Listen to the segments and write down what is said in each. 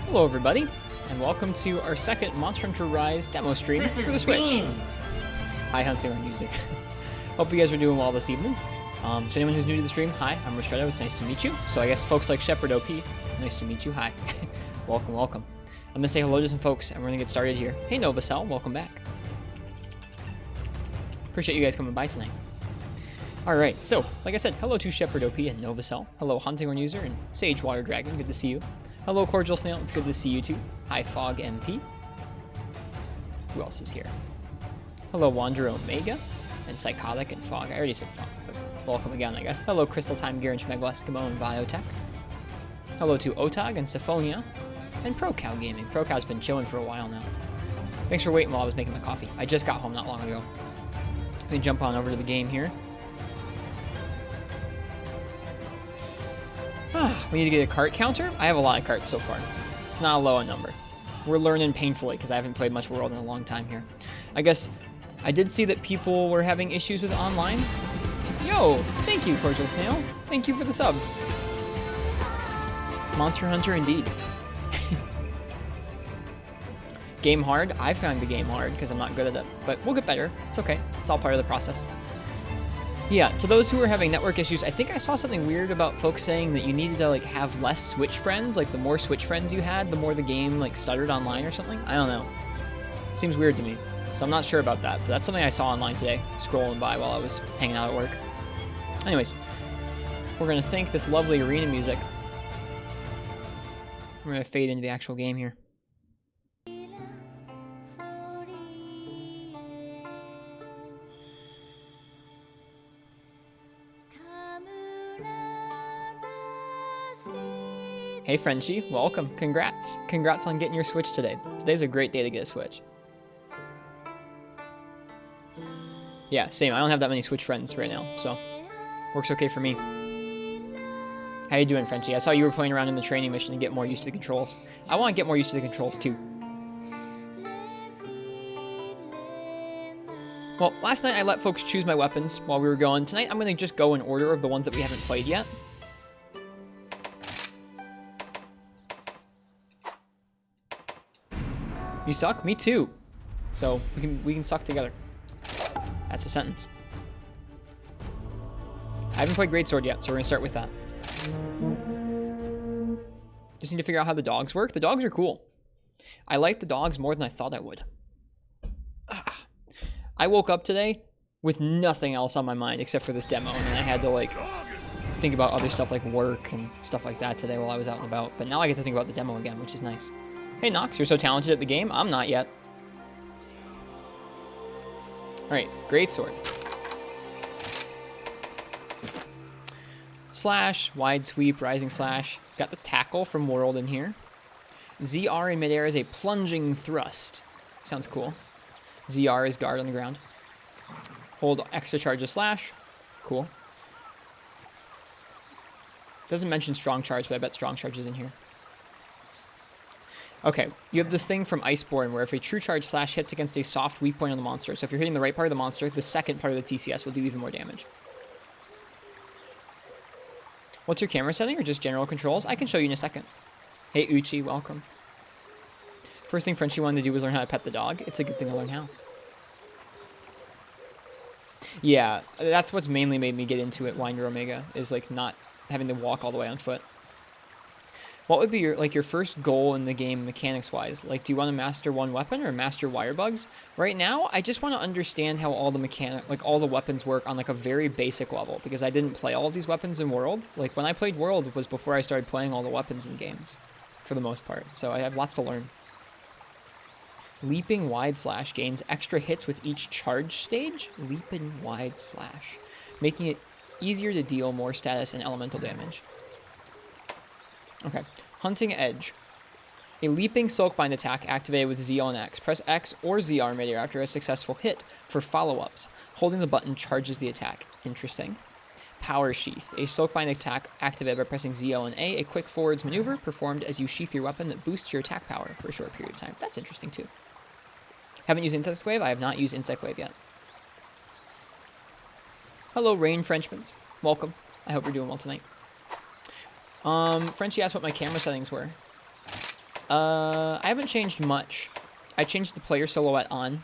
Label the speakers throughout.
Speaker 1: Hello everybody, and welcome to our second Monster Hunter Rise demo stream for the Switch.
Speaker 2: Beans.
Speaker 1: Hi, Hunting on Music. Hope you guys are doing well this evening. So anyone who's new to the stream, hi, I'm Ristretto, it's nice to meet you. So I guess folks like Shepherd OP, nice to meet you, hi. Welcome, welcome. I'm gonna say hello to some folks, and we're gonna get started here. Hey Novacell, welcome back. Appreciate you guys coming by tonight. Alright, so, like I said, hello to Shepherd OP and Novacell. Hello Hunting on User and Sage Water Dragon, good to see you. Hello Cordial Snail, it's good to see you too. Hi Fog MP. Who else is here? Hello Wander Omega and Psychotic and Fog. I already said Fog, but welcome again, I guess. Hello Crystal Time Gear and Schmegel Eskimo and Biotech. Hello to Otag and Syphonia and ProCow Gaming. ProCow's been chilling for a while now. Thanks for waiting while I was making my coffee. I just got home not long ago. Let me jump on over to the game here. We need to get a cart counter. I have a lot of carts so far. It's not a low number. We're learning painfully because I haven't played much World in a long time here. I guess I did see that people were having issues with online. Yo, thank you, Cordial Snail. Thank you for the sub. Monster Hunter indeed. Game hard? I found the game hard because I'm not good at it, but we'll get better. It's okay. It's all part of the process. Yeah, to those who are having network issues, I think I saw something weird about folks saying that you needed to have less Switch friends. Like the more Switch friends you had, the more the game stuttered online or something. I don't know. Seems weird to me. So I'm not sure about that, but that's something I saw online today, scrolling by while I was hanging out at work. Anyways, we're gonna thank this lovely arena music. We're gonna fade into the actual game here. Hey Frenchie, welcome. Congrats. Congrats on getting your Switch today. Today's a great day to get a Switch. Yeah, same. I don't have that many Switch friends right now, so works okay for me. How you doing, Frenchie? I saw you were playing around in the training mission to get more used to the controls. I want to get more used to the controls too. Well, last night I let folks choose my weapons while we were going. Tonight I'm going to just go in order of the ones that we haven't played yet. You suck? Me too. So we can suck together. That's a sentence. I haven't played Greatsword yet, so we're gonna start with that. Just need to figure out how the dogs work. The dogs are cool. I like the dogs more than I thought I would. I woke up today with nothing else on my mind except for this demo, and then I had to think about other stuff like work and stuff like that today while I was out and about. But now I get to think about the demo again, which is nice. Hey Nox, you're so talented at the game. I'm not yet. Alright, Greatsword. Slash, wide sweep, rising slash. Got the tackle from World in here. ZR in midair is a plunging thrust. Sounds cool. ZR is guard on the ground. Hold extra charge of slash. Cool. Doesn't mention strong charge, but I bet strong charge is in here. Okay, you have this thing from Iceborne where if a true charge slash hits against a soft weak point on the monster, so if you're hitting the right part of the monster, the second part of the TCS will do even more damage. What's your camera setting or just general controls? I can show you in a second. Hey Uchi, welcome. First thing Frenchie wanted to do was learn how to pet the dog. It's a good thing to learn how. Yeah, that's what's mainly made me get into it, Winder Omega, is not having to walk all the way on foot. What would be your first goal in the game mechanics-wise? Do you want to master one weapon or master wire bugs? Right now, I just want to understand how all the all the weapons work on a very basic level, because I didn't play all of these weapons in World. When I played World was before I started playing all the weapons in games, for the most part. So I have lots to learn. Leaping wide slash gains extra hits with each charge stage. Leaping wide slash, making it easier to deal more status and elemental damage. Okay, Hunting Edge. A leaping Silkbind attack activated with Z on X. Press X or ZR midair after a successful hit for follow-ups. Holding the button charges the attack. Interesting. Power Sheath. A Silkbind attack activated by pressing ZL and A. A quick forwards maneuver performed as you sheath your weapon that boosts your attack power for a short period of time. That's interesting too. Haven't used Insect Wave? I have not used Insect Wave yet. Hello, Rain Frenchmans. Welcome. I hope you're doing well tonight. Frenchie asked what my camera settings were. I haven't changed much. I changed the player silhouette on.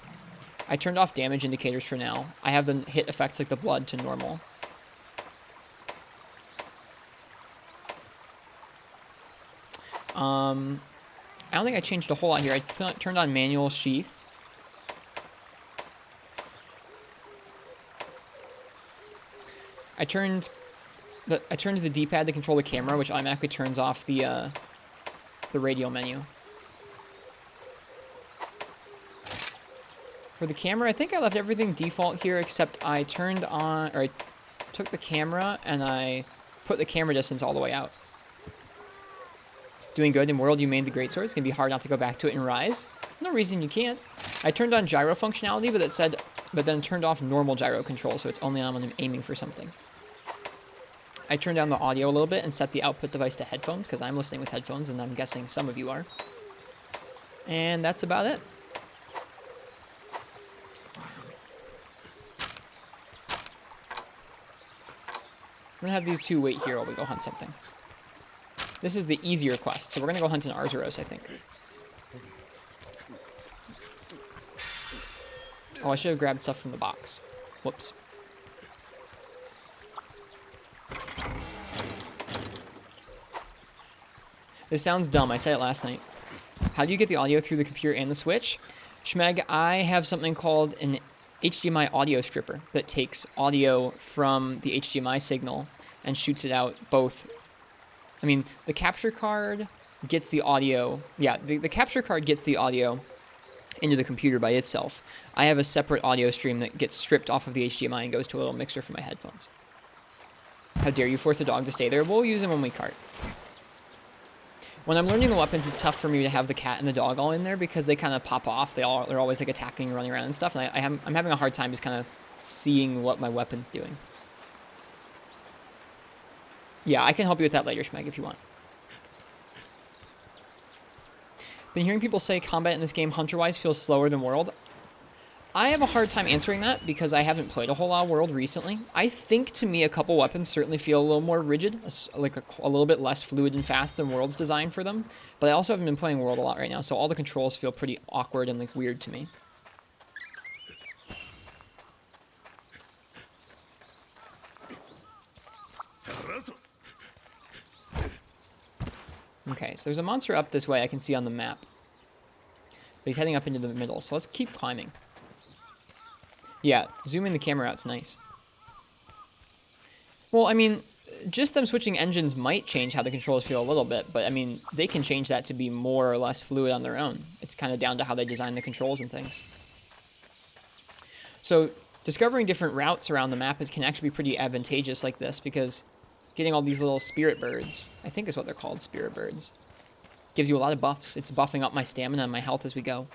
Speaker 1: I turned off damage indicators for now. I have the hit effects like the blood to normal. I don't think I changed a whole lot here. I turned on manual sheath. I turned the D-pad to control the camera, which automatically turns off the radial menu. For the camera, I think I left everything default here, except I turned on, or I took the camera and I put the camera distance all the way out. Doing good. In World, you made the greatsword. It's going to be hard not to go back to it in Rise. No reason you can't. I turned on gyro functionality, but then turned off normal gyro control, so it's only on when I'm aiming for something. I turned down the audio a little bit and set the output device to headphones, because I'm listening with headphones, and I'm guessing some of you are. And that's about it. I'm going to have these two wait here while we go hunt something. This is the easier quest, so we're going to go hunt an Arzuros, I think. Oh, I should have grabbed stuff from the box. Whoops. This sounds dumb. I said it last night. How do you get the audio through the computer and the Switch? Schmeg, I have something called an HDMI audio stripper that takes audio from the HDMI signal and shoots it out both. I mean, the capture card gets the audio. Yeah, the capture card gets the audio into the computer by itself. I have a separate audio stream that gets stripped off of the HDMI and goes to a little mixer for my headphones. How dare you force the dog to stay there? We'll use him when we cart. When I'm learning the weapons, it's tough for me to have the cat and the dog all in there because they kind of pop off. They're always like attacking and running around and stuff. And I'm having a hard time just kind of seeing what my weapon's doing. Yeah, I can help you with that later, Schmeg, if you want. Been hearing people say combat in this game, hunter-wise, feels slower than World. I have a hard time answering that because I haven't played a whole lot of World recently. I think, to me, a couple weapons certainly feel a little more rigid, like a little bit less fluid and fast than World's designed for them. But I also haven't been playing World a lot right now, so all the controls feel pretty awkward and like weird to me. Okay, so there's a monster up this way I can see on the map. But he's heading up into the middle, so let's keep climbing. Yeah, zooming the camera out's nice. Well, I mean, just them switching engines might change how the controls feel a little bit, but I mean, they can change that to be more or less fluid on their own. It's kind of down to how they design the controls and things. So, discovering different routes around the map can actually be pretty advantageous like this, because getting all these little spirit birds, I think is what they're called, spirit birds, gives you a lot of buffs. It's buffing up my stamina and my health as we go.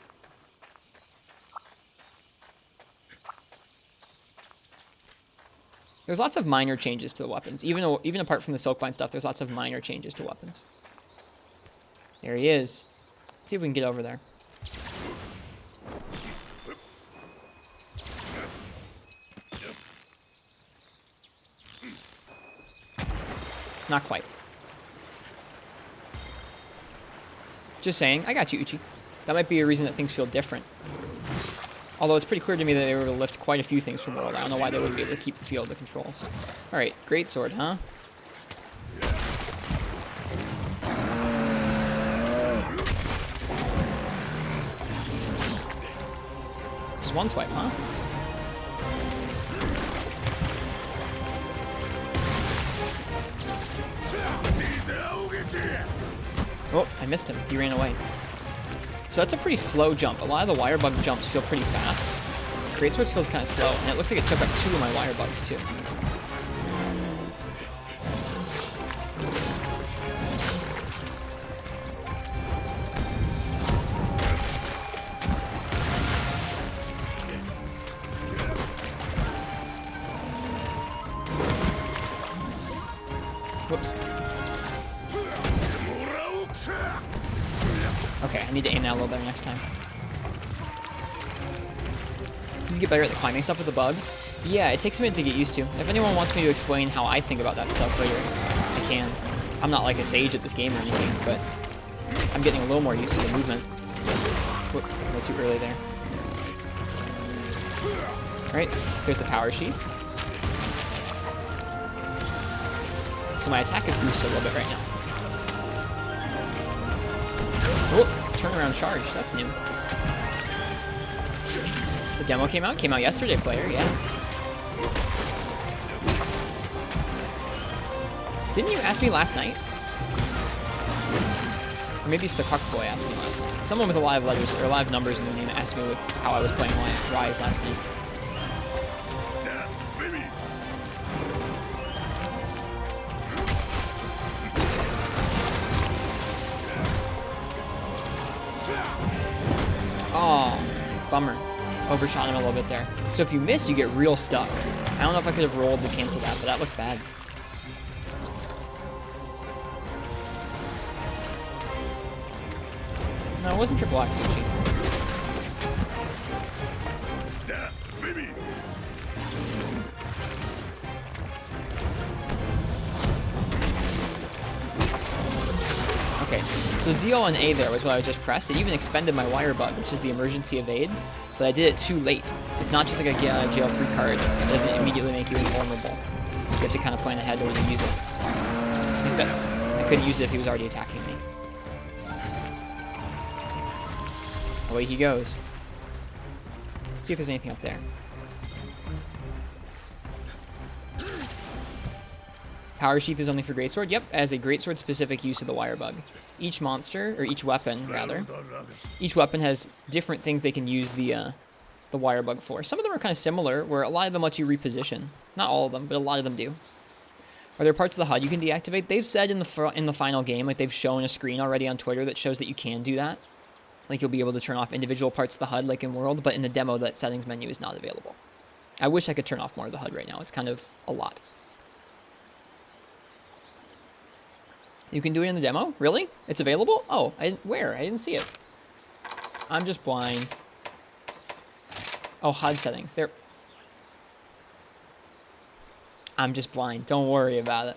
Speaker 1: There's lots of minor changes to the weapons. Even apart from the Silkbind stuff, there's lots of minor changes to weapons. There he is. Let's see if we can get over there. Not quite. Just saying. I got you, Uchi. That might be a reason that things feel different. Although it's pretty clear to me that they were able to lift quite a few things from World. I don't know why they wouldn't be able to keep the feel of the controls. Alright, great sword, huh? Just one swipe, huh? Oh, I missed him. He ran away. So that's a pretty slow jump. A lot of the wire bug jumps feel pretty fast. Greatsword feels kind of slow, and it looks like it took up 2 of my wire bugs too. Whoops. Okay, I need to aim that a little better next time. You can get better at the climbing stuff with the bug. Yeah, it takes a minute to get used to. If anyone wants me to explain how I think about that stuff later, I can. I'm not like a sage at this game or anything, but I'm getting a little more used to the movement. Whoop, a little too early there. Alright, here's the power sheath. So my attack is boosted a little bit right now. Oh, turnaround charge, that's new. The demo came out yesterday, player, yeah. Didn't you ask me last night? Or maybe Sakuk Boy asked me last night. Someone with a lot of letters, or a lot of numbers in their name asked me with how I was playing Rise last night. Oh, bummer. Overshot him a little bit there. So if you miss, you get real stuck. I don't know if I could have rolled to cancel that, but that looked bad. No, it wasn't triple X, Suchi. Okay, so ZL on A there was what I just pressed. It even expended my wire bug, which is the emergency evade, but I did it too late. It's not just like a jail-free card. It doesn't immediately make you invulnerable. You have to kind of plan ahead or you use it. Like this. I couldn't use it if he was already attacking me. Away he goes. Let's see if there's anything up there. Power Sheath is only for Greatsword? Yep, as a Greatsword specific use of the wire bug. Each monster, or each weapon, rather, each weapon has different things they can use the wire bug for. Some of them are kind of similar, where a lot of them let you reposition. Not all of them, but a lot of them do. Are there parts of the HUD you can deactivate? They've said in the final game, like they've shown a screen already on Twitter that shows that you can do that. Like you'll be able to turn off individual parts of the HUD like in World, but in the demo that settings menu is not available. I wish I could turn off more of the HUD right now. It's kind of a lot. You can do it in the demo? Really? It's available? Oh, where? I didn't see it. I'm just blind. Oh, HUD settings. There. I'm just blind. Don't worry about it.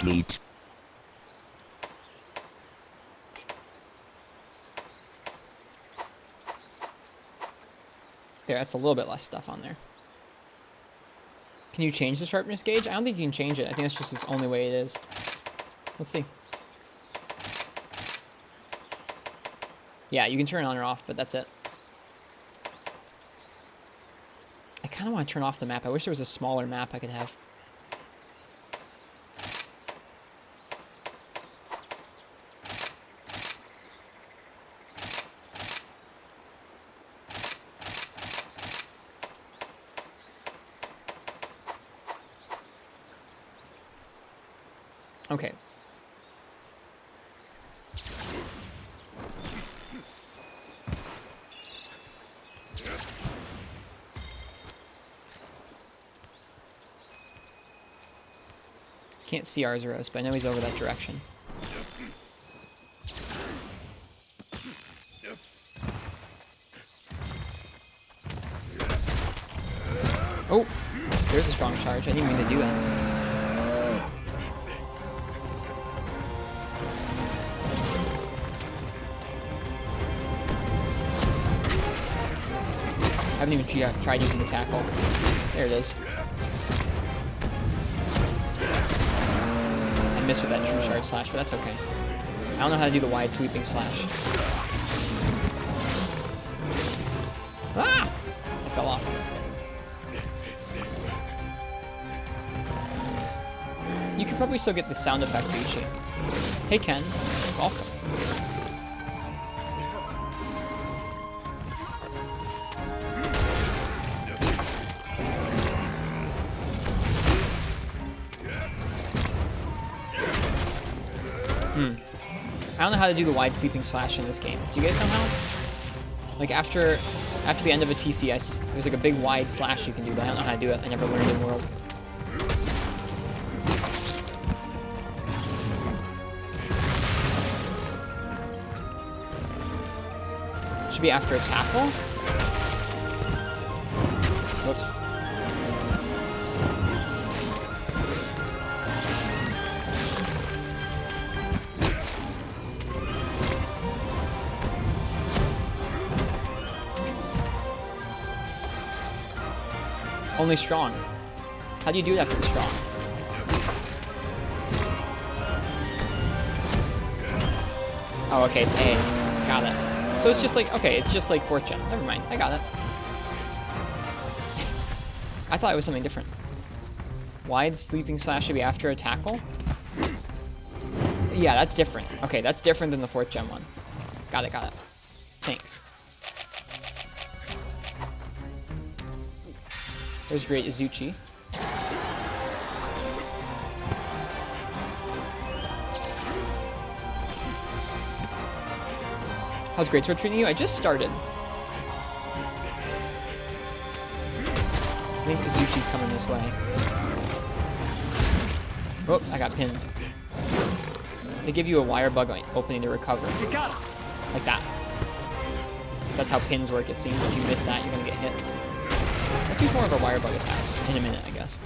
Speaker 2: Neat.
Speaker 1: There, that's a little bit less stuff on there. Can you change the sharpness gauge? I don't think you can change it. I think that's just the only way it is. Let's see. Yeah, you can turn it on or off, but that's it. I kind of want to turn off the map. I wish there was a smaller map I could have. Okay. Can't see Arzuros, but I know he's over that direction. Oh, there's a strong charge. I didn't mean to do that. I haven't even tried using the tackle. There it is. I missed with that true shard slash, but that's okay. I don't know how to do the wide sweeping slash. Ah! I fell off. You could probably still get the sound effects, Uchi. Hey Ken, welcome. I don't know how to do the wide sleeping slash in this game. Do you guys know how? Like after the end of a TCS, there's like a big wide slash you can do, but I don't know how to do it. I never learned in World. Should be after a tackle. Whoops. Only strong. How do you do that for the strong? Oh, okay, it's A. Got it. So it's just like, okay, it's just like 4th gen. Never mind, I got it. I thought it was something different. Wide sleeping slash should be after a tackle? Yeah, that's different. Okay, that's different than the 4th gen one. Got it, got it. Thanks. There's great Izuchi. How's Greatsword treating you? I just started. I think Izuchi's coming this way. Oh, I got pinned. They give you a wire bug opening to recover. You got it. Like that. So that's how pins work, it seems. If you miss that, you're gonna get hit. Let's use more of our wire bug attacks in a minute, I guess.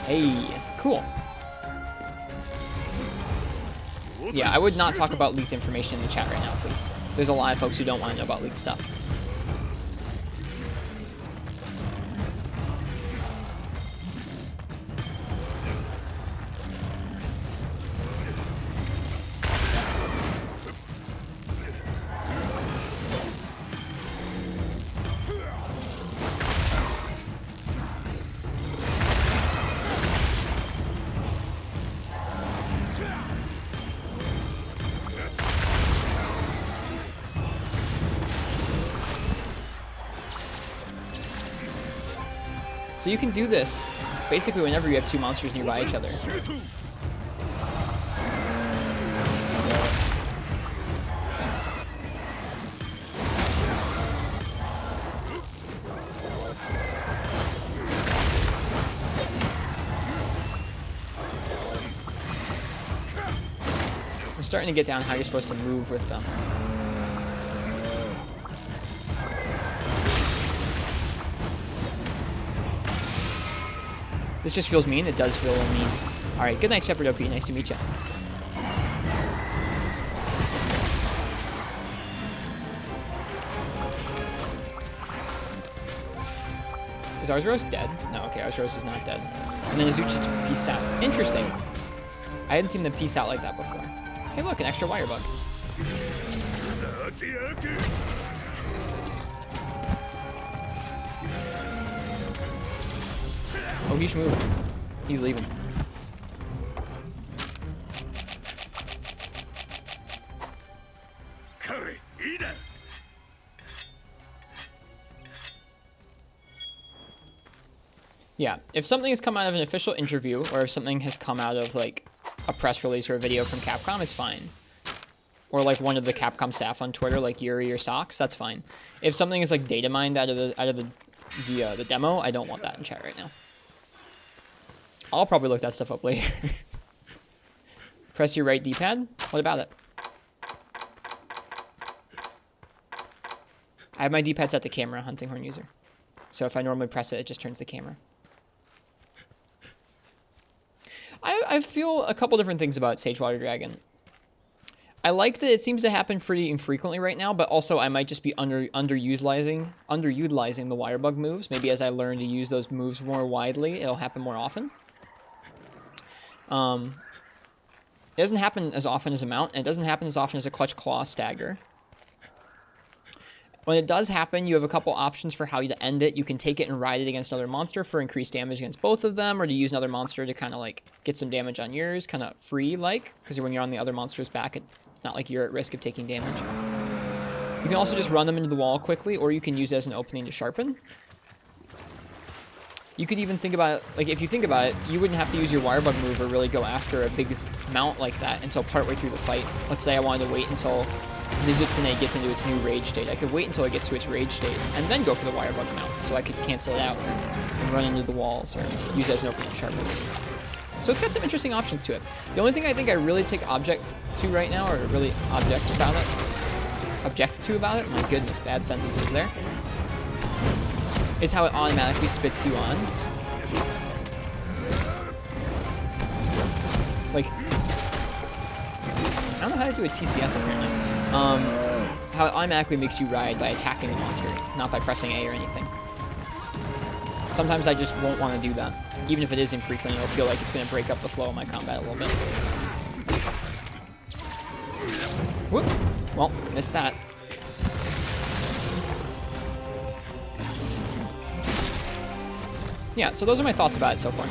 Speaker 1: Hey, cool. Yeah, I would not talk about leaked information in the chat right now, please. There's a lot of folks who don't want to know about leaked stuff. So you can do this basically whenever you have two monsters nearby each other. I'm starting to get down how you're supposed to move with them. This just feels mean. It does feel mean. All right. Good night, Shepherd OP. Nice to meet you. Is Arzros dead? No. Okay. Arzros is not dead. And then Izuchi pieced out. Interesting. I hadn't seen them piece out like that before. Hey, look, an extra wire bug. Oh, he's moving. He's leaving. Yeah, if something has come out of an official interview, or if something has come out of like a press release or a video from Capcom, it's fine. Or like one of the Capcom staff on Twitter, like Yuri or Sox, that's fine. If something is like data mined out of the demo, I don't want that in chat right now. I'll probably look that stuff up later. Press your right D-pad? What about it? I have my D-pad set to camera, Hunting Horn user. So if I normally press it, it just turns the camera. I feel a couple different things about Sagewater Dragon. I like that it seems to happen pretty infrequently right now, but also I might just be underutilizing the wire bug moves. Maybe as I learn to use those moves more widely, it'll happen more often. It doesn't happen as often as a mount, and it doesn't happen as often as a clutch claw stagger. When it does happen, you have a couple options for how to end it. You can take it and ride it against another monster for increased damage against both of them, or to use another monster to kind of like get some damage on yours, kind of free-like, because when you're on the other monster's back, it's not like you're at risk of taking damage. You can also just run them into the wall quickly, or you can use it as an opening to sharpen. You could even think about it, like if you think about it, you wouldn't have to use your wire bug move or really go after a big mount like that until partway through the fight. Let's say I wanted to wait until the Zutsune gets into its new rage state. I could wait until it gets to its rage state and then go for the wire bug mount, so I could cancel it out and run into the walls or use it as an opening sharply. So it's got some interesting options to it. The only thing I think I really take object to right now, or really object to about it, my goodness, bad sentences there, is how it automatically spits you on. Like, I don't know how to do a TCS apparently. How it automatically makes you ride by attacking the monster, not by pressing A or anything. Sometimes I just won't want to do that. Even if it is infrequent, it'll feel like it's going to break up the flow of my combat a little bit. Whoop! Well, missed that. Yeah, so those are my thoughts about it so far.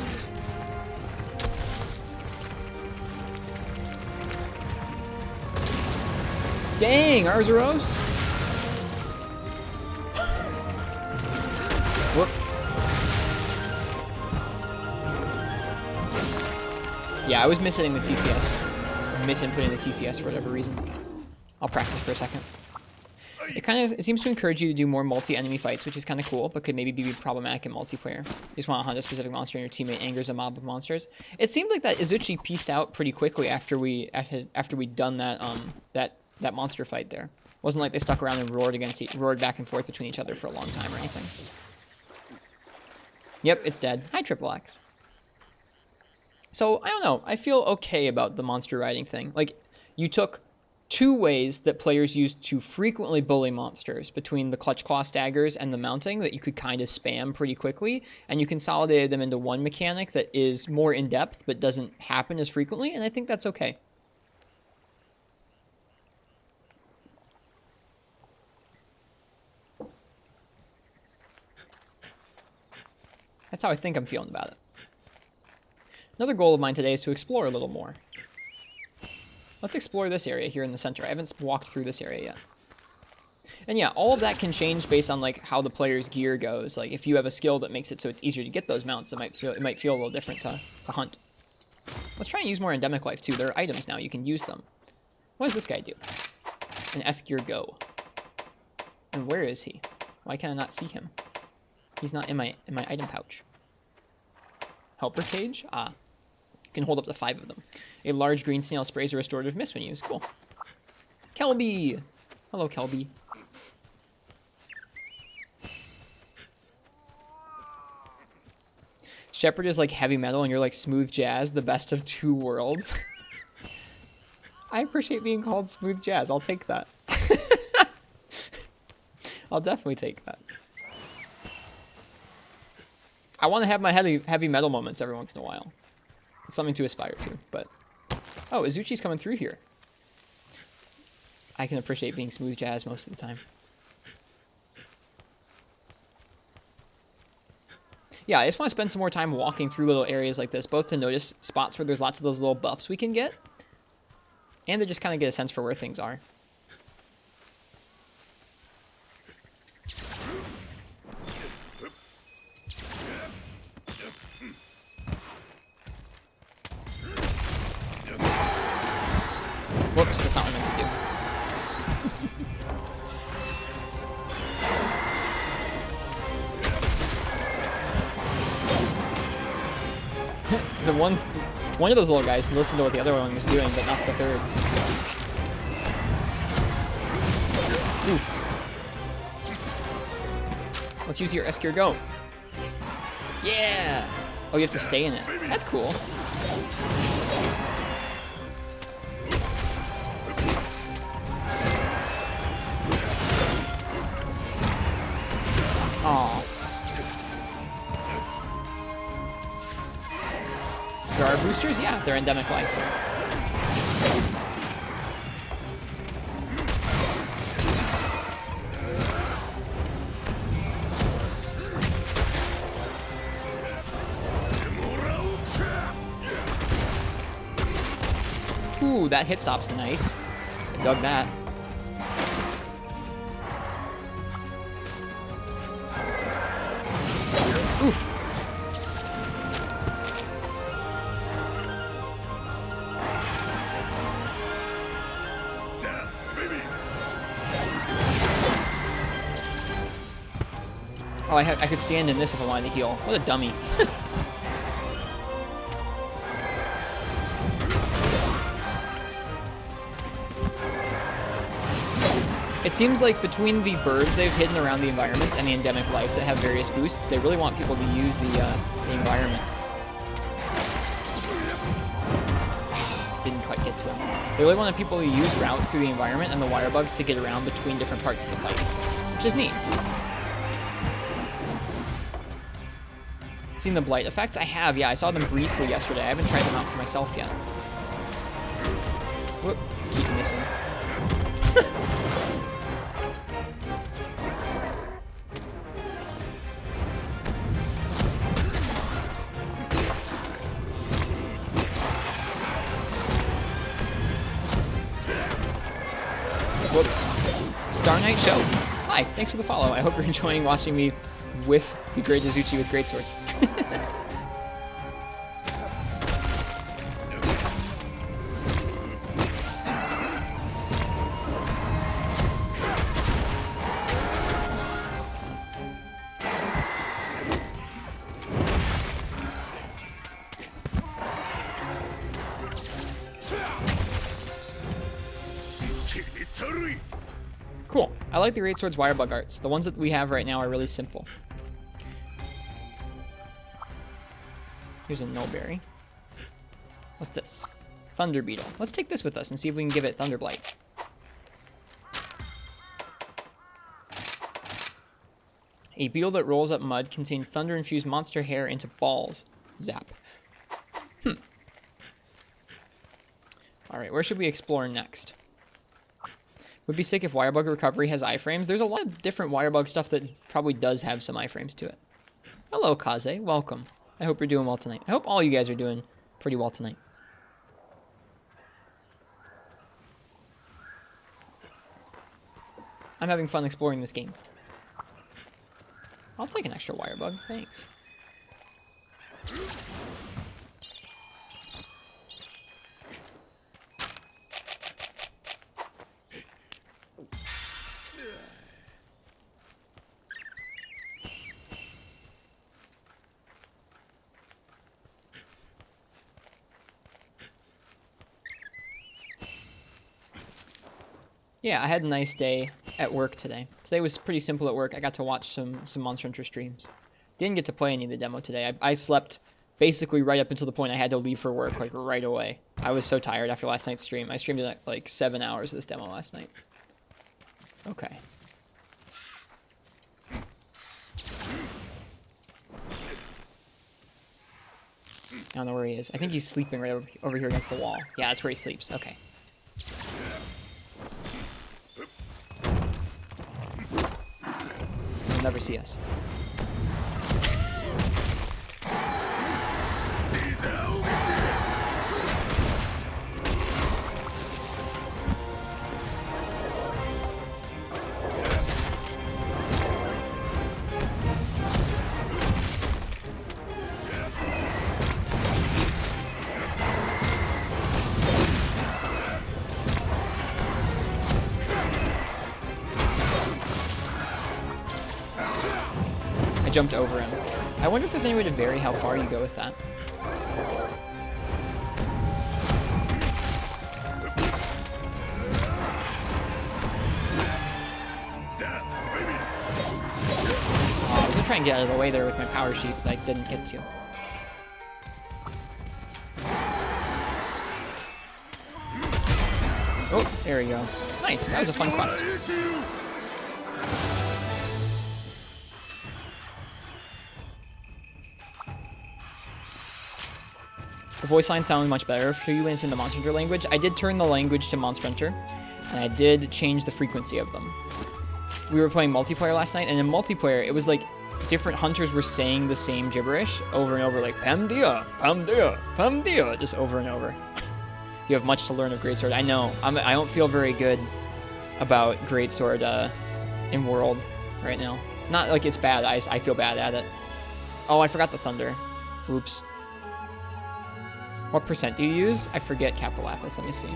Speaker 1: Dang, Arzuros! Whoop. Yeah, I was missing the TCS. Misinputting the TCS for whatever reason. I'll practice for a second. It seems to encourage you to do more multi-enemy fights, which is kind of cool, but could maybe be problematic in multiplayer. You just want to hunt a specific monster and your teammate angers a mob of monsters. It seemed like that Izuchi pieced out pretty quickly after we'd done that that monster fight there. It wasn't like they stuck around and roared back and forth between each other for a long time or anything. Yep, it's dead. Hi, Triple X. So, I don't know. I feel okay about the monster riding thing. Like, you took two ways that players used to frequently bully monsters between the Clutch Claw Staggers and the mounting that you could kind of spam pretty quickly, and you consolidated them into one mechanic that is more in-depth but doesn't happen as frequently, and I think that's okay. That's how I think I'm feeling about it. Another goal of mine today is to explore a little more. Let's explore this area here in the center. I haven't walked through this area yet. And yeah, all of that can change based on like how the player's gear goes. Like if you have a skill that makes it so it's easier to get those mounts, it might feel a little different to hunt. Let's try and use more endemic life too. There are items now, you can use them. What does this guy do? An S-gear go. And where is he? Why can I not see him? He's not in my item pouch. Helper cage? Ah. Can hold up to 5 of them. A large green snail sprays a restorative mist when used. Cool. Kelby! Hello, Kelby. Shepard is like heavy metal and you're like smooth jazz, the best of two worlds. I appreciate being called smooth jazz. I'll take that. I'll definitely take that. I want to have my heavy metal moments every once in a while. It's something to aspire to, but... Oh, Izuchi's coming through here. I can appreciate being smooth jazz most of the time. Yeah, I just want to spend some more time walking through little areas like this, both to notice spots where there's lots of those little buffs we can get, and to just kind of get a sense for where things are. Whoops, that's not what I meant to do. One of those little guys listened to what the other one was doing, but not the third. Oof. Let's use your S-gear go. Yeah! Oh, you have to stay in it. That's cool. Aww. There are boosters? Yeah, they're endemic life. Ooh, that hit stop's nice. I dug that. Oof. Oh, I could stand in this if I wanted to heal. What a dummy. It seems like between the birds they've hidden around the environments and the endemic life that have various boosts, they really want people to use the environment. Didn't quite get to him. They really wanted people to use routes through the environment and the wire bugs to get around between different parts of the fight, which is neat. Seen the blight effects? I have, yeah. I saw them briefly yesterday. I haven't tried them out for myself yet. Whoop, keep missing. Whoops. Star Knight Show. Hi, thanks for the follow. I hope you're enjoying watching me whiff the Great Azuchi with Greatsword. Cool. I like the Greatsword's wire bug arts. The ones that we have right now are really simple. Here's a Nullberry. What's this? Thunder Beetle. Let's take this with us and see if we can give it Thunder Blight. A beetle that rolls up mud contains thunder-infused monster hair into balls. Zap. Alright, where should we explore next? Would be sick if Wirebug Recovery has iframes. There's a lot of different Wirebug stuff that probably does have some iframes to it. Hello, Kaze. Welcome. I hope you're doing well tonight. I hope all you guys are doing pretty well tonight. I'm having fun exploring this game. I'll take an extra Wirebug. Thanks. Yeah, I had a nice day at work today. Today was pretty simple at work. I got to watch some Monster Hunter streams. Didn't get to play any of the demo today. I slept basically right up until the point I had to leave for work, like right away. I was so tired after last night's stream. I streamed like 7 hours of this demo last night. Okay. I don't know where he is. I think he's sleeping right over here against the wall. Yeah, that's where he sleeps. Okay. He'll never see us. I jumped over him. I wonder if there's any way to vary how far you go with that. Oh, I was gonna try and get out of the way there with my power sheath, but I didn't get to. Oh, there we go. Nice, that was a fun quest. The voice line sounded much better for you when it's in the Monster Hunter language. I did turn the language to Monster Hunter, and I did change the frequency of them. We were playing multiplayer last night, and in multiplayer, it was like different hunters were saying the same gibberish over and over, like, Pamdia, Pamdia, Pamdia, just over and over. You have much to learn of Greatsword. I know. I don't feel very good about Greatsword in World right now. Not like it's bad. I feel bad at it. Oh, I forgot the Thunder. Oops. What percent do you use? I forget Capital Lapis. Let me see.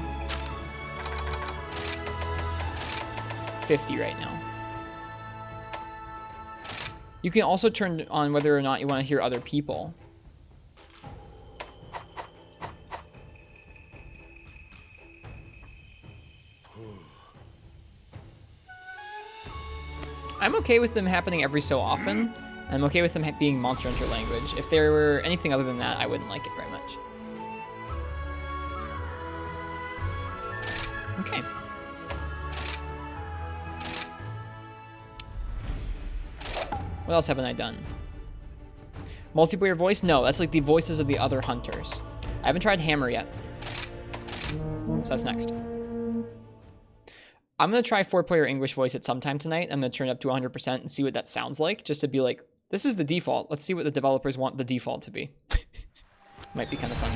Speaker 1: 50 right now. You can also turn on whether or not you want to hear other people. I'm okay with them happening every so often. I'm okay with them being Monster Hunter language. If there were anything other than that, I wouldn't like it very much. Okay. What else haven't I done? Multiplayer voice? No, that's like the voices of the other hunters. I haven't tried Hammer yet. So that's next. I'm going to try 4-player English voice at some time tonight. I'm going to turn it up to 100% and see what that sounds like, just to be like, this is the default. Let's see what the developers want the default to be. Might be kind of fun.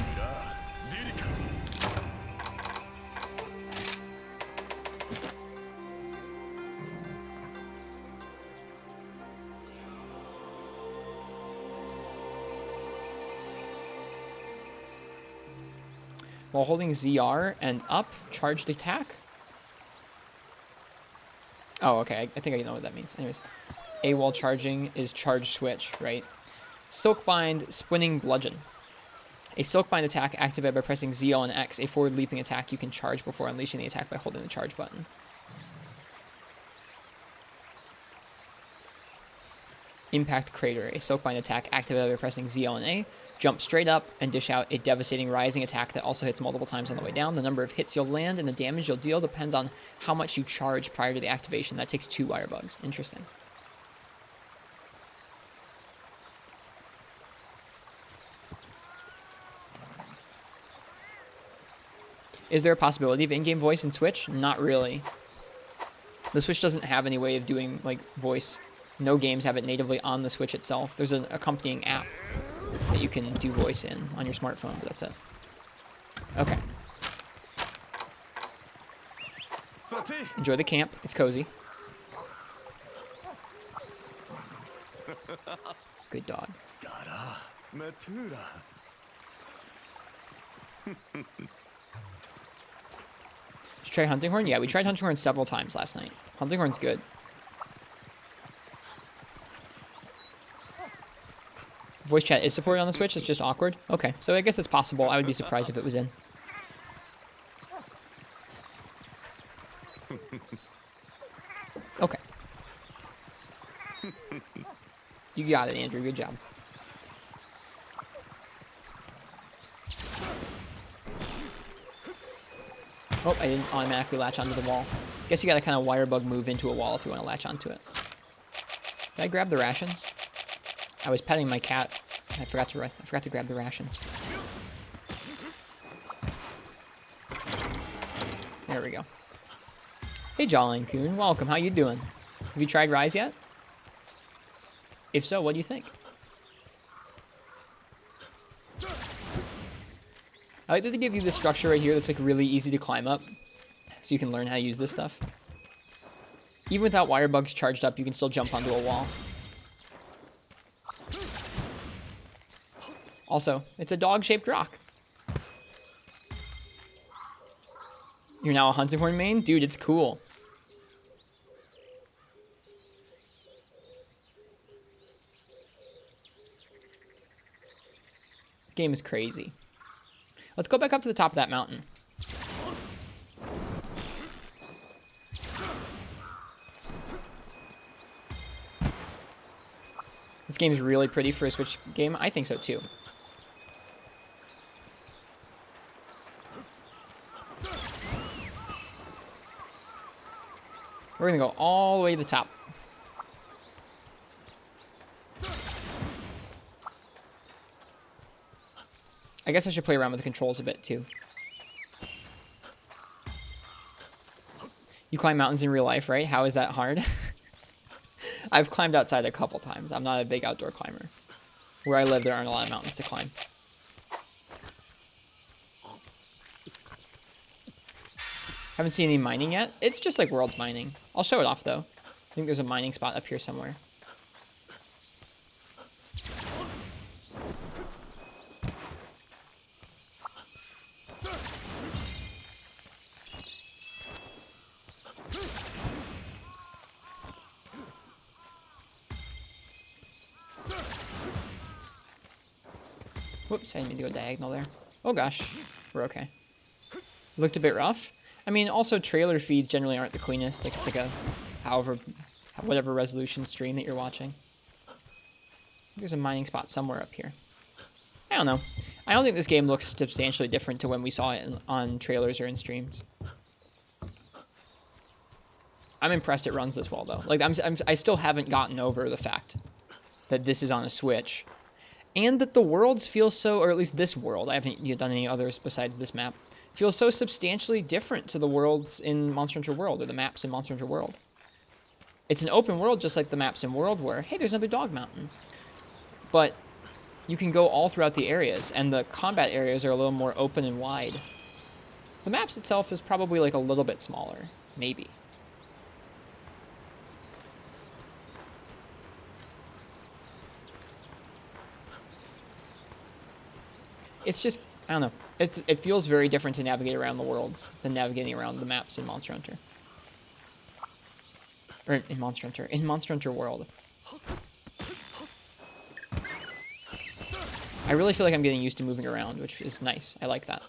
Speaker 1: While holding ZR and up, charged attack? Oh, okay. I think I know what that means. Anyways, A while charging is charge switch, right? Silkbind, spinning bludgeon. A Silkbind attack activated by pressing ZL and X. A forward leaping attack you can charge before unleashing the attack by holding the charge button. Impact Crater. A Silkbind attack activated by pressing ZL and A. Jump straight up and dish out a devastating rising attack that also hits multiple times on the way down. The number of hits you'll land and the damage you'll deal depends on how much you charge prior to the activation. That takes 2 wire bugs. Interesting. Is there a possibility of in-game voice in Switch? Not really. The Switch doesn't have any way of doing like voice. No games have it natively on the Switch itself. There's an accompanying app that you can do voice in on your smartphone, but that's it. Okay. Enjoy the camp. It's cozy. Good dog. Did you try Hunting Horn? Yeah, we tried Hunting Horn several times last night. Hunting Horn's good. Voice chat is supported on the Switch, it's just awkward. Okay, so I guess it's possible. I would be surprised if it was in. Okay. You got it, Andrew. Good job. Oh, I didn't automatically latch onto the wall. Guess you gotta kind of wire bug move into a wall if you want to latch onto it. Did I grab the rations? I was petting my cat. I forgot to grab the rations. There we go. Hey, Jawline Coon, welcome. How you doing? Have you tried Rise yet? If so, what do you think? I like that they give you this structure right here that's like really easy to climb up, so you can learn how to use this stuff. Even without wire bugs charged up, you can still jump onto a wall. Also, it's a dog-shaped rock. You're now a Hunting Horn main? Dude, it's cool. This game is crazy. Let's go back up to the top of that mountain. This game is really pretty for a Switch game. I think so too. We're gonna go all the way to the top. I guess I should play around with the controls a bit too. You climb mountains in real life, right? How is that hard? I've climbed outside a couple times. I'm not a big outdoor climber. Where I live, there aren't a lot of mountains to climb. Haven't seen any mining yet. It's just like World's mining. I'll show it off though. I think there's a mining spot up here somewhere. Whoops, I didn't mean to go diagonal there. Oh gosh, we're okay. Looked a bit rough. I mean, also trailer feeds generally aren't the cleanest. Like, it's like a whatever resolution stream that you're watching. There's a mining spot somewhere up here. I don't know. I don't think this game looks substantially different to when we saw it on trailers or in streams. I'm impressed it runs this well, though. Like, I still haven't gotten over the fact that this is on a Switch. And that the worlds feel so, or at least this world, I haven't done any others besides this map, feels so substantially different to the worlds in Monster Hunter World, or the maps in Monster Hunter World. It's an open world just like the maps in World where, hey, there's another dog mountain. But you can go all throughout the areas, and the combat areas are a little more open and wide. The maps itself is probably like a little bit smaller, maybe. It's just, I don't know. It feels very different to navigate around the worlds than navigating around the maps in Monster Hunter. Or in Monster Hunter. In Monster Hunter World. I really feel like I'm getting used to moving around, which is nice. I like that.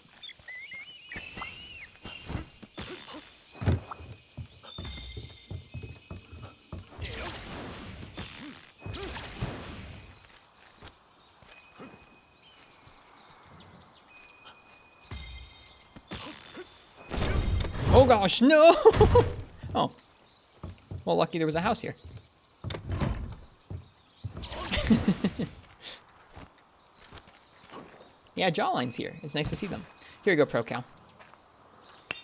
Speaker 1: Oh gosh, no! Oh. Well, lucky there was a house here. Yeah, Jawline's here. It's nice to see them. Here you go, Pro Cow.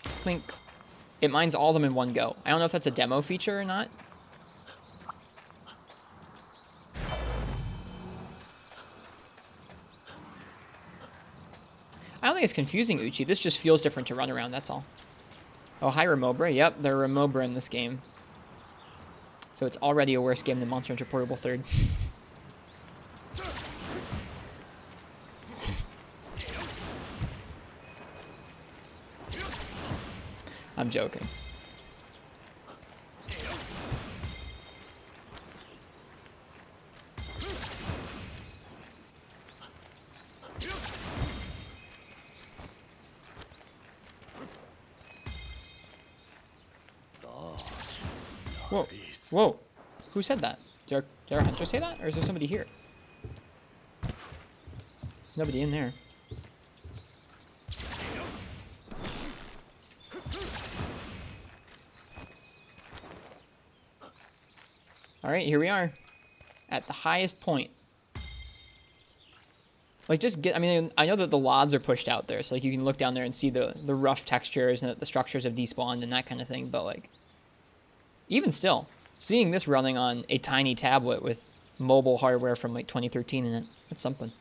Speaker 1: Clink. It mines all of them in one go. I don't know if that's a demo feature or not. I don't think it's confusing, Uchi. This just feels different to run around, that's all. Oh, hi, Remobra. Yep, they're Remobra in this game. So it's already a worse game than Monster Hunter Portable 3rd. I'm joking. Whoa. Whoa. Who said that? Did our hunter say that? Or is there somebody here? Nobody in there. Alright, here we are. At the highest point. Like, just get... I mean, I know that the LODs are pushed out there, so, like, you can look down there and see the rough textures and the structures have despawned and that kind of thing, but, like... Even still, seeing this running on a tiny tablet with mobile hardware from, like, 2013 in it, that's something.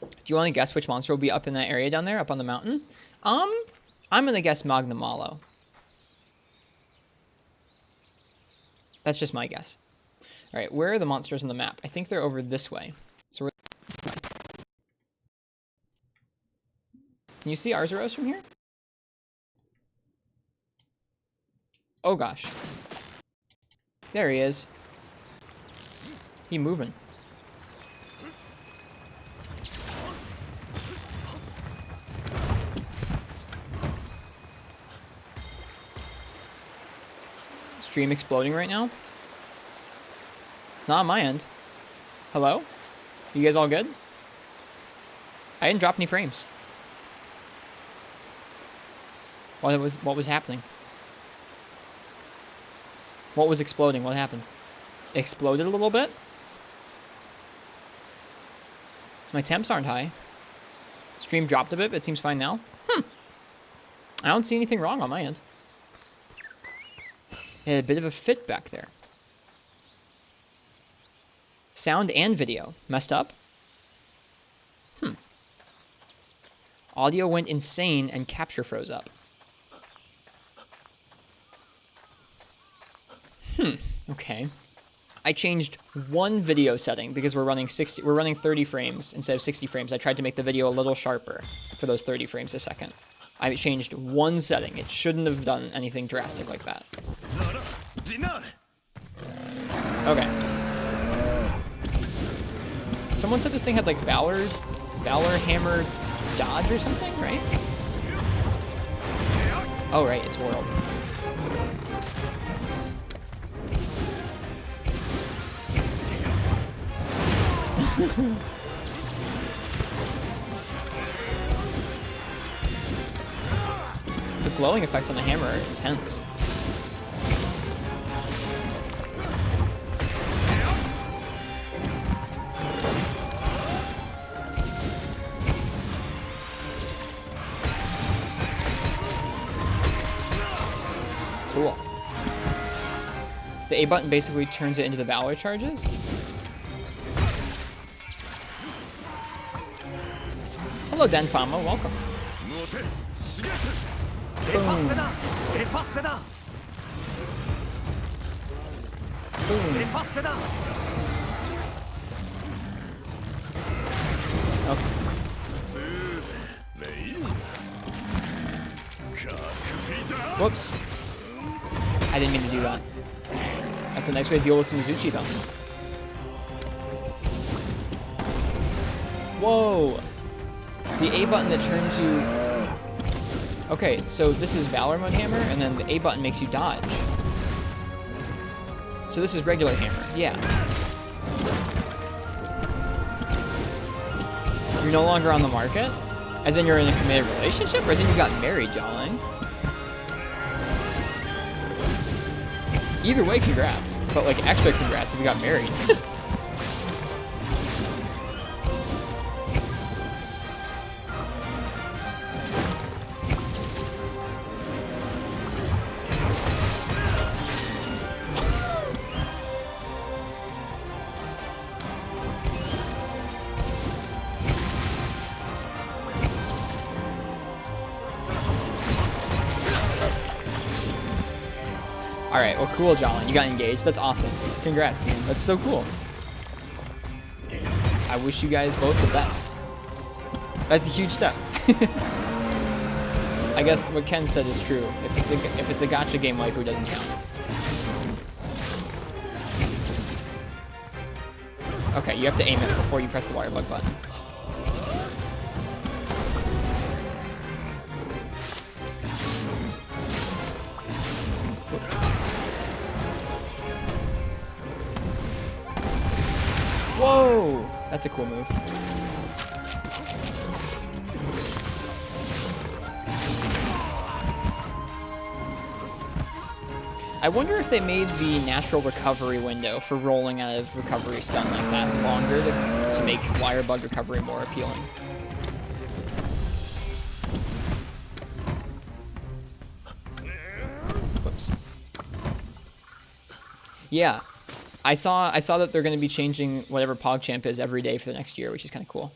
Speaker 1: Do you want to guess which monster will be up in that area down there, up on the mountain? I'm going to guess Magna Malo. That's just my guess. All right, where are the monsters on the map? I think they're over this way. So we're... Can you see Arzuros from here? Oh gosh. There he is. He moving. Stream exploding right now? It's not on my end. Hello? You guys all good? I didn't drop any frames. What was happening? What was exploding? What happened? It exploded a little bit? My temps aren't high. Stream dropped a bit, but it seems fine now. I don't see anything wrong on my end. It had a bit of a fit back there. Sound and video. Messed up? Audio went insane and capture froze up. Okay. I changed one video setting because we're running 30 frames instead of 60 frames. I tried to make the video a little sharper for those 30 frames a second. I changed one setting. It shouldn't have done anything drastic like that. Okay. Someone said this thing had like Valor Hammer Dodge or something, right? Oh, right, it's World. The glowing effects on the hammer are intense. Cool. The A button basically turns it into the Valor charges. Hello, Denfama, welcome. Boom. Boom. Okay. Whoops. I didn't mean to do that. That's a nice way to deal with some Mizuchi, though. Whoa! The A button that turns you... Okay, so this is Valor Mode Hammer, and then the A button makes you dodge. So this is regular hammer, yeah. You're no longer on the market? As in you're in a committed relationship, or as in you got married, Jolling? Either way, congrats. But like extra congrats if you got married. Alright, well cool, Jolin. You got engaged. That's awesome. Congrats, man. That's so cool. I wish you guys both the best. That's a huge step. I guess what Ken said is true. If it's a gacha game, waifu doesn't count. Okay, you have to aim it before you press the water bug button. Whoa! That's a cool move. I wonder if they made the natural recovery window for rolling out of recovery stun like that longer to make wire bug recovery more appealing. Whoops. Yeah. I saw that they're going to be changing whatever PogChamp is every day for the next year, which is kind of cool.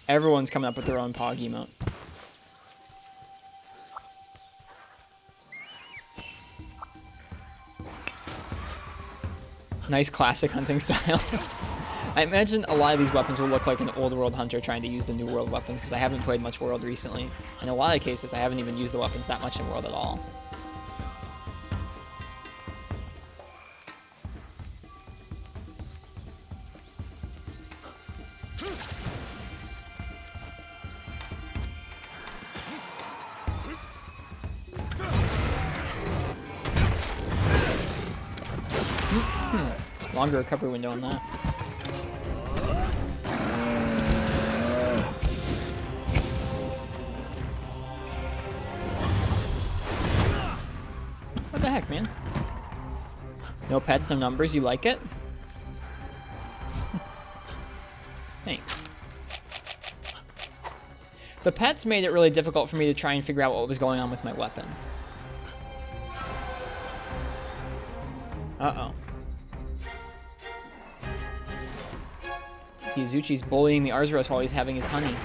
Speaker 1: Everyone's coming up with their own Pog emote. Nice classic hunting style. I imagine a lot of these weapons will look like an old world hunter trying to use the new world weapons, because I haven't played much world recently. In a lot of cases, I haven't even used the weapons that much in world at all. Longer recovery window on that. What the heck, man? No pets, no numbers, you like it? Thanks. The pets made it really difficult for me to try and figure out what was going on with my weapon. Uh-oh. Yuzuchi's bullying the Arzuros while he's having his honey.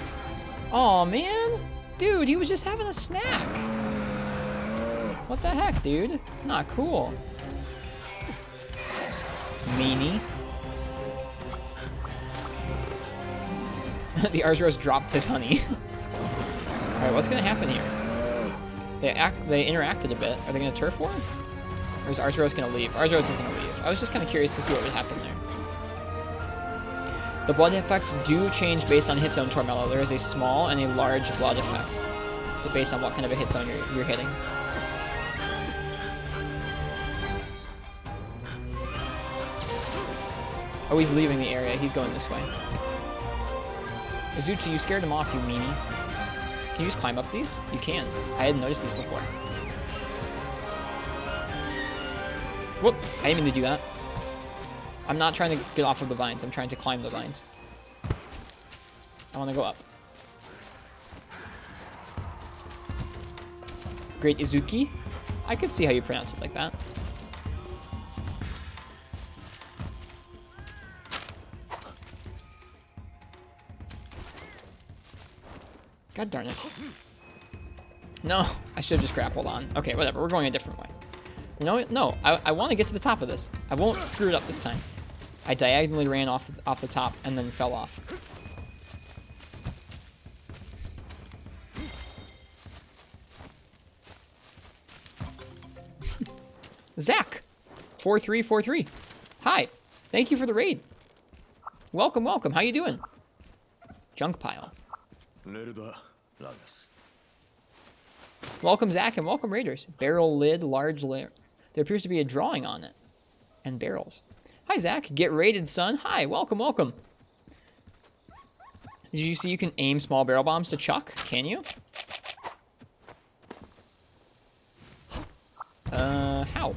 Speaker 1: Aw, man! Dude, he was just having a snack! What the heck, dude? Not cool. Meanie. The Arzuros dropped his honey. Alright, what's gonna happen here? They interacted a bit. Are they gonna turf war? Or is Arzuros gonna leave? Arzuros is gonna leave. I was just kind of curious to see what would happen there. The blood effects do change based on hit zone, Tormello. There is a small and a large blood effect, based on what kind of a hit zone you're hitting. Oh, he's leaving the area. He's going this way. Izuchi, you scared him off, you meanie. Can you just climb up these? You can. I hadn't noticed these before. Whoop! I didn't mean to do that. I'm not trying to get off of the vines. I'm trying to climb the vines. I want to go up. Great Izuki? I could see how you pronounce it like that. God darn it. No, I should have just grappled on. Okay, whatever. We're going a different way. No, I want to get to the top of this. I won't screw it up this time. I diagonally ran off the top and then fell off. Zach, 4343. Hi, thank you for the raid. Welcome, welcome. How you doing? Junk pile. Welcome, Zach, and welcome, Raiders. Barrel lid, large layer. There appears to be a drawing on it. And barrels. Hi, Zach. Get raided, son. Hi, welcome, welcome. Did you see you can aim small barrel bombs to Chuck? Can you? How?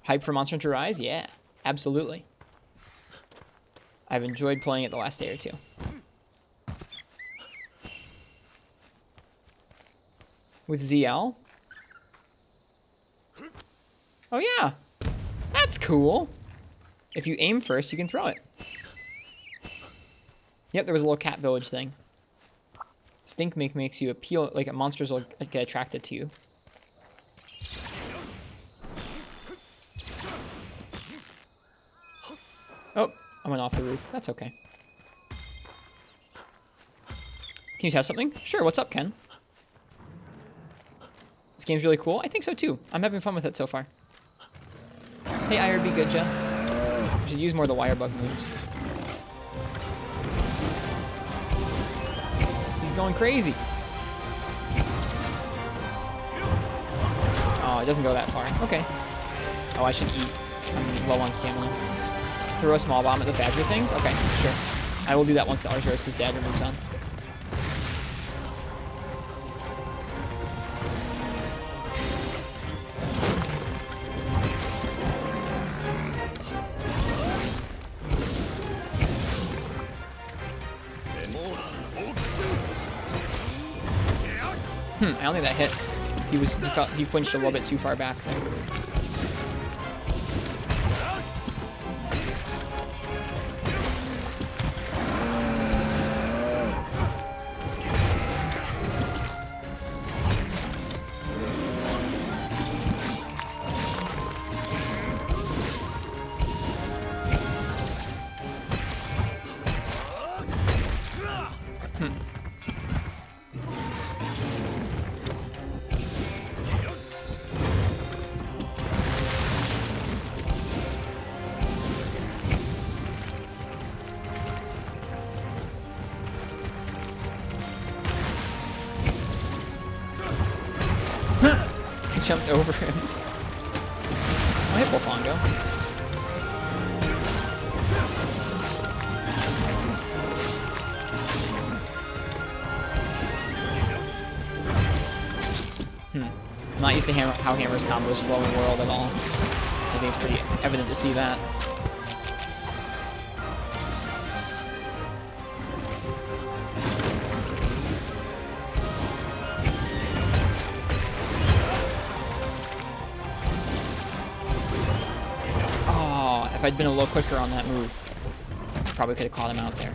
Speaker 1: Hype for Monster Hunter Rise? Yeah, absolutely. I've enjoyed playing it the last day or two. With ZL? Oh yeah, that's cool. If you aim first, you can throw it. Yep, there was a little cat village thing. Stink makes you appeal, like monsters will get attracted to you. Oh, I went off the roof. That's okay. Can you test something? Sure, what's up, Ken? This game's really cool. I think so too. I'm having fun with it so far. Hey, IRB Goodja. I should use more of the wire bug moves. He's going crazy. Oh, it doesn't go that far. Okay. Oh, I should eat. I'm low on stamina. Throw a small bomb at the badger things? Okay, sure. I will do that once the Arzuros' dagger moves on. I don't think that hit. He flinched a little bit too far back there. Jumped over him. I'll hit Bofongo. I'm not used to how Hammer's combos flow in World at all. I think it's pretty evident to see that. If I'd been a little quicker on that move, probably could have caught him out there.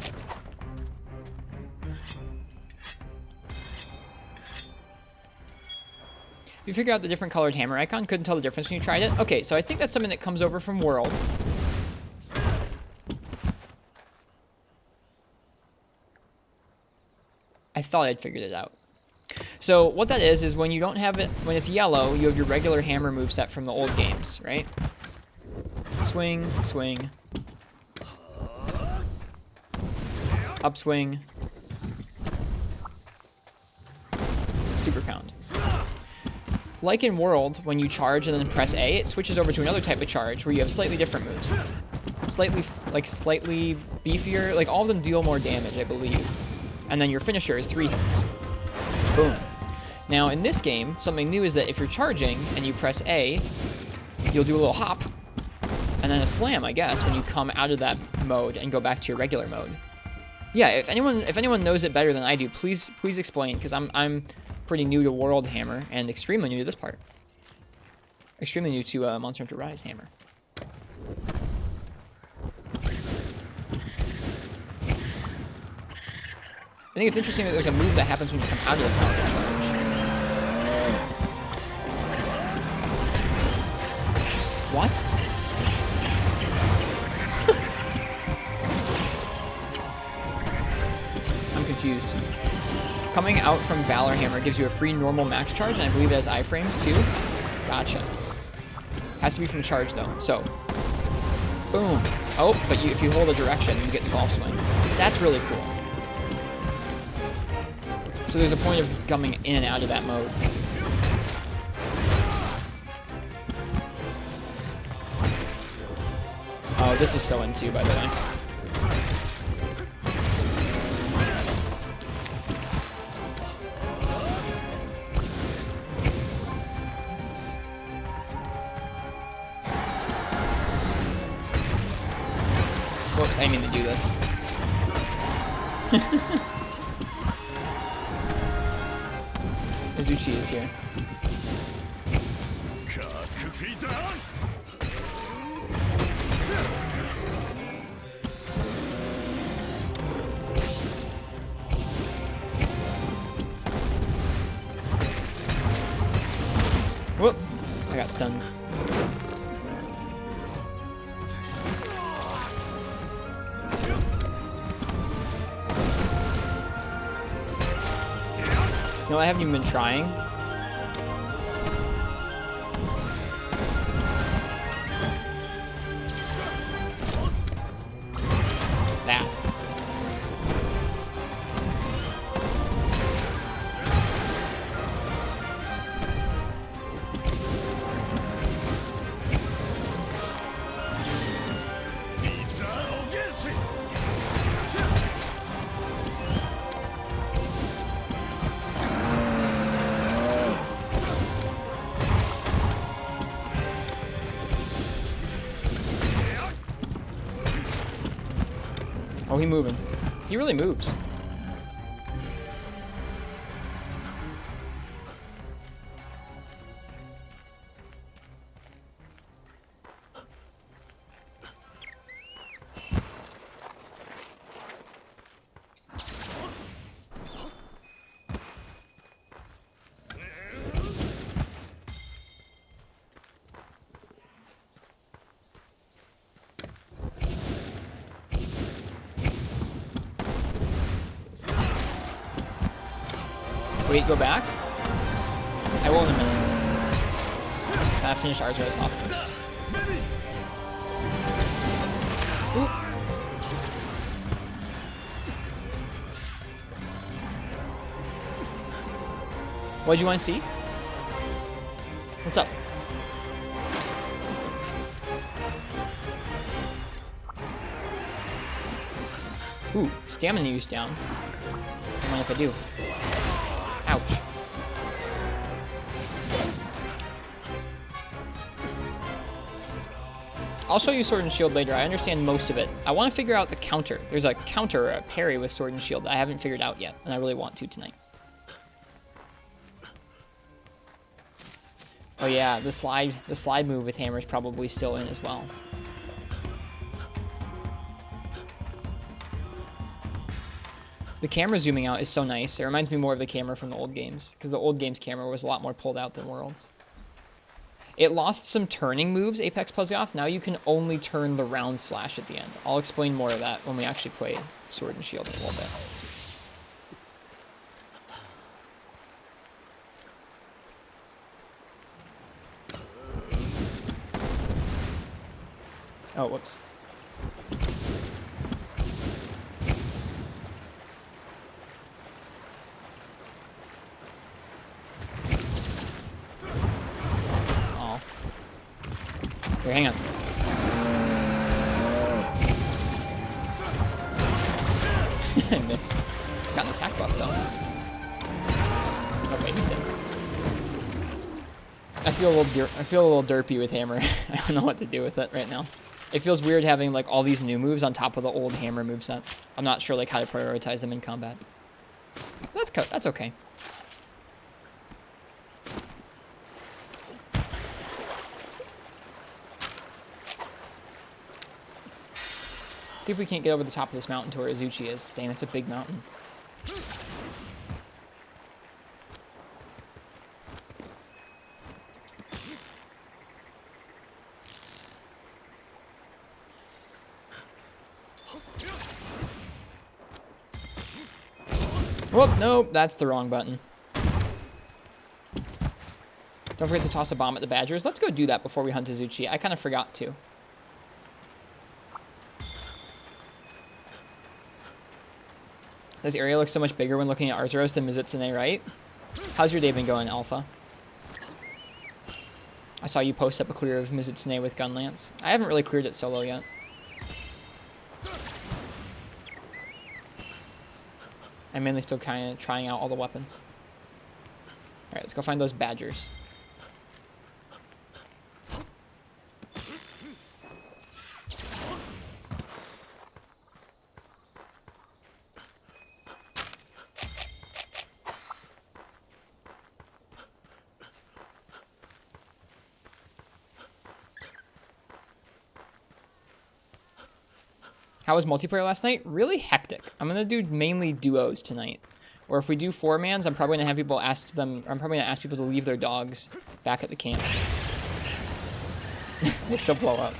Speaker 1: You figure out the different colored hammer icon? Couldn't tell the difference when you tried it? Okay, so I think that's something that comes over from World. I thought I'd figured it out. So what that is when you don't have it, when it's yellow, you have your regular hammer moveset from the old games, right? Swing, swing. Upswing. Super pound. Like in World, when you charge and then press A, it switches over to another type of charge where you have slightly different moves. Slightly beefier, like all of them deal more damage, I believe. And then your finisher is 3 hits. Boom. Now in this game, something new is that if you're charging and you press A, you'll do a little hop, and then a slam, I guess, when you come out of that mode and go back to your regular mode. Yeah, if anyone knows it better than I do, please explain, because I'm pretty new to World Hammer and extremely new to this part. Extremely new to Monster Hunter Rise Hammer. I think it's interesting that there's a move that happens when you come out of the power charge. What? I'm confused. Coming out from Valor Hammer gives you a free normal max charge, and I believe it has iframes too. Gotcha. Has to be from charge though. So, boom. Oh, but if you hold a direction, you get the golf swing. That's really cool. So there's a point of coming in and out of that mode. Oh, this is still N2, by the way. Whoops, I didn't mean to do this. Izuchi is here. Whoop! I got stunned. No, I haven't even been trying. That. Oh, he's moving. He really moves. Wait, go back? I will in a minute. Gotta finish Arzuros off first. Ooh. What'd you want to see? What's up? Ooh, stamina use down. I mind if I do. Ouch. I'll show you Sword and Shield later. I understand most of it. I want to figure out the counter. There's a counter, a parry with Sword and Shield that I haven't figured out yet, and I really want to tonight. Oh yeah, the slide move with hammer is probably still in as well. The camera zooming out is so nice. It reminds me more of the camera from the old games, because the old games camera was a lot more pulled out than Worlds. It lost some turning moves, Apex Plezioth. Now you can only turn the round slash at the end. I'll explain more of that when we actually play Sword and Shield in a little bit. Oh, whoops. Oh. Here, hang on. I missed. Got an attack buff, though. Oh, wait, he's dead. I feel a little derpy with hammer. I don't know what to do with it right now. It feels weird having like all these new moves on top of the old hammer moveset. I'm not sure like how to prioritize them in combat. That's okay. See if we can't get over the top of this mountain to where Izuchi is. Dang, that's a big mountain. Whoop, nope, that's the wrong button. Don't forget to toss a bomb at the badgers. Let's go do that before we hunt Izuchi. I kind of forgot to. This area looks so much bigger when looking at Arzuros than Mizutsune, right? How's your day been going, Alpha? I saw you post up a clear of Mizutsune with Gunlance. I haven't really cleared it solo yet. I'm mainly still kind of trying out all the weapons. Alright, let's go find those badgers. How was multiplayer last night? Really hectic. I'm gonna do mainly duos tonight. Or if we do 4-mans, I'm probably gonna have people ask them. I'm probably gonna ask people to leave their dogs back at the camp. They still blow up.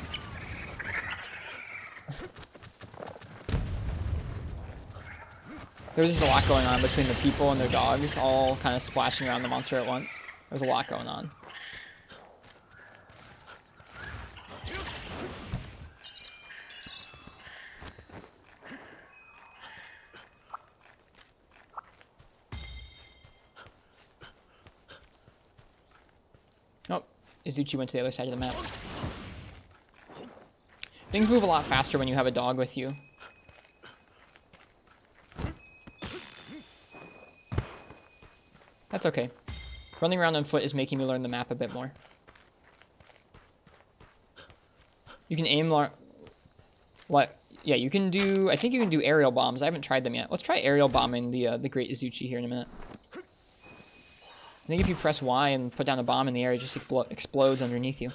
Speaker 1: There's just a lot going on between the people and their dogs, all kind of splashing around the monster at once. There's a lot going on. Oh, Izuchi went to the other side of the map. Things move a lot faster when you have a dog with you. That's okay. Running around on foot is making me learn the map a bit more. You can aim... What? Yeah, you can do... I think you can do aerial bombs. I haven't tried them yet. Let's try aerial bombing the Great Izuchi here in a minute. I think if you press Y and put down a bomb in the air, it just explodes underneath you.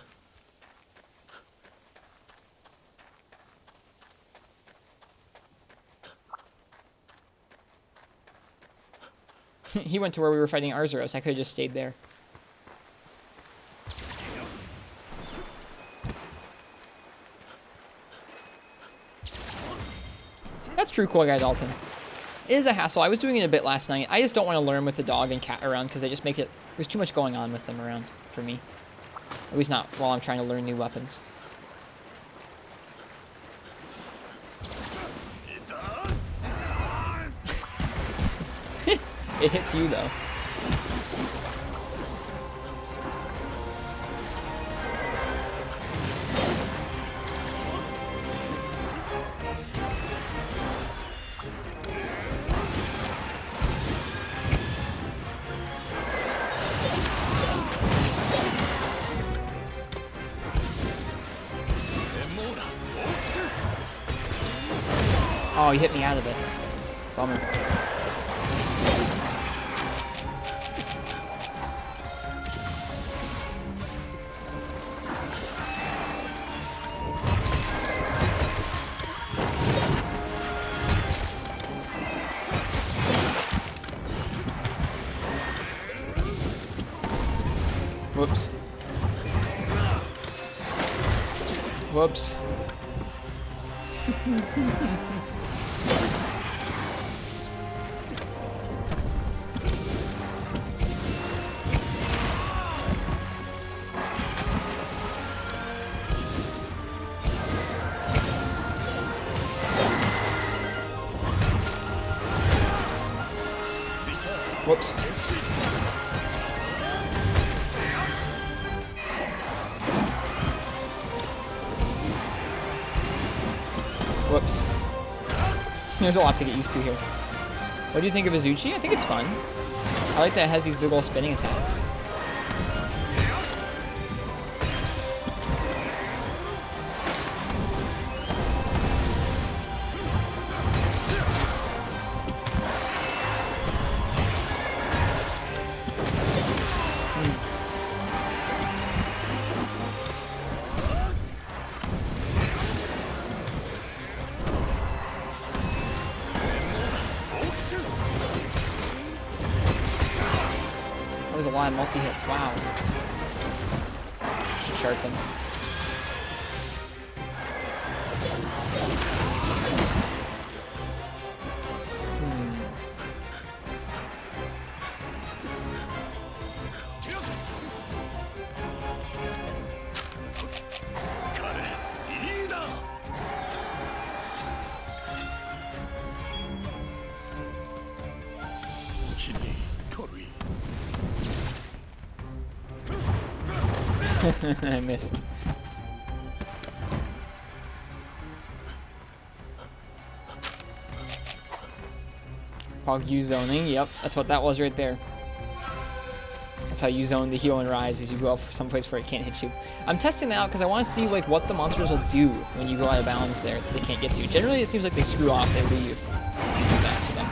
Speaker 1: He went to where we were fighting Arzuros. I could have just stayed there. That's true, Cool Guy Dalton. It is a hassle. I was doing it a bit last night. I just don't want to learn with the dog and cat around because they just make it... There's too much going on with them around for me. At least not while I'm trying to learn new weapons. It hits you, though. Oh, you hit me out of it. Bummer. Whoops. Whoops. Whoops. Whoops. There's a lot to get used to here. What do you think of Azuchi? I think it's fun. I like that it has these big old spinning attacks. That was a lot of multi-hits. Wow. Should sharpen. I missed. Hog U zoning, yep, that's what that was right there. That's how you zone the heal and rise, is you go up someplace where it can't hit you. I'm testing that out because I want to see like what the monsters will do when you go out of bounds there that they can't get to. Generally it seems like they screw off, they leave. You do that to them.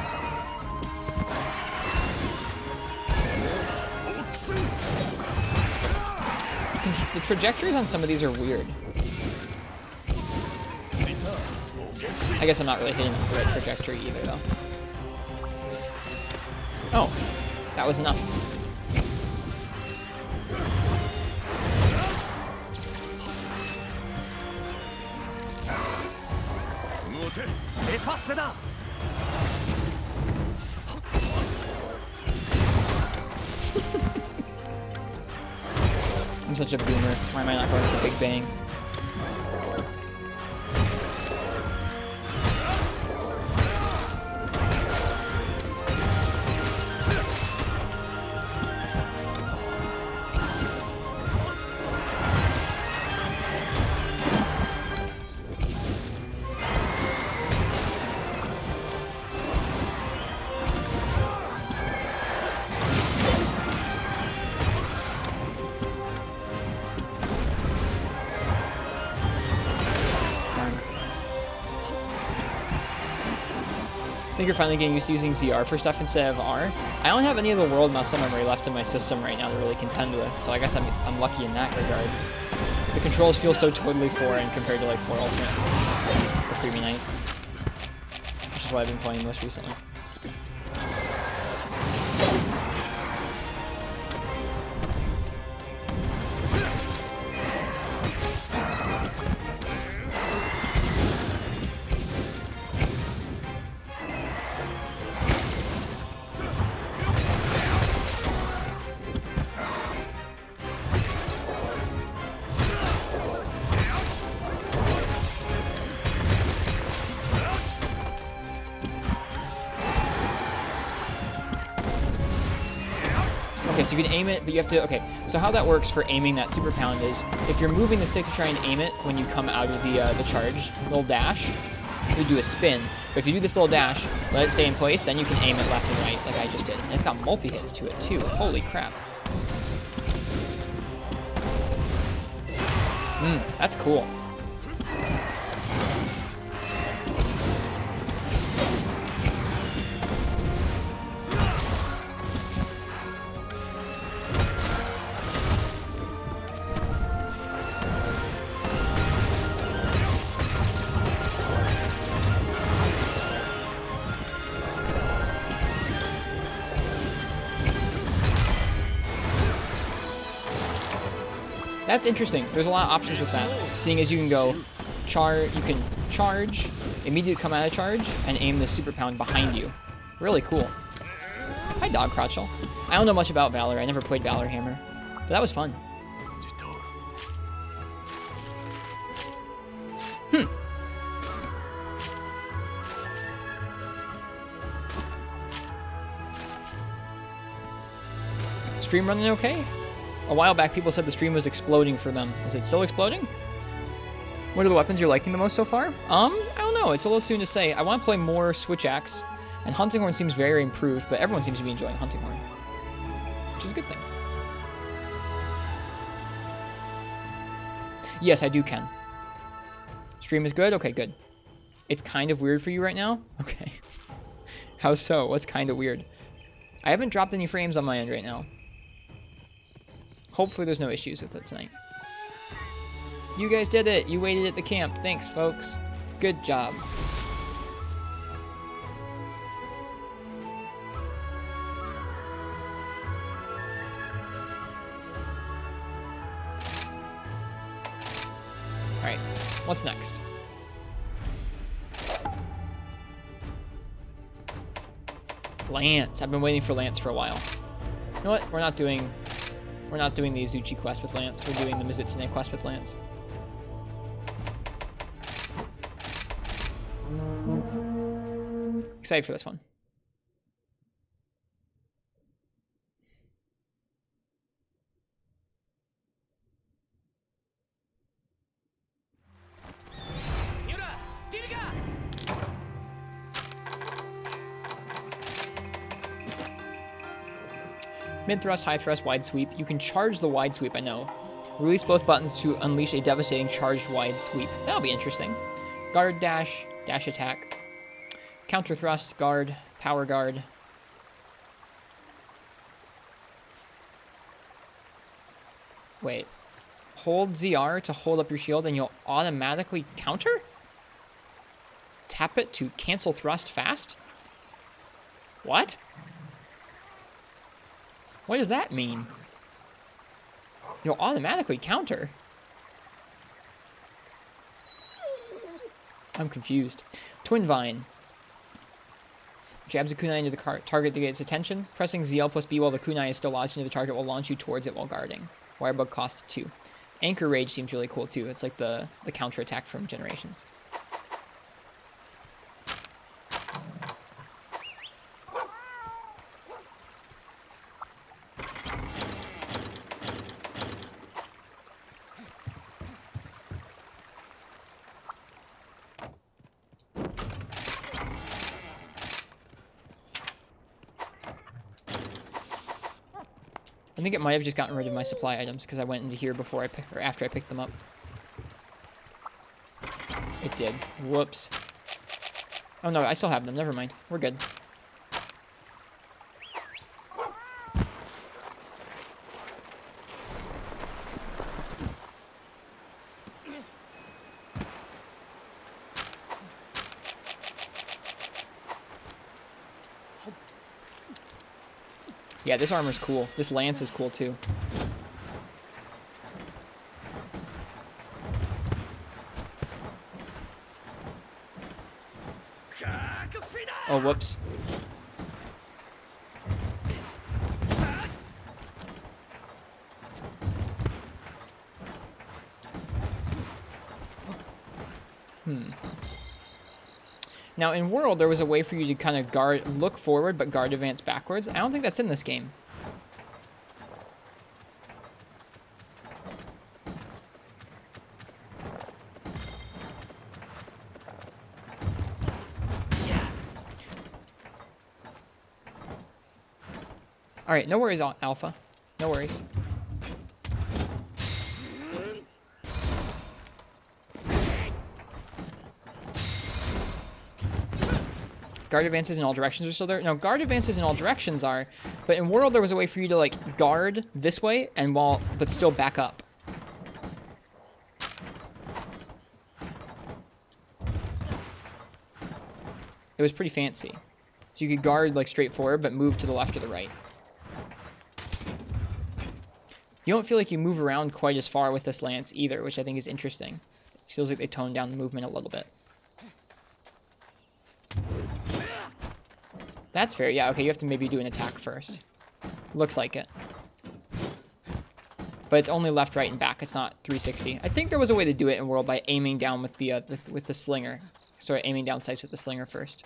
Speaker 1: The trajectories on some of these are weird. I guess I'm not really hitting the right trajectory either, though. Oh, that was enough. I'm such a boomer. Why am I not going for Big Bang? I think you're finally getting used to using ZR for stuff instead of R. I don't have any of the world muscle memory left in my system right now to really contend with, so I guess I'm lucky in that regard. The controls feel so totally foreign compared to like 4 Ultimate or Freebie Night, which is what I've been playing most recently. Okay, so you can aim it, but you have to, okay, so how that works for aiming that super pound is, if you're moving the stick to try and aim it when you come out of the charge, little dash, you do a spin, but if you do this little dash, let it stay in place, then you can aim it left and right, like I just did. And it's got multi-hits to it, too. Holy crap. That's cool. That's interesting. There's a lot of options with that. Seeing as you can go charge, immediately come out of charge, and aim the super pound behind you. Really cool. Hi, Dog Crotchel. I don't know much about Valor. I never played Valor Hammer, but that was fun. stream running okay? A while back, people said the stream was exploding for them. Is it still exploding? What are the weapons you're liking the most so far? I don't know. It's a little soon to say. I want to play more Switch Axe, and Hunting Horn seems very improved, but everyone seems to be enjoying Hunting Horn, which is a good thing. Yes, I do, Ken. Stream is good? Okay, good. It's kind of weird for you right now? Okay. How so? What's kind of weird? I haven't dropped any frames on my end right now. Hopefully there's no issues with it tonight. You guys did it. You waited at the camp. Thanks, folks. Good job. Alright, what's next? Lance. I've been waiting for Lance for a while. You know what? We're not doing the Izuchi quest with Lance. We're doing the Mizutsune quest with Lance. Excited for this one. Mid thrust, high thrust, wide sweep. You can charge the wide sweep, I know. Release both buttons to unleash a devastating charged wide sweep. That'll be interesting. Guard dash, dash attack. Counter thrust, guard, power guard. Wait. Hold ZR to hold up your shield and you'll automatically counter? Tap it to cancel thrust fast? What? What does that mean? You'll automatically counter. I'm confused. Twin Vine. Jabs a kunai into the target to get its attention. Pressing ZL plus B while the kunai is still lodged into the target will launch you towards it while guarding. Wirebug cost 2. Anchor Rage seems really cool too. It's like the counter attack from Generations. I think it might have just gotten rid of my supply items because I went into here before or after I picked them up. It did. Whoops. Oh no, I still have them. Never mind. We're good. Yeah, this armor's cool. This lance is cool too. Oh, whoops. Now, in World, there was a way for you to kind of look forward, but guard advance backwards. I don't think that's in this game. All right, no worries, Alpha. No worries. Guard advances in all directions are still there? No, guard advances in all directions are, but in World there was a way for you to like guard this way and but still back up. It was pretty fancy. So you could guard like straight forward, but move to the left or the right. You don't feel like you move around quite as far with this lance either, which I think is interesting. It feels like they toned down the movement a little bit. That's fair. Yeah, okay, you have to maybe do an attack first. Looks like it. But it's only left, right, and back. It's not 360. I think there was a way to do it in World by aiming down with the slinger. Sorry, aiming down sights with the slinger first.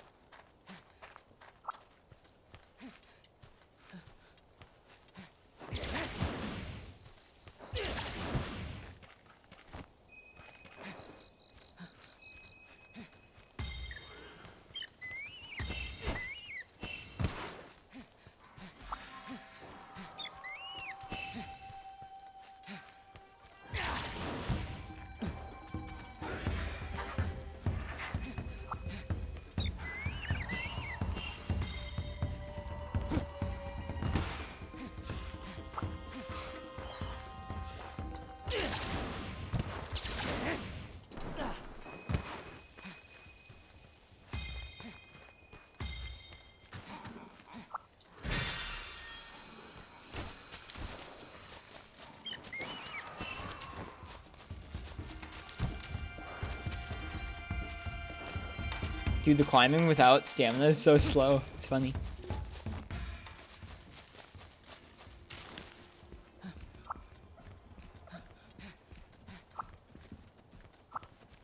Speaker 1: Dude, the climbing without stamina is so slow. It's funny.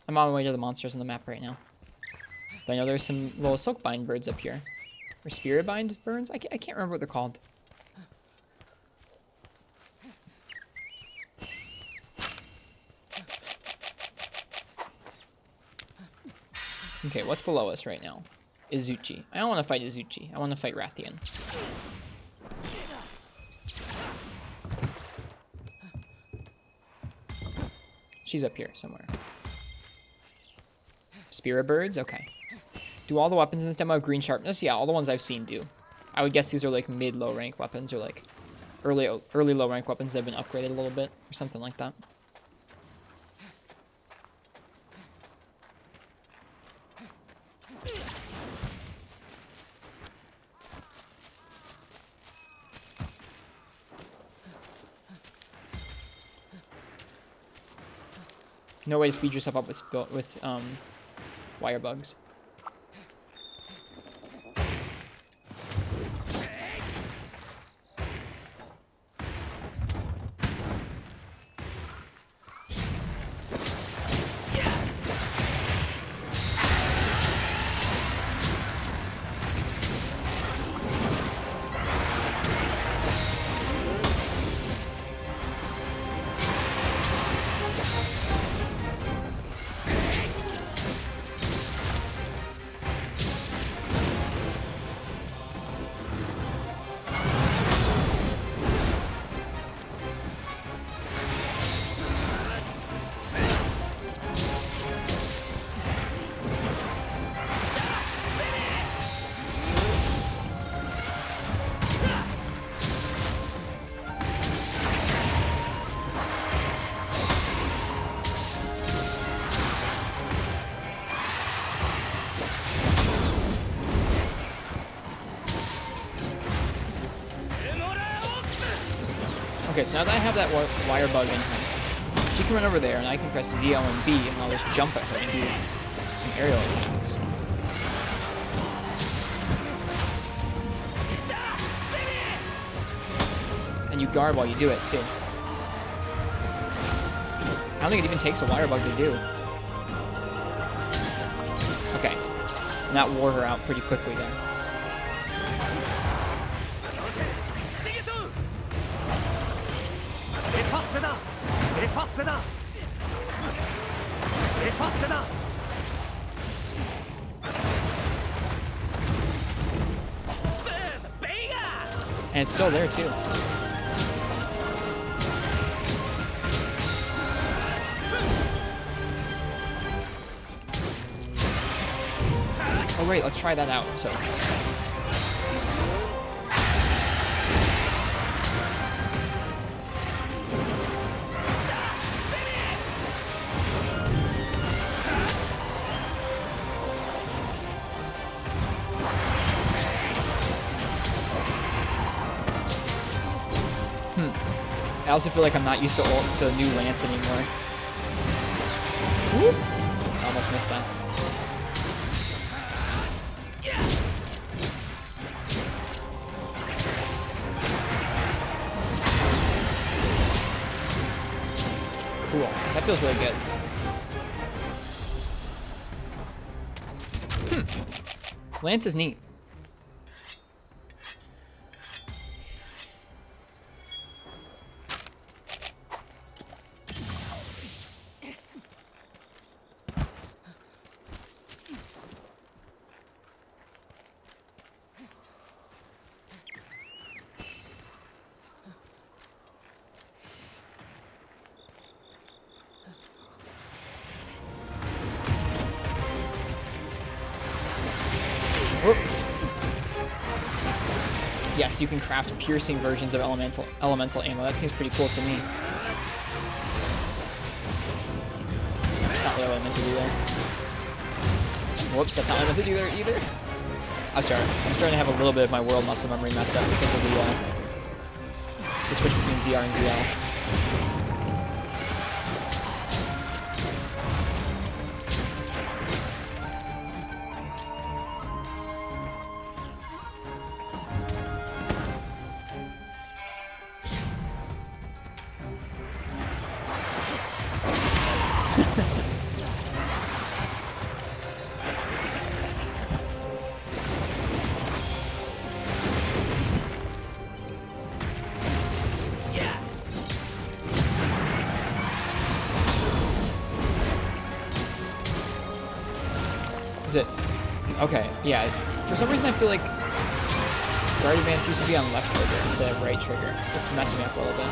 Speaker 1: I'm on my way to the monsters on the map right now. But I know there's some little silkbind birds up here. Or spiritbind birds? I can't remember what they're called. Okay, what's below us right now? Izuchi. I don't want to fight Izuchi. I want to fight Rathian. She's up here somewhere. Spirit birds? Okay. Do all the weapons in this demo have green sharpness? Yeah, all the ones I've seen do. I would guess these are like mid-low rank weapons or like early low rank weapons that have been upgraded a little bit or something like that. No way to speed yourself up with wire bugs. Okay, so now that I have that wire bug in her, she can run over there, and I can press Z, L, and B, and I'll just jump at her and do some aerial attacks. And you guard while you do it, too. I don't think it even takes a wire bug to do. Okay. And that wore her out pretty quickly there. And it's still there too. Oh wait, let's try that out. So I also feel like I'm not used to new Lance anymore. Whoop. I almost missed that. Cool. That feels really good. Lance is neat. Yes, you can craft piercing versions of elemental ammo. That seems pretty cool to me. That's not really what I meant to do there. Whoops, that's not what I meant to do there either. I'm starting to have a little bit of my world muscle memory messed up because of the switch between ZR and ZL. Is it? Okay, yeah. For some reason I feel like guard advance used to be on left trigger instead of right trigger. It's messing me up a little bit.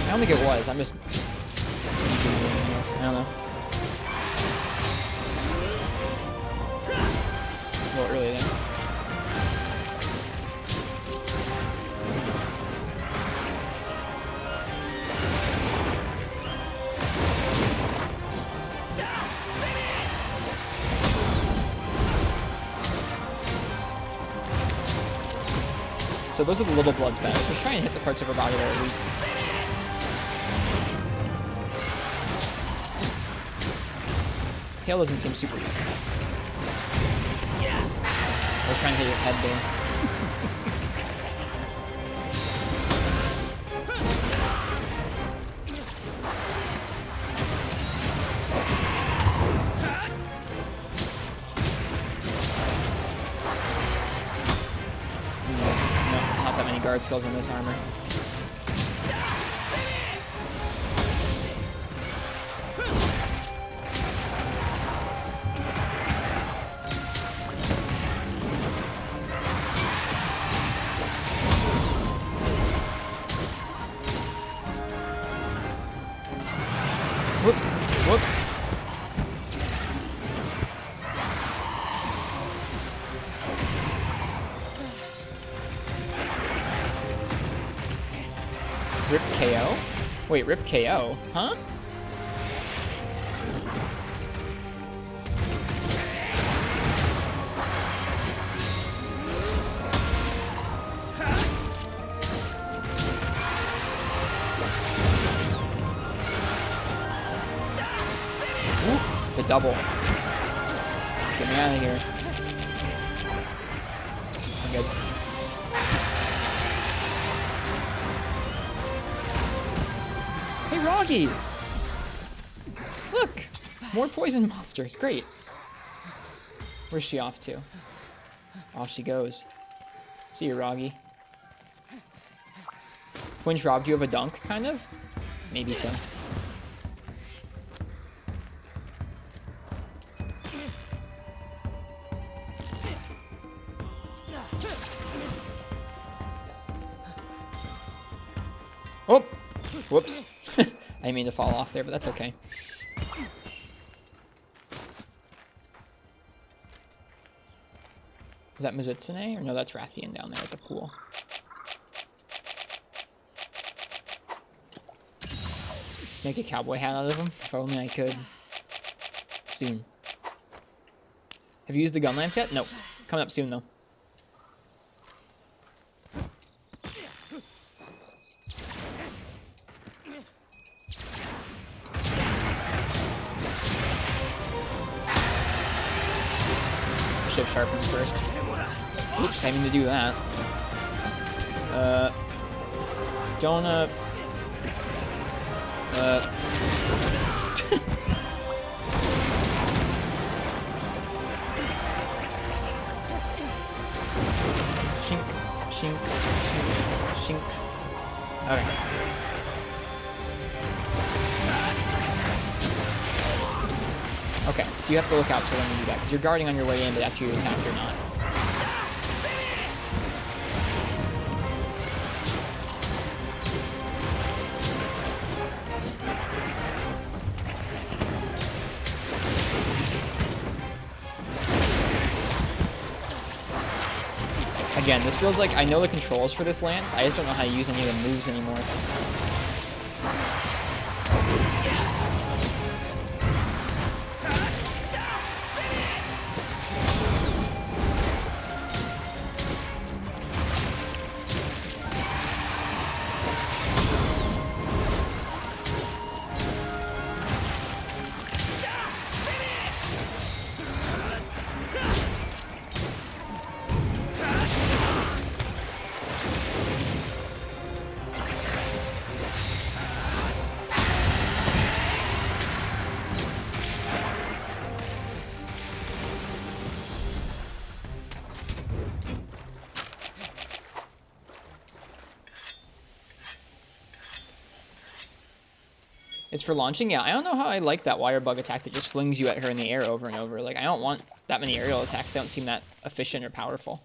Speaker 1: I don't think it was. I'm just... I don't know. A little early there. So those are the little blood spatters. Let's try and hit the parts of her body that are weak. Tail doesn't seem super weak. I was trying to hit your head there. No, not that many guard skills in this armor. Whoops. Whoops. Rip KO? Wait, Rip KO? Huh? The double. Get me out of here. I'm good. Hey, Roggy! Look! More poison monsters. Great. Where's she off to? Off she goes. See you, Roggy. Flinch robbed you of a dunk, kind of? Maybe so. Oh! Whoops. I didn't mean to fall off there, but that's okay. Is that Mizutsune? Or no, that's Rathian down there at the pool. Make a cowboy hat out of him? If only I could. Soon. Have you used the gun lance yet? No. Coming up soon, though. Shift sharpens first. Oops, I mean to do that. Donut. Shink, shink, shink, shink. Okay. Okay, so you have to look out for when you do that, because you're guarding on your way in, but after you attack, you're not. Again, this feels like I know the controls for this lance, I just don't know how to use any of the moves anymore. It's for launching? Yeah, I don't know how I like that wire bug attack that just flings you at her in the air over and over. Like, I don't want that many aerial attacks. They don't seem that efficient or powerful.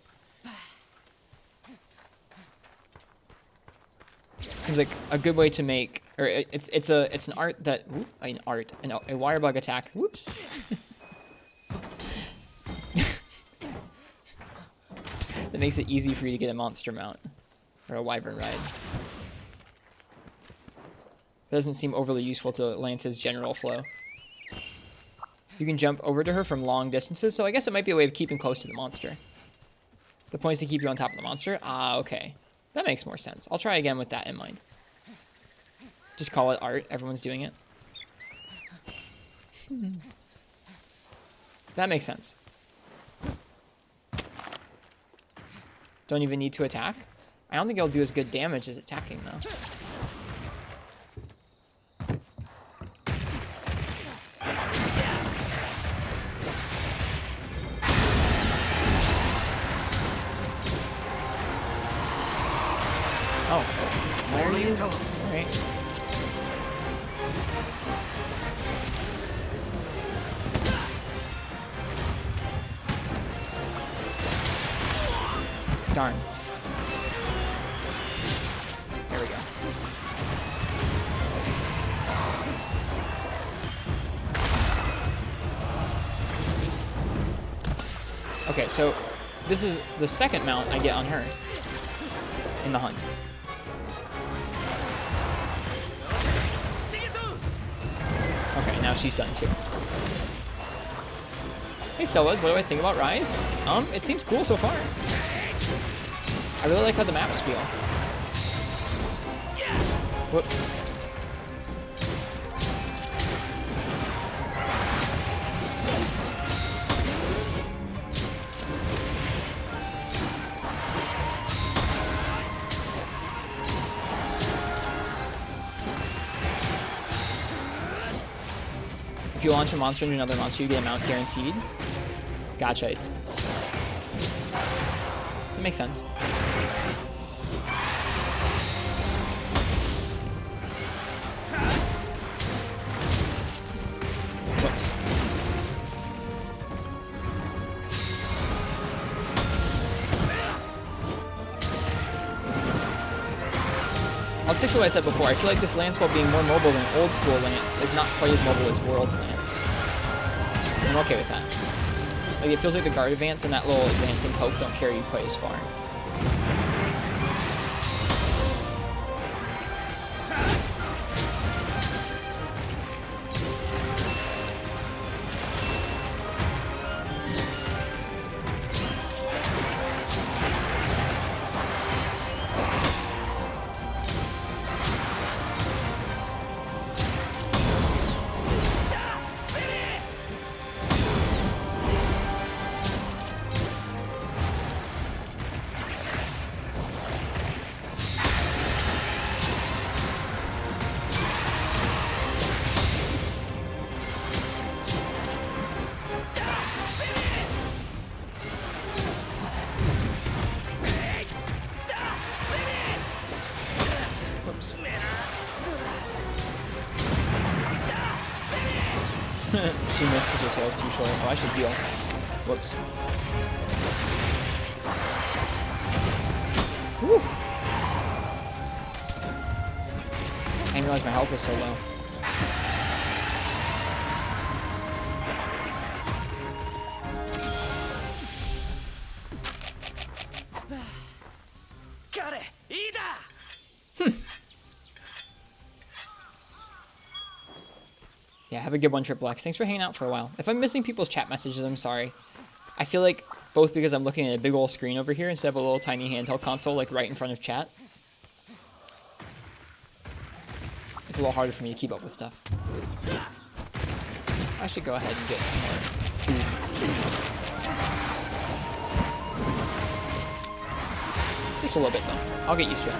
Speaker 1: Seems like a good way to make, or it's an art that, a wire bug attack. Whoops. That makes it easy for you to get a monster mount or a wyvern ride. It doesn't seem overly useful to Lance's general flow. You can jump over to her from long distances, so I guess it might be a way of keeping close to the monster. The point is to keep you on top of the monster? Ah, okay. That makes more sense. I'll try again with that in mind. Just call it art. Everyone's doing it. That makes sense. Don't even need to attack? I don't think it'll do as good damage as attacking, though. Oh, where are you? Alright. Darn. There we go. Okay, so this is the second mount I get on her in the hunt. Okay, now she's done too. Hey Sellers, what do I think about Rise? It seems cool so far. I really like how the maps feel. Whoops. If you launch a monster into another monster, you get a mount guaranteed. Gotcha. That makes sense. Whoops. I'll stick to what I said before. I feel like this Lance, while being more mobile than old school Lance, is not quite as mobile as World's Lance. I'm okay with that. Like, it feels like the guard advance and that little advancing poke don't carry you quite as far. She missed because her tail's too short. Oh, I should heal. Whoops. Woo! I didn't realize my health was so low. Yeah, have a good one, Triple X. Thanks for hanging out for a while. If I'm missing people's chat messages, I'm sorry. I feel like both because I'm looking at a big old screen over here instead of a little tiny handheld console like right in front of chat. It's a little harder for me to keep up with stuff. I should go ahead and get some more food. Just a little bit though. I'll get used to it.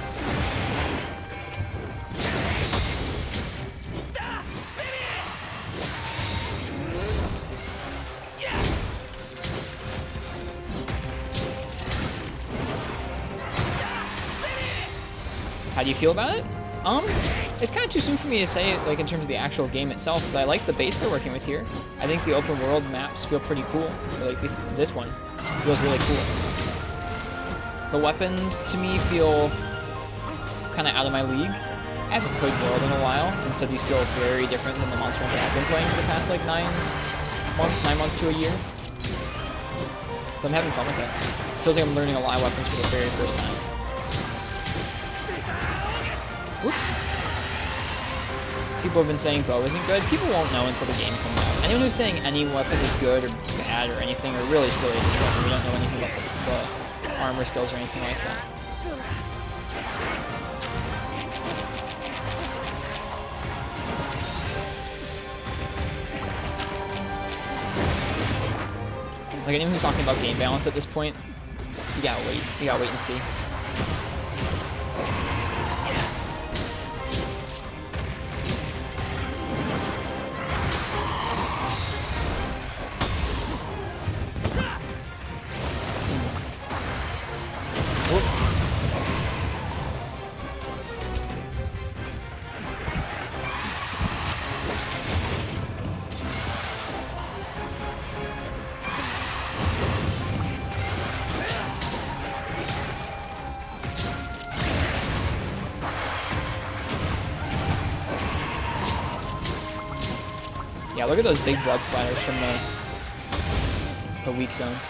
Speaker 1: How do you feel about it? It's kind of too soon for me to say it, like in terms of the actual game itself, but I like the base they're working with here. I think the open world maps feel pretty cool. Like this one feels really cool. The weapons to me feel kind of out of my league. I haven't played World in a while, and so these feel very different than the Monster Hunter I've been playing for the past like 9 months to a year. So I'm having fun with it. It feels like I'm learning a lot of weapons for the very first time. Whoops. People have been saying bow isn't good. People won't know until the game comes out. Anyone who's saying any weapon is good or bad or anything are really silly at this point. We don't know anything about the armor skills or anything like that. Like anyone who's talking about game balance at this point, you gotta wait. You gotta wait and see. Yeah, look at those big blood splatters from the weak zones.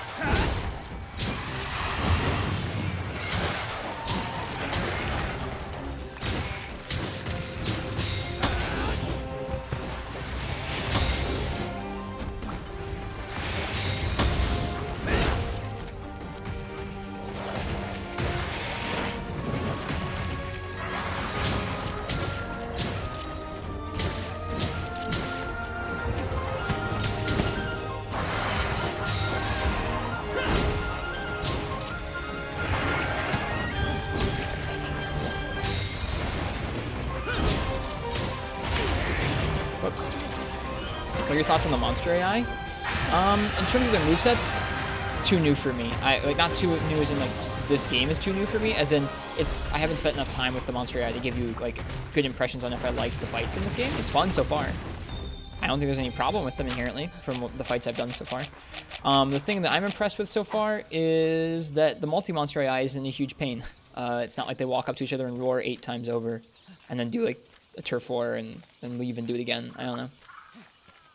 Speaker 1: Whoops. What are your thoughts on the monster AI? In terms of their movesets, too new for me. Like not too new as in like this game is too new for me, as in I haven't spent enough time with the monster AI to give you like good impressions on if I like the fights in this game. It's fun so far. I don't think there's any problem with them inherently from the fights I've done so far. The thing that I'm impressed with so far is that the multi-monster AI isn't a huge pain. It's not like they walk up to each other and roar 8 times over and then do like a turf war and then leave and do it again. I don't know.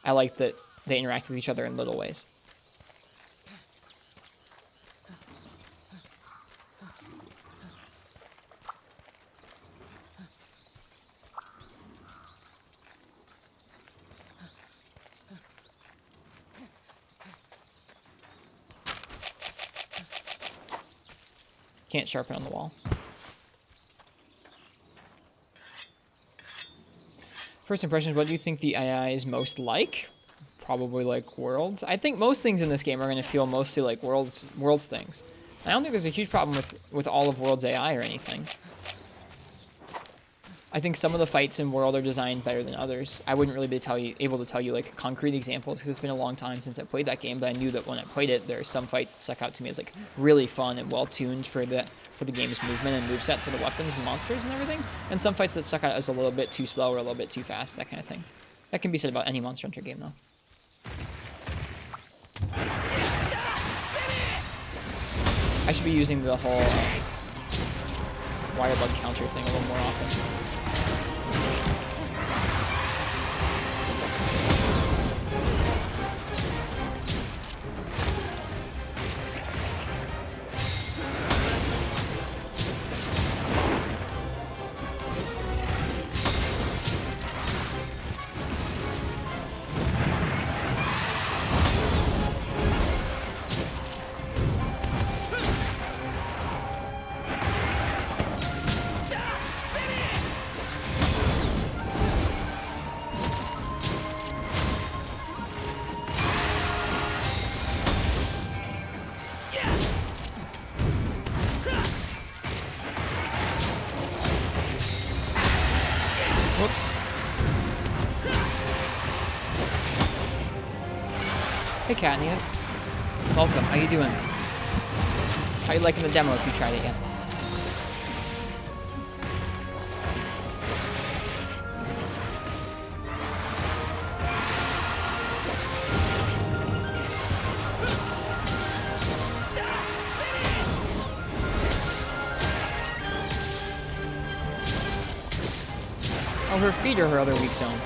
Speaker 1: I like that they interact with each other in little ways. Can't sharpen on the wall. First impressions, what do you think the AI is most like? Probably like Worlds. I think most things in this game are going to feel mostly like Worlds things. I don't think there's a huge problem with all of Worlds AI or anything. I think some of the fights in World are designed better than others. I wouldn't really be able to tell you like concrete examples because it's been a long time since I played that game, but I knew that when I played it, there are some fights that stuck out to me as like really fun and well tuned for the game's movement and movesets of the weapons and monsters and everything, and some fights that stuck out as a little bit too slow or a little bit too fast, that kind of thing. That can be said about any Monster Hunter game though. I should be using the whole wire bug counter thing a little more often. Whoops. Hey Katnia. Welcome, how you doing? How you liking the demo if you tried it yet? her feet are her other weak zone.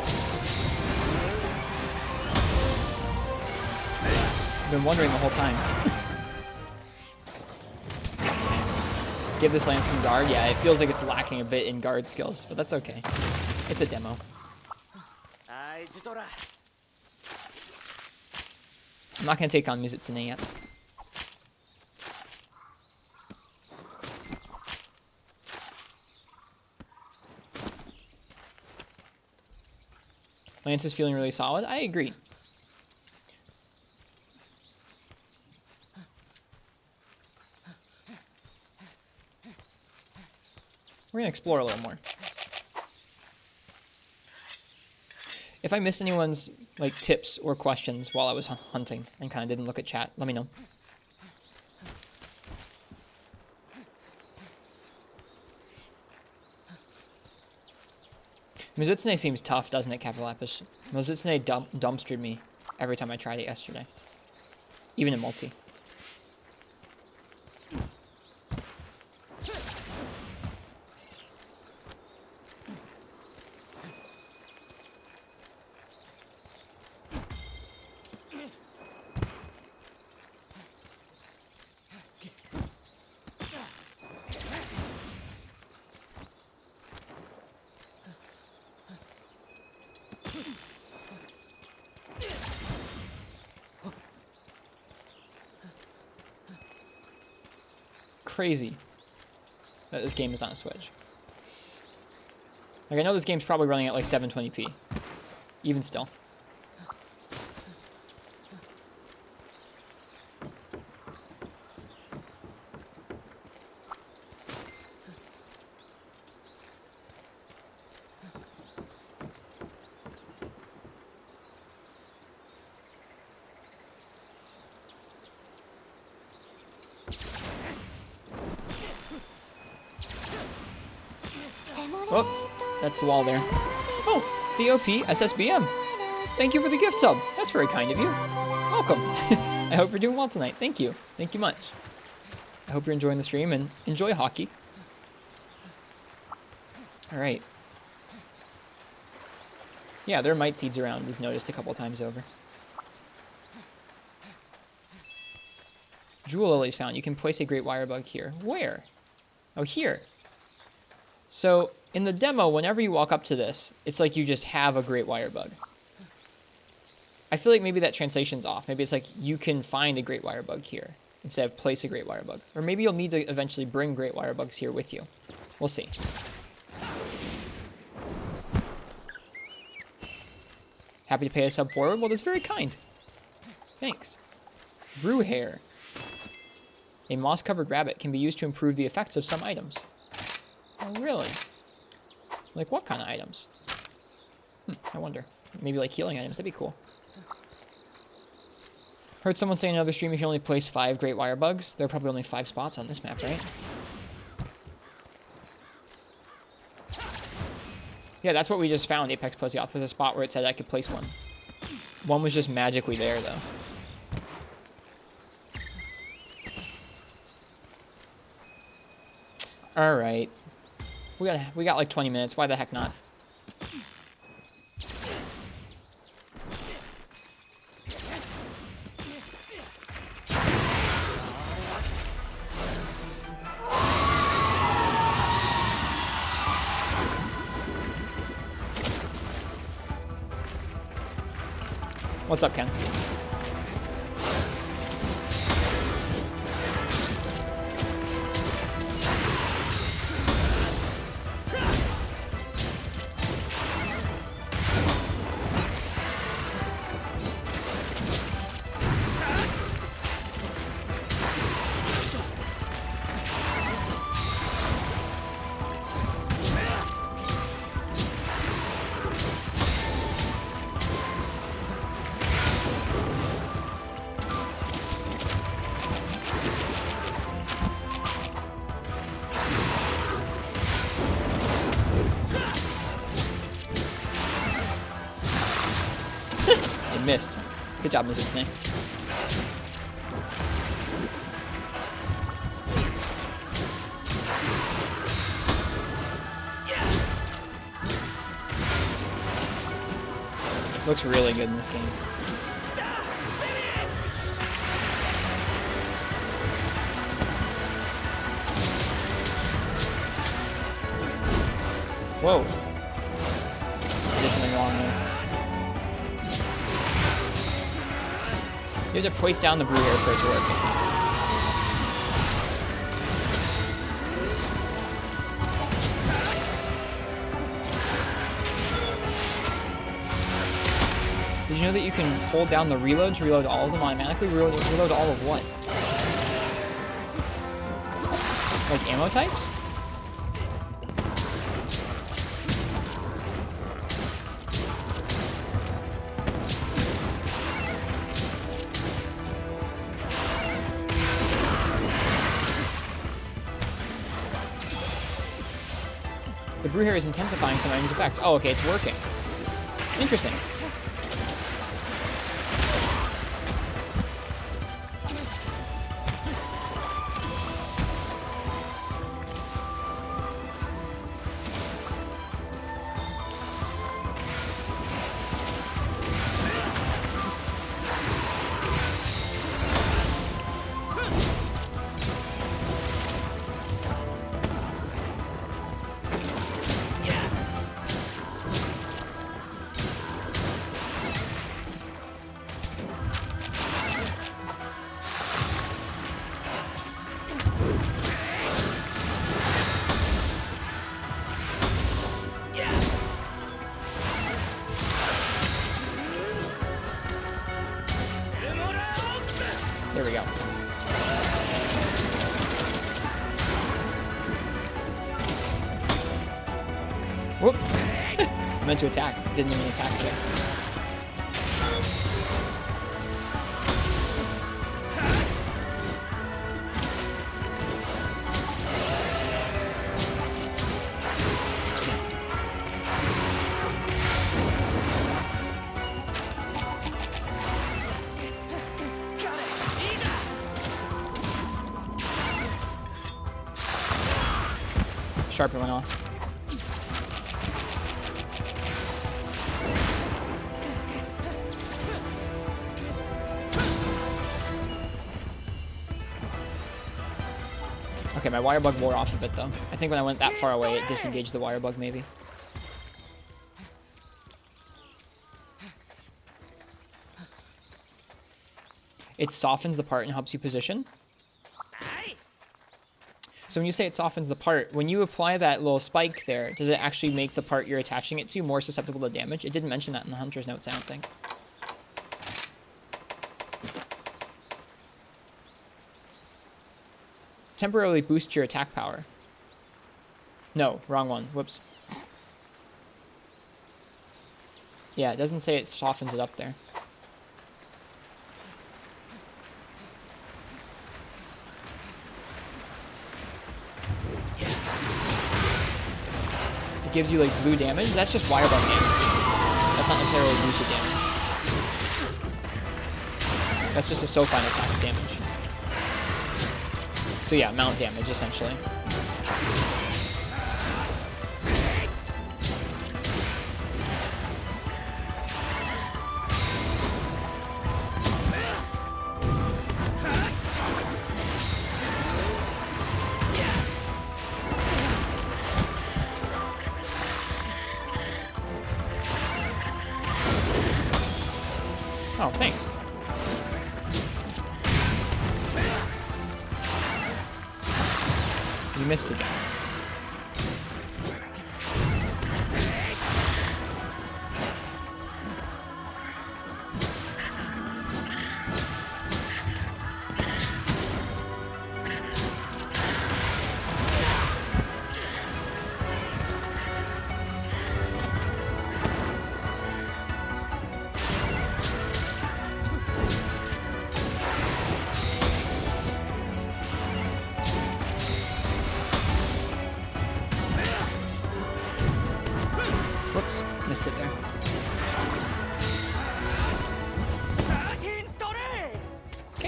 Speaker 1: I've been wondering the whole time. Give this lance some guard. Yeah, it feels like it's lacking a bit in guard skills, but that's okay. It's a demo. I'm not going to take on Mizutsune yet. Lance is feeling really solid. I agree. We're going to explore a little more. If I missed anyone's like tips or questions while I was hunting and kind of didn't look at chat, let me know. Mizutsune seems tough, doesn't it, Capilapis? Mizutsune dumpstered me every time I tried it yesterday. Even in multi. Crazy that this game is on a Switch. Like, I know this game's probably running at like 720p. Even still. Oh, that's the wall there. Oh, VOP SSBM. Thank you for the gift sub. That's very kind of you. Welcome. I hope you're doing well tonight. Thank you. Thank you much. I hope you're enjoying the stream and enjoy hockey. All right. Yeah, there are mite seeds around. We've noticed a couple times over. Jewel lilies found. You can place a great wire bug here. Where? Oh, here. So in the demo, whenever you walk up to this, it's like you just have a great wire bug. I feel like maybe that translation's off. Maybe it's like you can find a great wire bug here instead of place a great wire bug. Or maybe you'll need to eventually bring great wire bugs here with you. We'll see. Happy to pay a sub forward? Well, that's very kind. Thanks. Brew hair. A moss-covered rabbit can be used to improve the effects of some items. Oh, really? Like what kind of items? I wonder. Maybe like healing items. That'd be cool. Heard someone say in another stream you can only place 5 great wire bugs. There are probably only 5 spots on this map, right? Yeah, that's what we just found, Apex Plesioth, was a spot where it said I could place one. One was just magically there, though. Alright. We got like 20 minutes. Why the heck not? What's up, Ken? Missed. Good job, Mizutsune. Looks really good in this game. Whoa. There's something wrong there. You have to place down the brew here for it to work. Did you know that you can hold down the reload to reload all of them automatically? Reload all of what? Like ammo types? The brew here is intensifying some items' effects. Oh, okay, it's working. Interesting. There we go. Whoop! I meant to attack. Didn't even attack check. Sharper went off. Okay, my wire bug wore off of it though. I think when I went that far away, it disengaged the wire bug maybe. It softens the part and helps you position. So when you say it softens the part, when you apply that little spike there, does it actually make the part you're attaching it to more susceptible to damage? It didn't mention that in the hunter's notes, I don't think. Temporarily boosts your attack power. No, wrong one. Whoops. Yeah, it doesn't say it softens it up there. It gives you like blue damage. That's just wire bug damage. That's not necessarily boosted damage. That's just a Sophine attack's damage. So yeah, mount damage essentially. Oh, thanks. You missed again. Whoops, missed it there.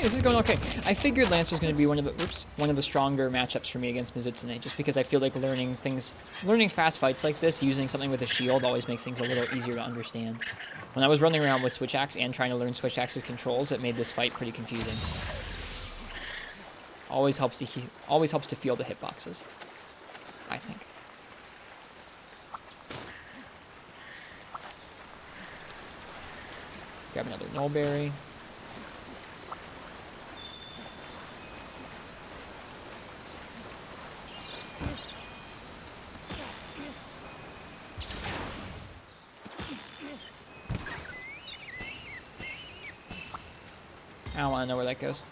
Speaker 1: okay. This is going okay. I figured Lance was going to be one of the stronger matchups for me against Mizutsune, just because I feel like learning fast fights like this using something with a shield always makes things a little easier to understand. When I was running around with Switch Axe and trying to learn Switch Axe's controls, it made this fight pretty confusing. Always helps to feel the hitboxes, I think. Grab another Nullberry. I don't want to know where that goes.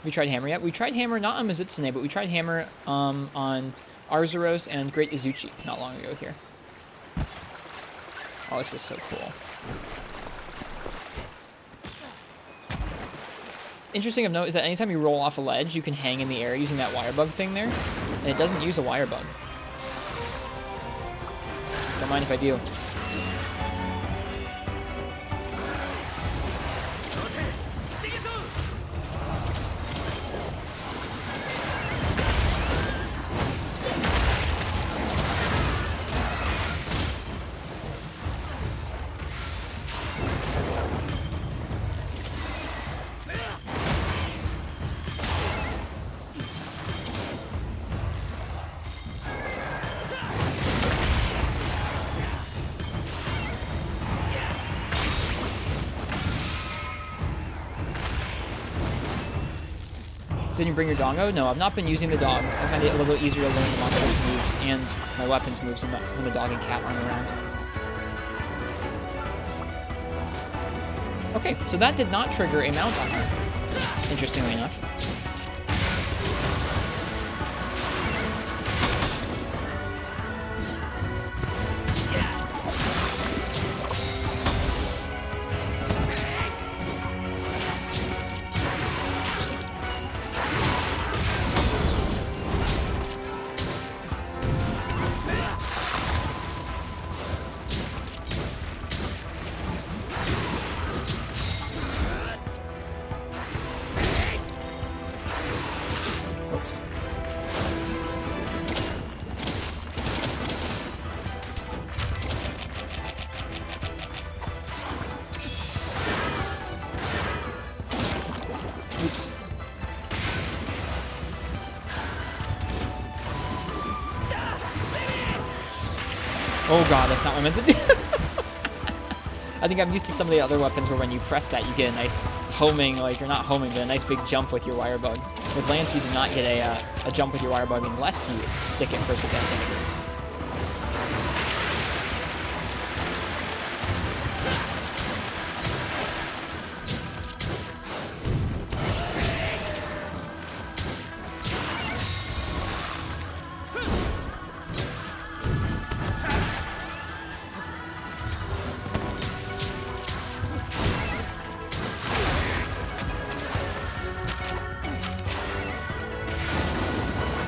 Speaker 1: We tried Hammer yet? We tried Hammer not on Mizutsune, but we tried Hammer on Arzuros and Great Izuchi not long ago here. Oh, this is so cool. Interesting of note is that anytime you roll off a ledge, you can hang in the air using that wire bug thing there, and it doesn't use a wire bug. Don't mind if I do. Did you bring your dongo? No, I've not been using the dogs. I find it a little bit easier to learn the monster's moves and my weapons moves when the dog and cat aren't around. Okay, so that did not trigger a mount on her, interestingly enough. Oops. Oh god, that's not what I meant to do. I think I'm used to some of the other weapons where when you press that, you get a nice homing, like, or not homing, but a nice big jump with your wire bug. With Lance, you do not get a jump with your wire bug unless you stick it first with that thing.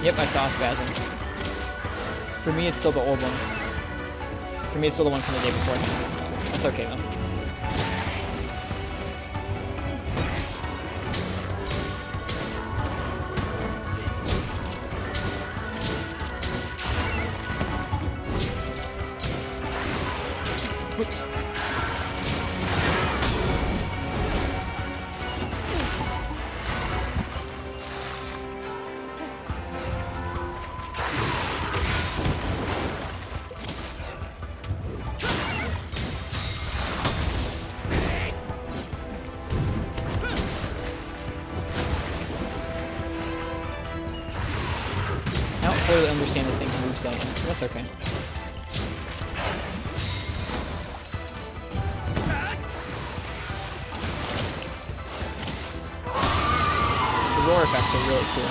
Speaker 1: Yep, I saw a spasm. For me, it's still the old one. For me, it's still the one from the day before. That's okay, though. Whoops. I don't fully understand this thing's moveset, but that's okay. The roar effects are really cool.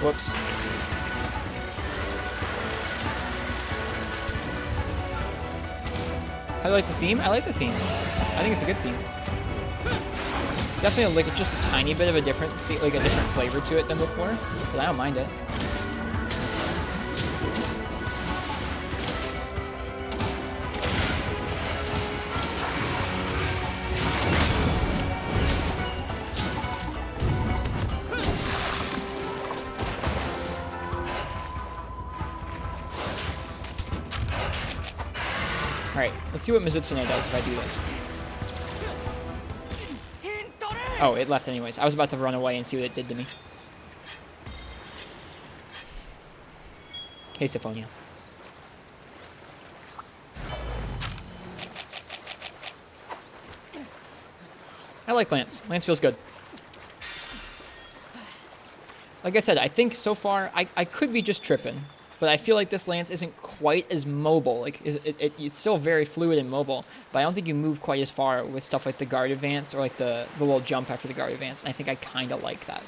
Speaker 1: Whoops. I like the theme. I like the theme. I think it's a good theme. Definitely like just a tiny bit of a different flavor to it than before, but I don't mind it. Alright, let's see what Mizutsune does if I do this. Oh, it left anyways. I was about to run away and see what it did to me. Hey, Symphonia. I like Lance. Lance feels good. Like I said, I think so far, I could be just tripping, but I feel like this Lance isn't quite as mobile. Like, it's still very fluid and mobile, but I don't think you move quite as far with stuff like the guard advance or like the little jump after the guard advance. And I think I kind of like that.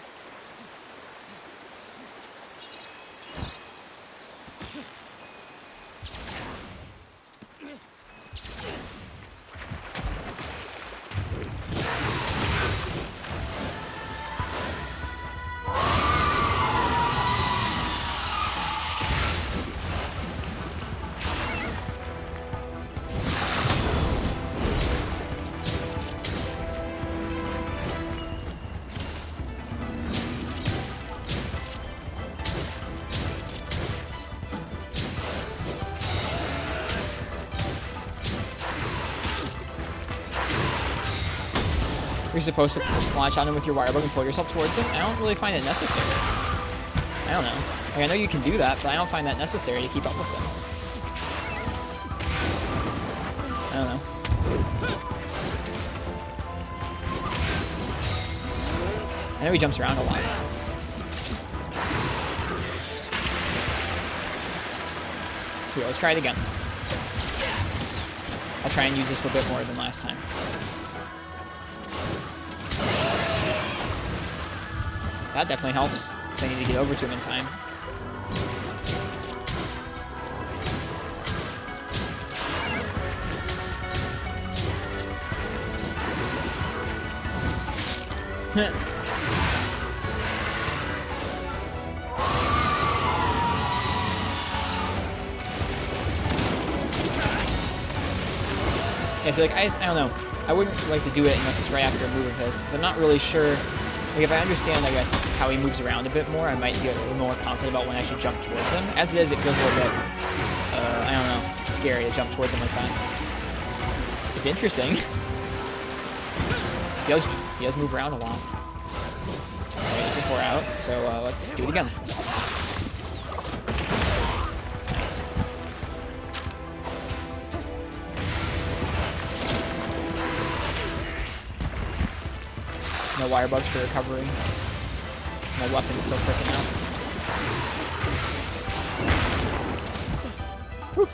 Speaker 1: You're supposed to launch on him with your wire bug and pull yourself towards him. I don't really find it necessary. I don't know. Like, I know you can do that, but I don't find that necessary to keep up with them. I don't know. I know he jumps around a lot. Here, let's try it again. I'll try and use this a bit more than last time. That definitely helps, because I need to get over to him in time. Yeah, so like, I don't know. I wouldn't like to do it unless it's right after a move of his, because I'm not really sure. Like, if I understand, I guess, how he moves around a bit more, I might get a little more confident about when I should jump towards him. As it is, it feels a little bit, I don't know, scary to jump towards him like that. It's interesting. So he does move around a lot. Alright, 4 out, so let's do it again. Nice. No wire bugs for recovery. My weapon's still freaking out. Whew.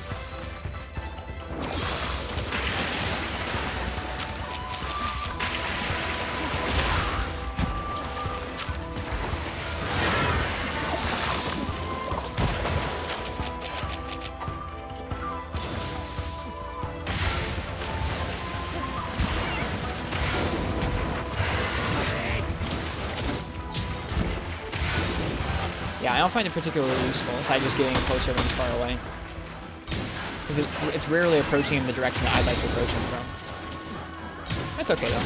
Speaker 1: Yeah, I don't find it particularly useful, aside just getting closer when he's far away. Because it's rarely approaching in the direction that I'd like to approach him from. That's okay, though.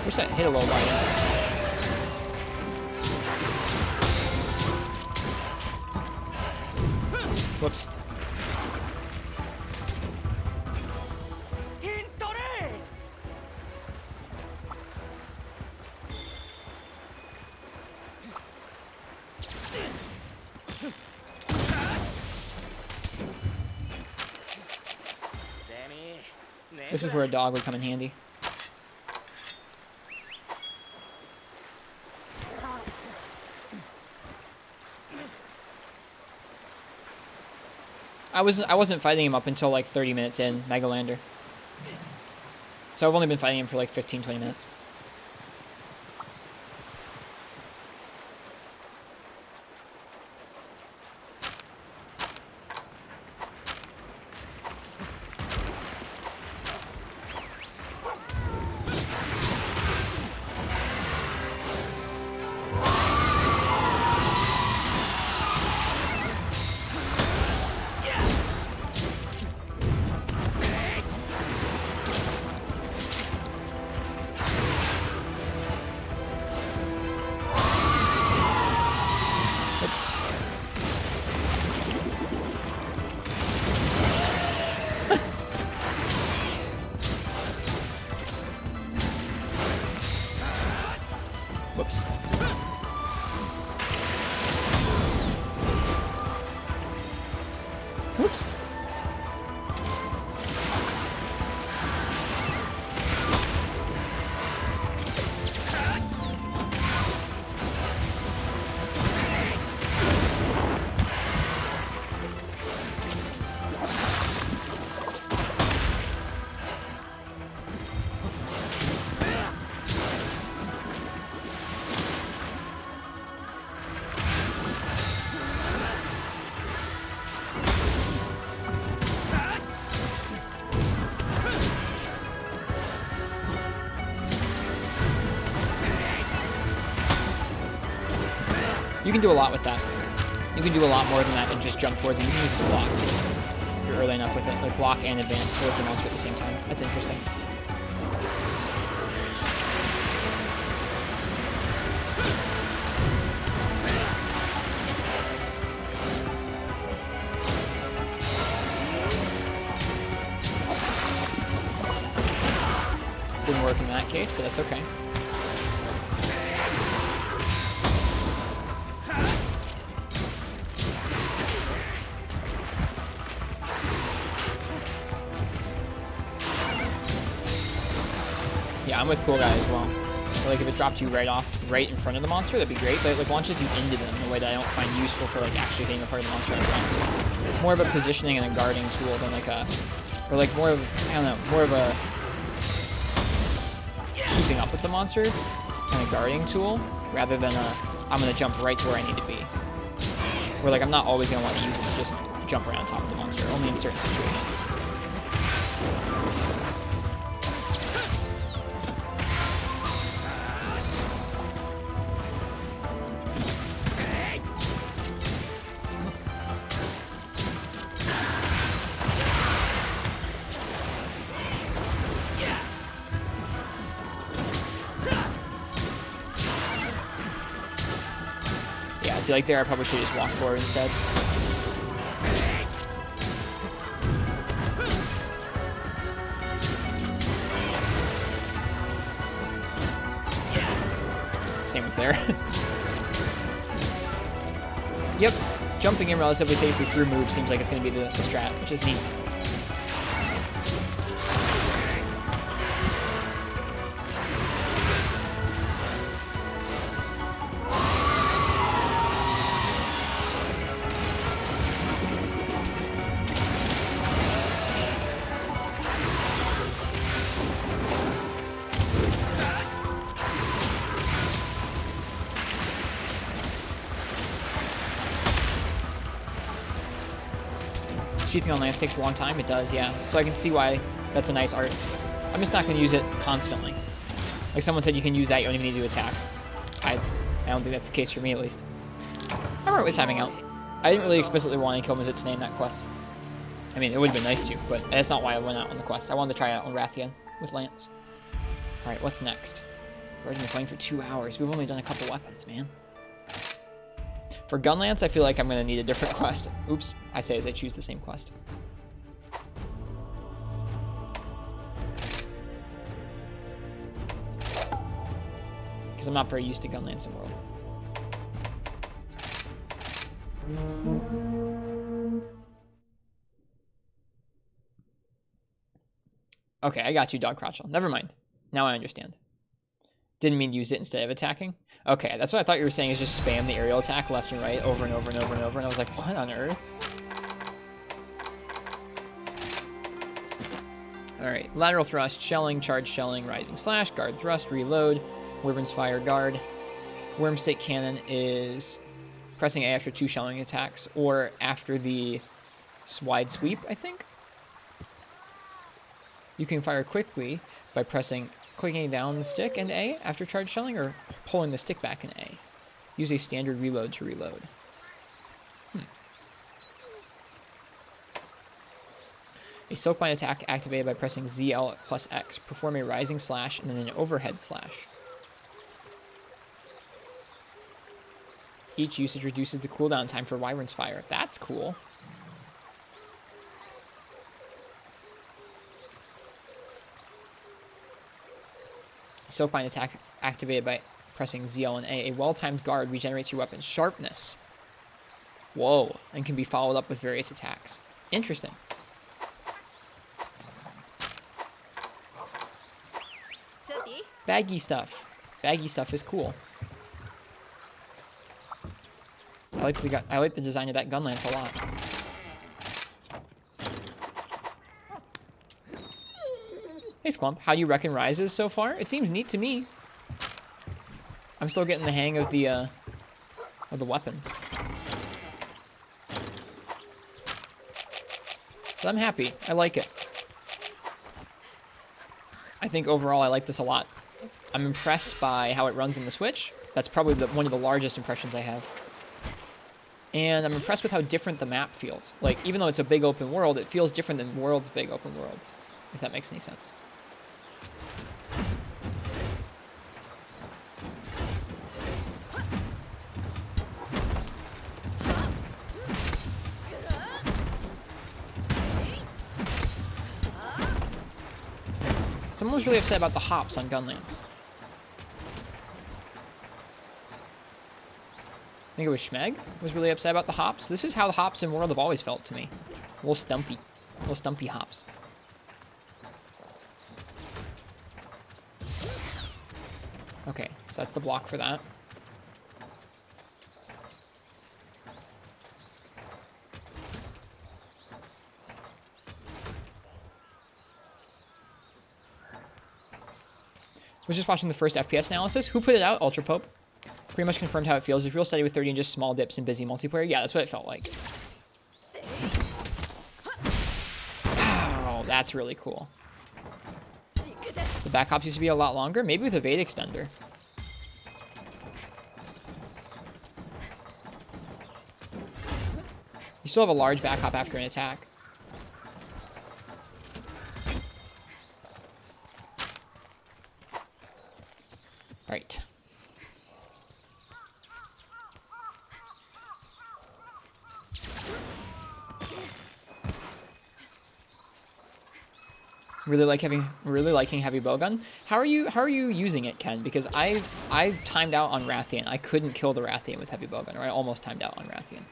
Speaker 1: Wish that hit a little wider. Whoops. This is where a dog would come in handy. I wasn't fighting him up until like 30 minutes in Megalander. So I've only been fighting him for like 15, 20 minutes. Whoops. Whoops. You can do a lot with that. You can do a lot more than that than just jump towards it. You can use it to block if you're early enough with it. Like block and advance towards the monster at the same time. That's interesting. Didn't work in that case, but that's okay. Yeah, I'm with Cool Guy as well. Or like if it dropped you right in front of the monster, that'd be great, but it like launches you into them in a way that I don't find useful for like actually hitting a part of the monster in front. So more of a positioning and a guarding tool than like a, or like more of, I don't know, more of a keeping up with the monster and a guarding tool rather than a, I'm gonna jump right to where I need to be. Where like I'm not always gonna want to use it to just jump around top of the monster, only in certain situations. See, like there, I probably should just walk forward instead. Same with there. Yep, jumping in relatively safely through moves seems like it's going to be the strat, which is neat. Sheathing on Lance takes a long time. It does, yeah. So I can see why that's a nice art. I'm just not going to use it constantly. Like someone said, you can use that. You don't even need to attack. I don't think that's the case for me, at least. I'm alright with timing out. I didn't really explicitly want to kill Mizzet to name that quest. I mean, it would have been nice to, but that's not why I went out on the quest. I wanted to try out on Rathian with Lance. Alright, what's next? We've already been playing for 2 hours. We've only done a couple weapons, man. For Gunlance, I feel like I'm going to need a different quest. Oops, I say as I choose the same quest. Because I'm not very used to Gunlance in World. Okay, I got you, Dog Crotchel. Never mind. Now I understand. Didn't mean use it instead of attacking. Okay, that's what I thought you were saying, is just spam the aerial attack left and right over and over and over and over. And I was like, what on earth? Alright, lateral thrust, shelling, charge shelling, rising slash, guard thrust, reload, Wyvern's fire, guard. Worm stick cannon is pressing A after 2 shelling attacks, or after the wide sweep, I think. You can fire quickly by clicking down the stick and A after charge shelling, or pulling the stick back and A. Use a standard reload to reload. A Silkbind attack activated by pressing ZL plus X. Perform a rising slash and then an overhead slash. Each usage reduces the cooldown time for Wyvern's Fire. That's cool. Silkbind attack activated by pressing ZL and A. A well-timed guard regenerates your weapon's sharpness. Whoa. And can be followed up with various attacks. Interesting. Baggy stuff. Baggy stuff is cool. I like the design of that gun lance a lot. Hey Sklump, how do you reckon rises so far? It seems neat to me. I'm still getting the hang of the weapons. But I'm happy. I like it. I think overall I like this a lot. I'm impressed by how it runs in the Switch. That's probably one of the largest impressions I have. And I'm impressed with how different the map feels. Like, even though it's a big open world, it feels different than World's big open worlds, if that makes any sense. Someone was really upset about the hops on Gunlance. I think it was Schmeg was really upset about the hops. This is how the hops in World have always felt to me. A little stumpy. Little stumpy hops. Okay, so that's the block for that. Was just watching the first FPS analysis. Who put it out? Ultra Pope. Pretty much confirmed how it feels. It's real steady with 30 and just small dips in busy multiplayer. Yeah, that's what it felt like. Wow, that's really cool. The back hops used to be a lot longer. Maybe with a Vade extender. You still have a large back hop after an attack. Right. Really liking heavy bowgun. How are you using it, Ken? Because I timed out on Rathian. I couldn't kill the Rathian with heavy bowgun, or I almost timed out on Rathian.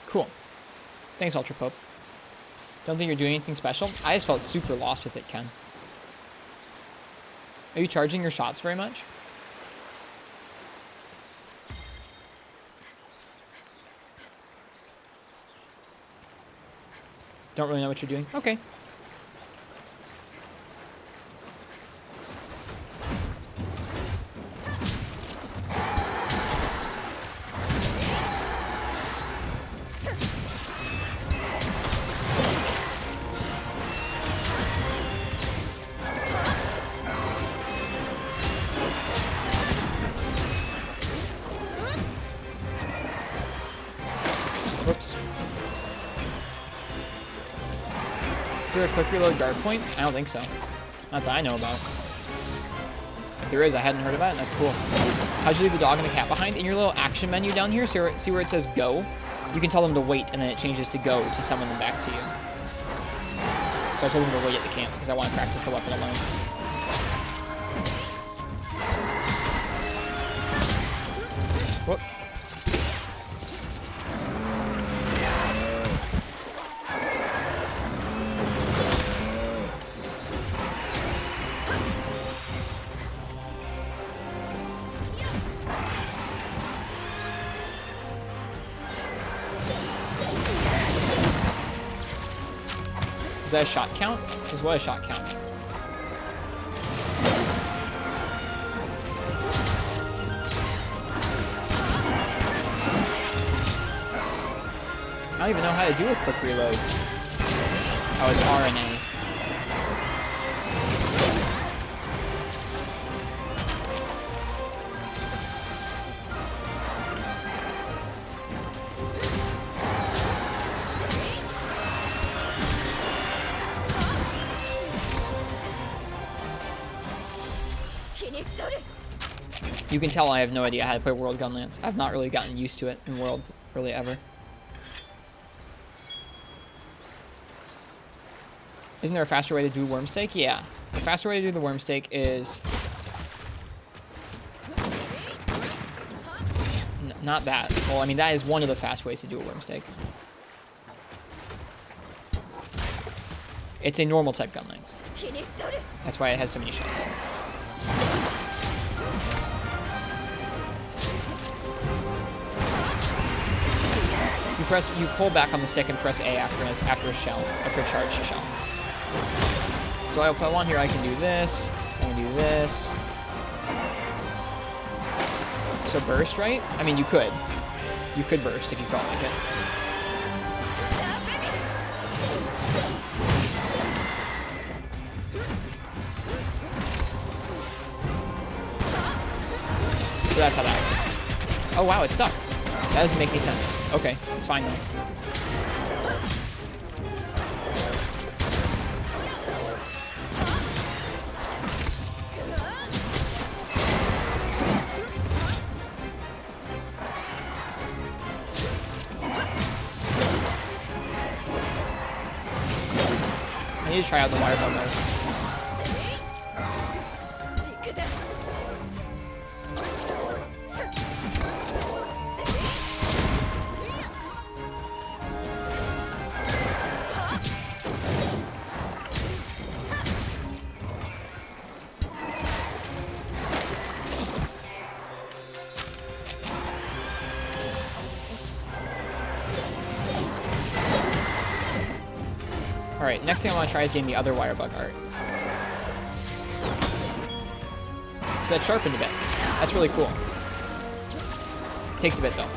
Speaker 1: Cool. Thanks, Ultra Pope. Don't think you're doing anything special. I just felt super lost with it, Ken. Are you charging your shots very much? Don't really know what you're doing? Okay. Is there a quick reload guard point? I don't think so. Not that I know about. If there is, I hadn't heard about it, and that's cool. How'd you leave the dog and the cat behind? In your little action menu down here, see where it says go? You can tell them to wait, and then it changes to go to summon them back to you. So I told them to wait at the camp, because I want to practice the weapon alone. Whoop. Is that a shot count? Is what a shot count? I don't even know how to do a quick reload. Oh, it's R and A. You can tell I have no idea how to play World Gunlance. I've not really gotten used to it in World, really, ever. Isn't there a faster way to do worm stake? Yeah. The faster way to do the worm stake is... not that. Well, I mean, that is one of the fast ways to do a worm stake. It's a normal type Gunlance. That's why it has so many shells. You pull back on the stick and press A after a shell, after a charged shell. So if I want here, I can do this. I can do this. So burst, right? I mean, you could. You could burst if you felt like it. So that's how that works. Oh wow, it's stuck. That doesn't make any sense. Okay, it's fine though. I need to try out the wire ball modes. Alright, next thing I want to try is getting the other wire bug art. So that's sharpened a bit. That's really cool. Takes a bit though.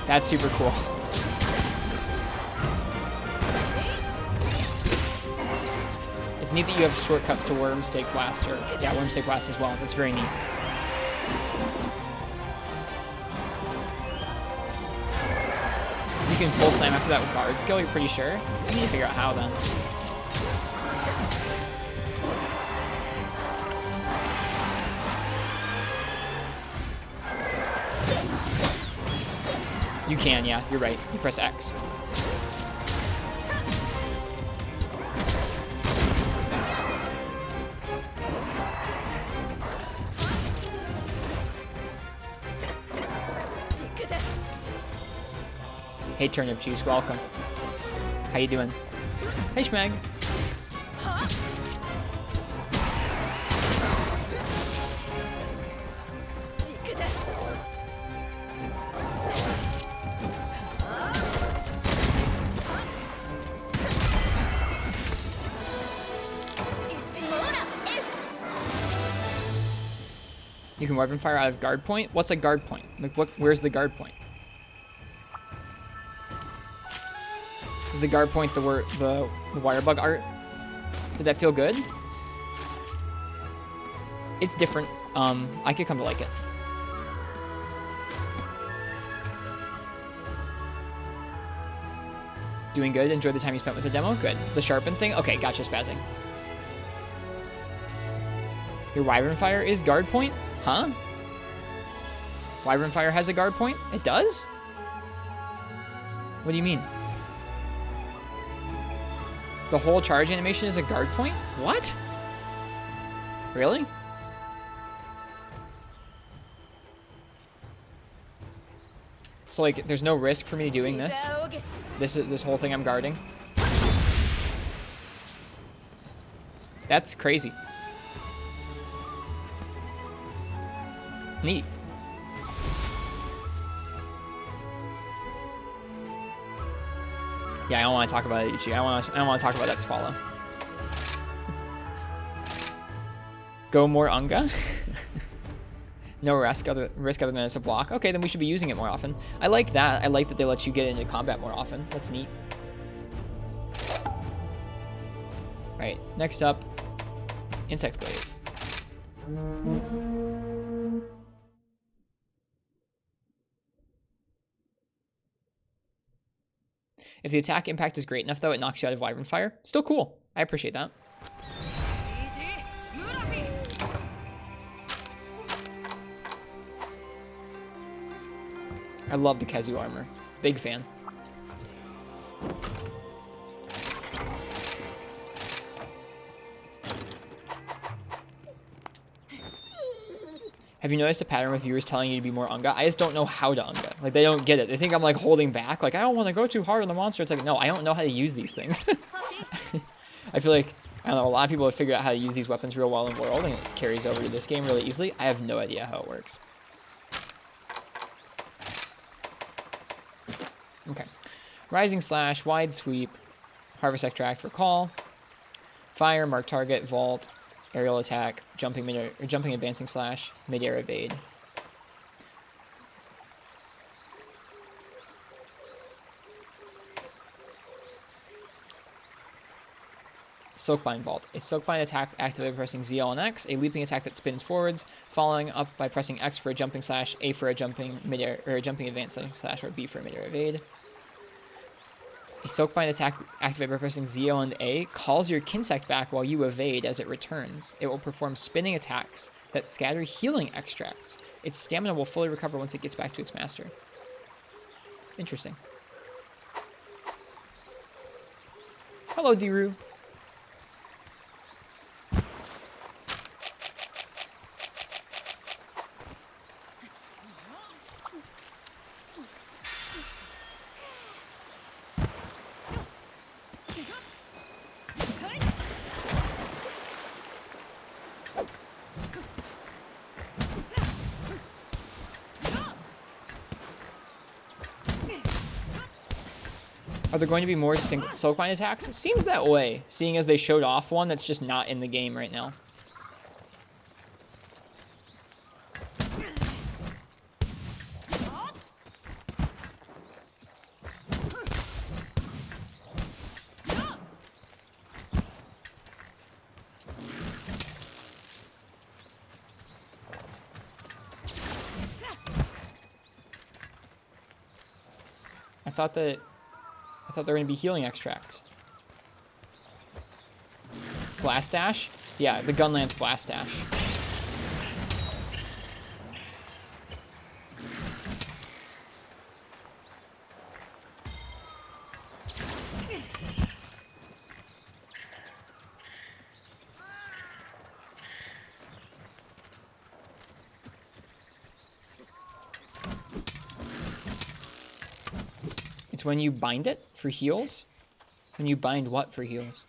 Speaker 1: That's super cool. It's neat that you have shortcuts to Worm Stake Blast, or yeah, Worm Stake Blast as well. That's very neat. You can full slam after that with guard skill, you're pretty sure? I need to figure out how then. You can, yeah, you're right. You press X. Hey Turnip Juice, welcome. How you doing? Hey Schmeg. You can weapon fire out of guard point? What's a guard point? Like, where's the guard point? the guard point the wire bug art? Did that feel good? It's different. I could come to like it. Doing good. Enjoyed the time you spent with the demo. Good. The sharpen thing. Okay, gotcha. Spazzing. Your Wyvern Fire is guard point? Huh? Wyvern Fire has a guard point? It does? What do you mean? The whole charge animation is a guard point? What? Really? So like, there's no risk for me doing this? This whole thing I'm guarding? That's crazy. Neat. Yeah, I don't want to talk about it, Ichi. I don't want to talk about that swallow. Go more Unga? No risk other than it's a block. Okay, then we should be using it more often. I like that. I like that they let you get into combat more often. That's neat. Alright, next up, Insect Wave. If the attack impact is great enough, though, it knocks you out of Wyvern Fire. Still cool. I appreciate that. I love the Kezu armor. Big fan. Have you noticed a pattern with viewers telling you to be more Unga? I just don't know how to Unga. Like, they don't get it. They think I'm, like, holding back. Like, I don't want to go too hard on the monster. It's like, no, I don't know how to use these things. I feel like, I don't know, a lot of people have figured out how to use these weapons real well in World, and it carries over to this game really easily. I have no idea how it works. Okay. Rising Slash, Wide Sweep, Harvest Extract, Recall, Fire, Mark Target, Vault, Aerial Attack, Jumping Advancing Slash, Mid-Air Evade. Silkbind Vault. A Silkbind attack activated by pressing ZL and X, a leaping attack that spins forwards, following up by pressing X for a jumping slash, A for a jumping mid-air or a jumping advancing slash, or B for a mid-air evade. A Silkbind attack activated by pressing ZL and A calls your Kinsect back while you evade as it returns. It will perform spinning attacks that scatter healing extracts. Its stamina will fully recover once it gets back to its master. Interesting. Hello, Diru. Are there going to be more Silkbind attacks? It seems that way, seeing as they showed off one that's just not in the game right now. I thought there were going to be healing extracts. Blast Dash? Yeah, the Gunlance Blast Dash. It's when you bind it for heals? When you bind what for heals?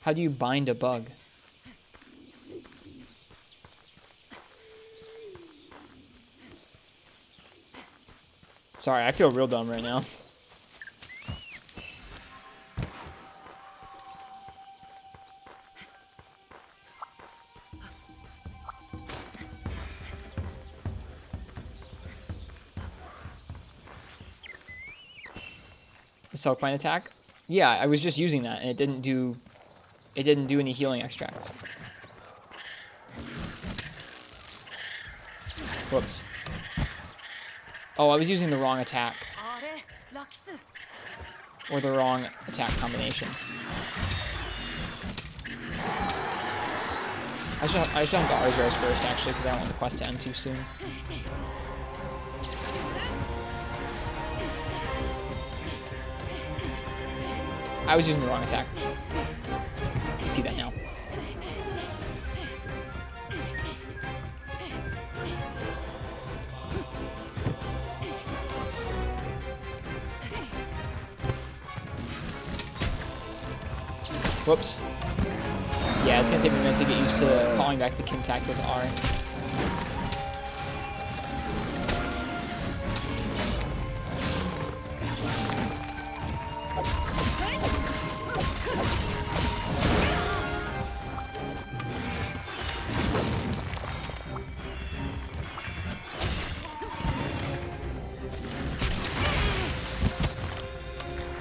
Speaker 1: How do you bind a bug? Sorry, I feel real dumb right now. The Silkbind attack? Yeah, I was just using that, and it didn't do any healing extracts. Whoops. Oh, I was using the wrong attack. Or the wrong attack combination. I should hunt the Arzars first, actually, because I don't want the quest to end too soon. I was using the wrong attack. You see that now. Whoops. Yeah, it's gonna take me a minute to get used to calling back the Kinsack with R.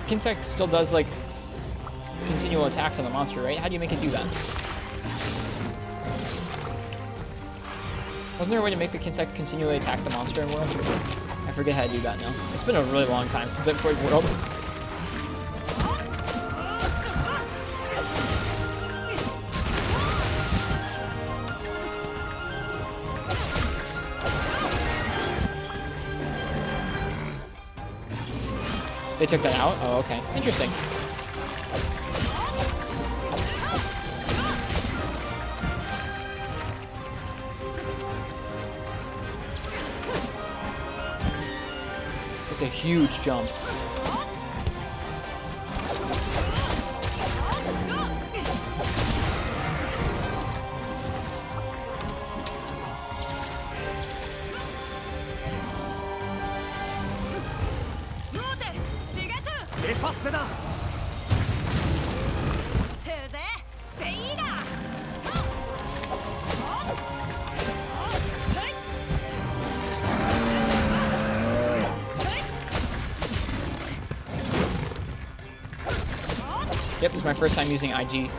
Speaker 1: Kinsack still does, like, continual attacks on the monster, right? How do you make it do that? Wasn't there a way to make the Kinsack continually attack the monster in World? I forget how to do that now. It's been a really long time since I played World. They took that out? Oh, okay. Interesting. It's a huge jump. Yep, it's my first time using IG.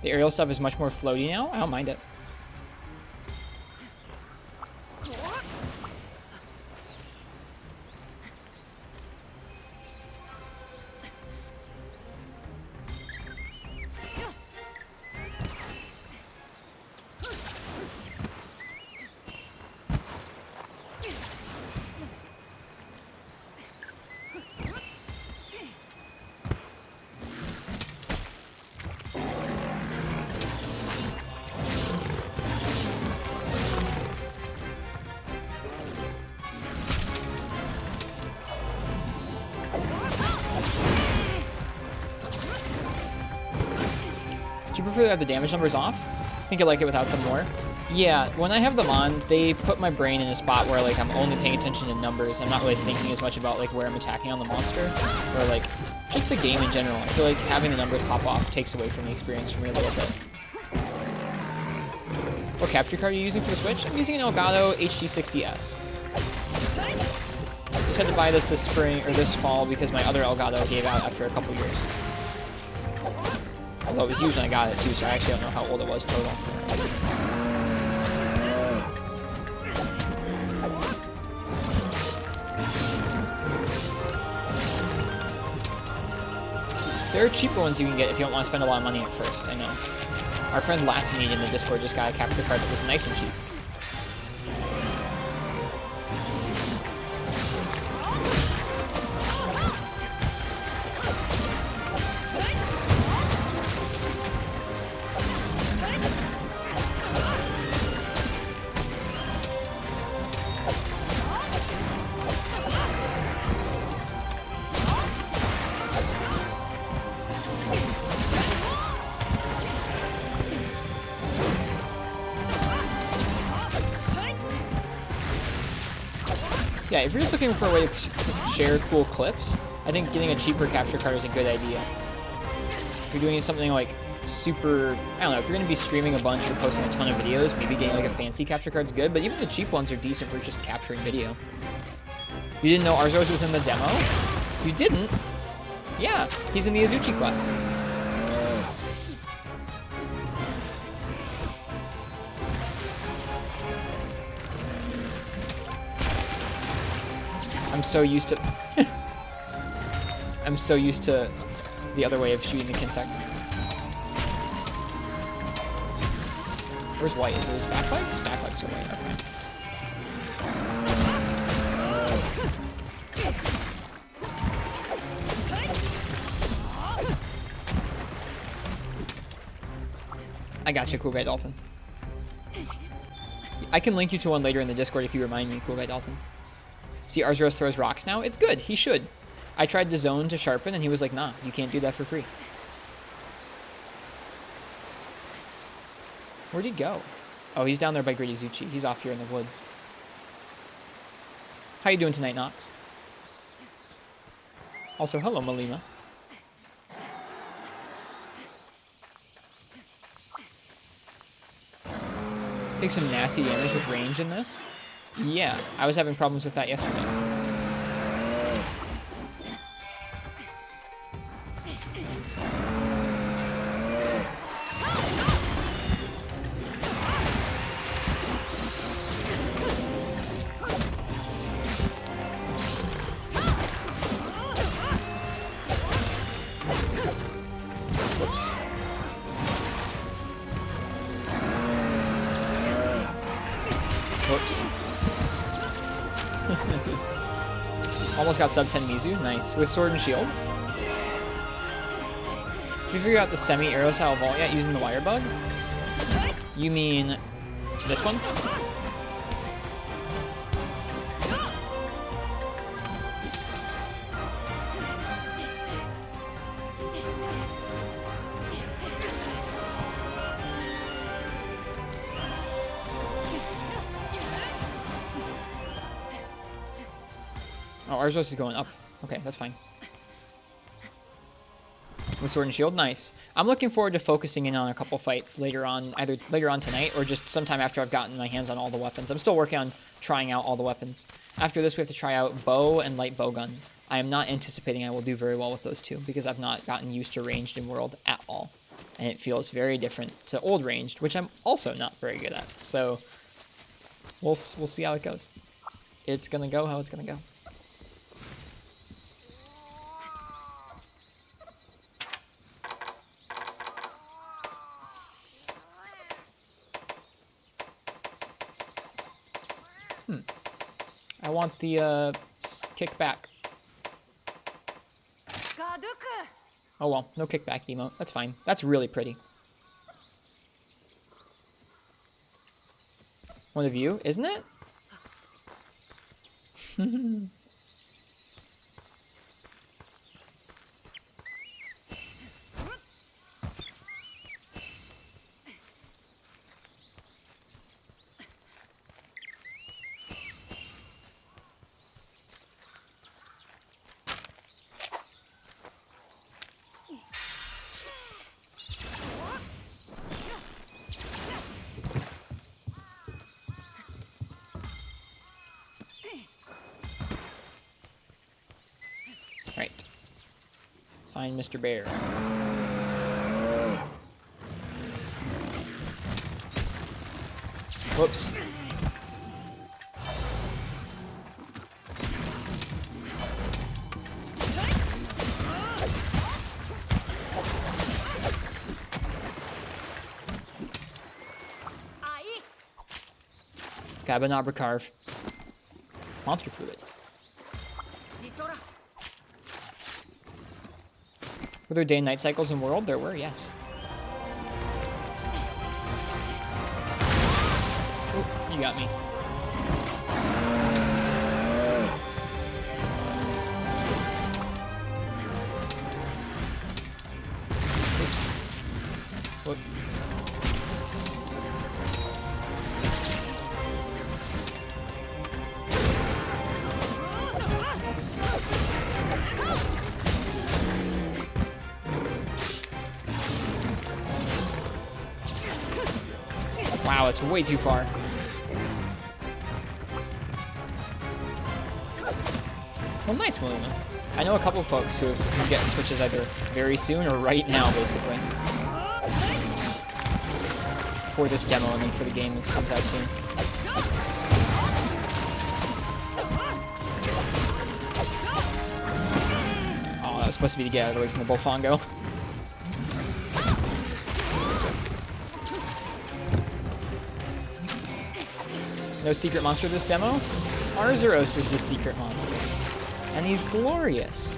Speaker 1: The aerial stuff is much more floaty now. I don't mind it. Do you prefer to have the damage numbers off? I think I like it without them more. Yeah, when I have them on, they put my brain in a spot where, like, I'm only paying attention to numbers. I'm not really thinking as much about, like, where I'm attacking on the monster, or, like, just the game in general. I feel like having the numbers pop off takes away from the experience for me a little bit. What capture card are you using for the Switch? I'm using an Elgato HD60S. Just had to buy this spring, or this fall, because my other Elgato gave out after a couple years. Although it was used when I got it too, so I actually don't know how old it was total. There are cheaper ones you can get if you don't want to spend a lot of money at first, I know. Our friend Lassinade in the Discord just got a capture card that was nice and cheap. Yeah, if you're just looking for a way to share cool clips, I think getting a cheaper capture card is a good idea. If you're doing something like super, I don't know, if you're going to be streaming a bunch or posting a ton of videos, maybe getting like a fancy capture card's good, but even the cheap ones are decent for just capturing video. You didn't know Arzos was in the demo? You didn't? Yeah, he's in the Azuchi quest. I'm so used to... I'm so used to the other way of shooting the Kinsect. Where's white? Is it his back legs? Back legs are white, okay. I gotcha, Cool Guy Dalton. I can link you to one later in the Discord if you remind me, Cool Guy Dalton. See, Arzuros throws rocks now? It's good. He should. I tried the zone to sharpen, and he was like, nah, you can't do that for free. Where'd he go? Oh, he's down there by Greedy Zuchi. He's off here in the woods. How you doing tonight, Nox? Also, hello, Malima. Take some nasty damage with range in this. Yeah, I was having problems with that yesterday. Whoops. Whoops. Almost got sub 10 Mizu. Nice. With Sword and Shield. Did you figure out the semi-arrow style vault yet using the wire bug? You mean this one? Oh, Arzos is going up. Okay, that's fine. With Sword and Shield, nice. I'm looking forward to focusing in on a couple fights later on, either later on tonight or just sometime after I've gotten my hands on all the weapons. I'm still working on trying out all the weapons. After this, we have to try out bow and light bowgun. I am not anticipating I will do very well with those two because I've not gotten used to ranged in World at all. And it feels very different to old ranged, which I'm also not very good at. So we'll see how it goes. It's gonna go how it's gonna go. I want the kickback. Oh well, no kickback emote. That's fine. That's really pretty. One of you, isn't it? Right. Let's find Mr. Bear. Whoops. Gabanabra Carve. Monster Fluid. Were there day and night cycles in World? There were, yes. Oop, you got me. Oops. Whoop. Wow, it's way too far. Well, nice, Melina. I know a couple folks who are getting switches either very soon or right now, basically. For this demo and then for the game that comes out soon. Oh, that was supposed to be to get out of the way from the Bullfongo. No secret monster this demo? Arzuros is the secret monster. And he's glorious.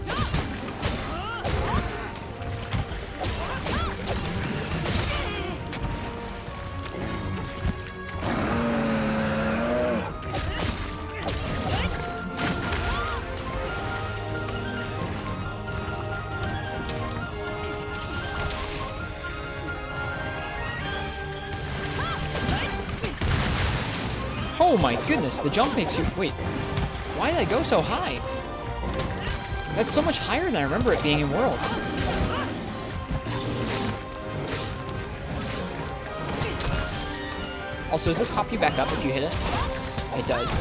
Speaker 1: Oh my goodness, the jump makes you... Wait, why did I go so high? That's so much higher than I remember it being in World. Also, does this pop you back up if you hit it? It does.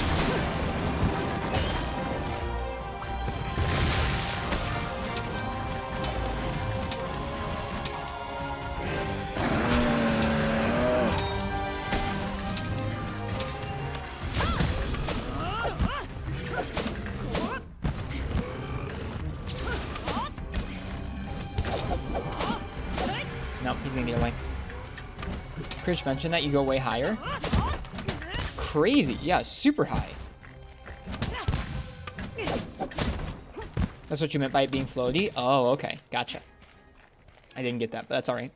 Speaker 1: Nope, he's gonna get away. Chris mentioned that you go way higher. Crazy, yeah, super high. That's what you meant by it being floaty? Oh, okay, gotcha. I didn't get that, but that's alright.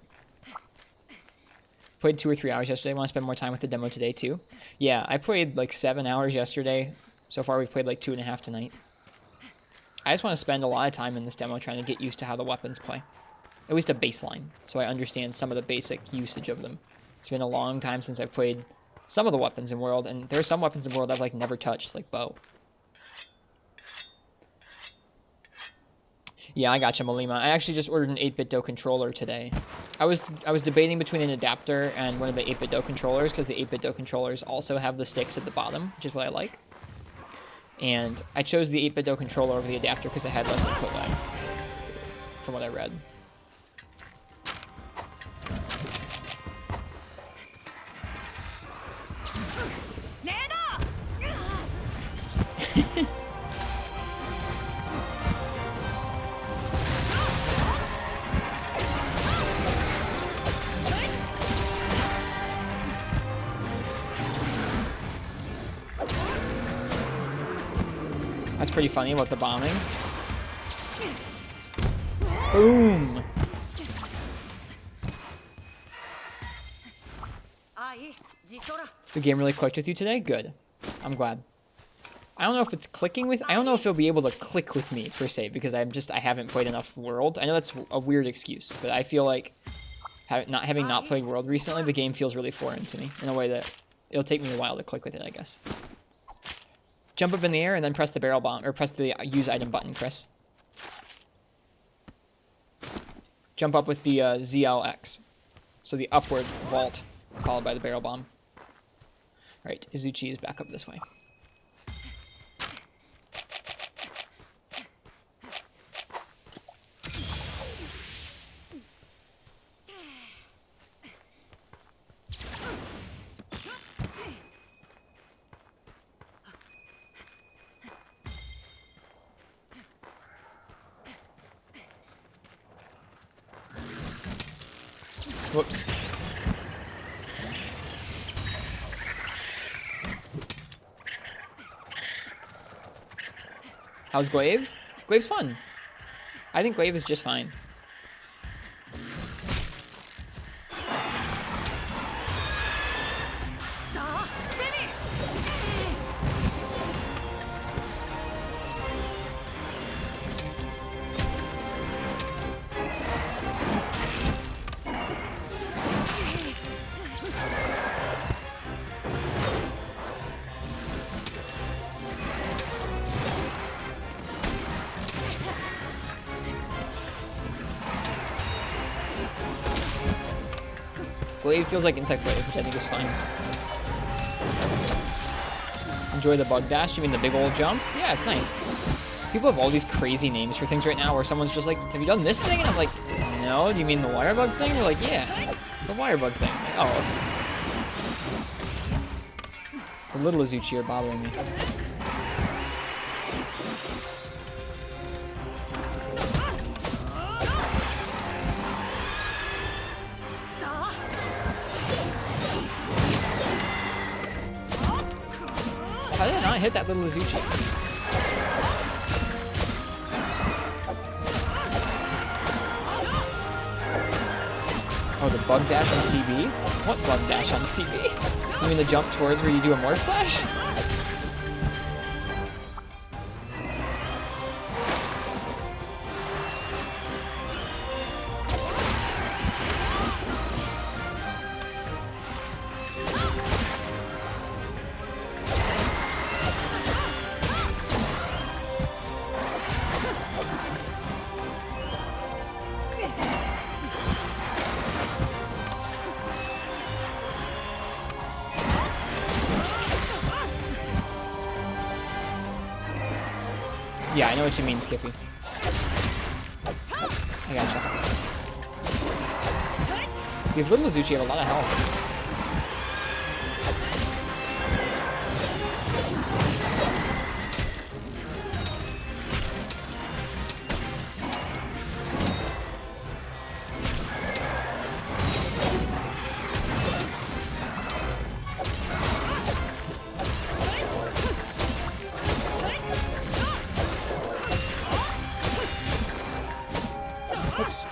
Speaker 1: Played 2 or 3 hours yesterday. Want to spend more time with the demo today too? Yeah, I played like 7 hours yesterday. So far we've played like 2.5 tonight. I just want to spend a lot of time in this demo trying to get used to how the weapons play. At least a baseline, so I understand some of the basic usage of them. It's been a long time since I've played some of the weapons in World, and there are some weapons in World I've like never touched, like bow. Yeah, I gotcha, Malima. I actually just ordered an 8BitDo controller today. I was debating between an adapter and one of the 8BitDo controllers, because the 8BitDo controllers also have the sticks at the bottom, which is what I like. And I chose the 8BitDo controller over the adapter because it had less input lag, from what I read. That's pretty funny about the bombing. Boom! The game really clicked with you today? Good. I'm glad. I don't know if it's clicking with... I don't know if it'll be able to click with me, per se, because I haven't played enough World. I know that's a weird excuse, but I feel like having not played World recently, the game feels really foreign to me, in a way that it'll take me a while to click with it, I guess. Jump up in the air and then press the barrel bomb, or press the use item button, Chris. Jump up with the ZLX. So the upward vault, followed by the barrel bomb. Alright, Izuchi is back up this way. Whoops. How's Glaive? Glaive's fun. I think Glaive is just fine. Glaive feels like Insect Glaive, which I think is fine. Enjoy the bug dash. You mean the big old jump? Yeah, it's nice. People have all these crazy names for things right now where someone's just like, have you done this thing? And I'm like, no, do you mean the wire bug thing? They're like, yeah, the wire bug thing. I'm like, oh. The little Azuchi are bothering me. How did I not hit that little Azuchi? Oh, the bug dash on CB? What bug dash on CB? You mean the jump towards where you do a morph slash? Yeah, I know what you mean, Skiffy. I gotcha. These little Azuchi have a lot of health. Oops.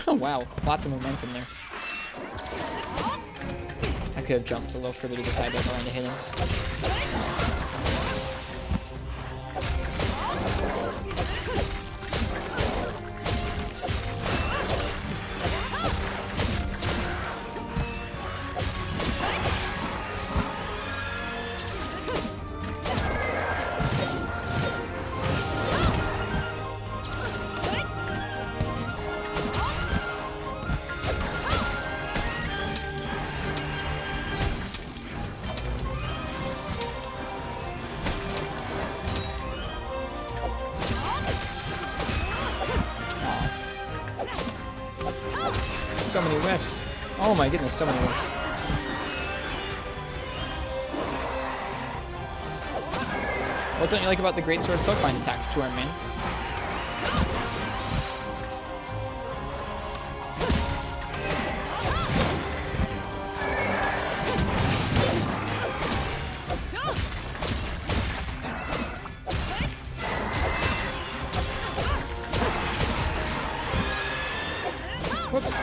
Speaker 1: Oh wow, lots of momentum there. I could have jumped a little further to the side if I wanted to hit him. So many whiffs. Oh my goodness, so many whiffs. What don't you like about the Great Sword Silkbind attacks, Torn Man? Whoops.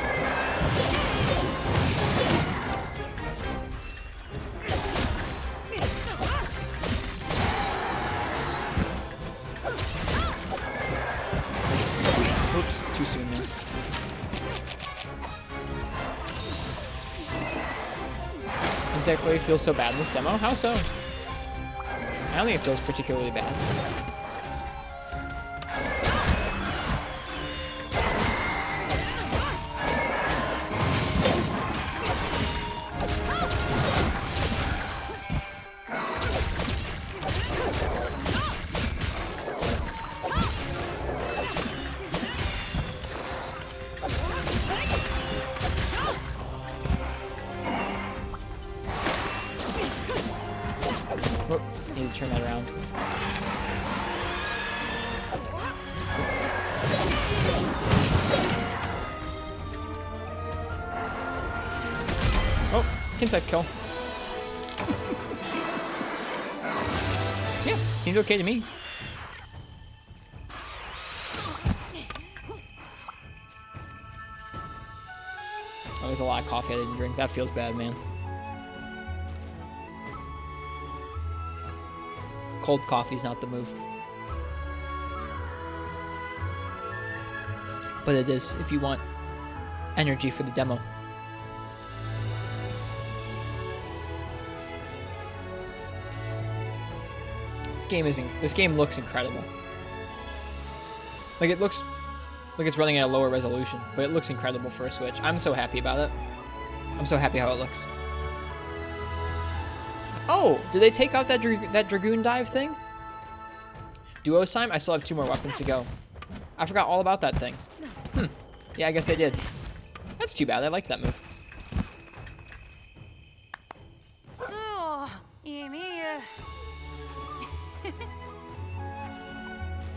Speaker 1: Oops, too soon there. Insect Glaive feels so bad in this demo? How so? I don't think it feels particularly bad. Oh, need to turn that around. Insect kill. Yeah, seemed okay to me. Oh, there's a lot of coffee I didn't drink. That feels bad, man. Cold coffee's not the move. But it is if you want energy for the demo. This game looks incredible. Like, it looks like it's running at a lower resolution, but it looks incredible for a Switch. I'm so happy about it. I'm so happy how it looks. Oh, did they take out that Dragoon dive thing? Duo's time? I still have 2 more weapons to go. I forgot all about that thing. Yeah, I guess they did. That's too bad. I liked that move.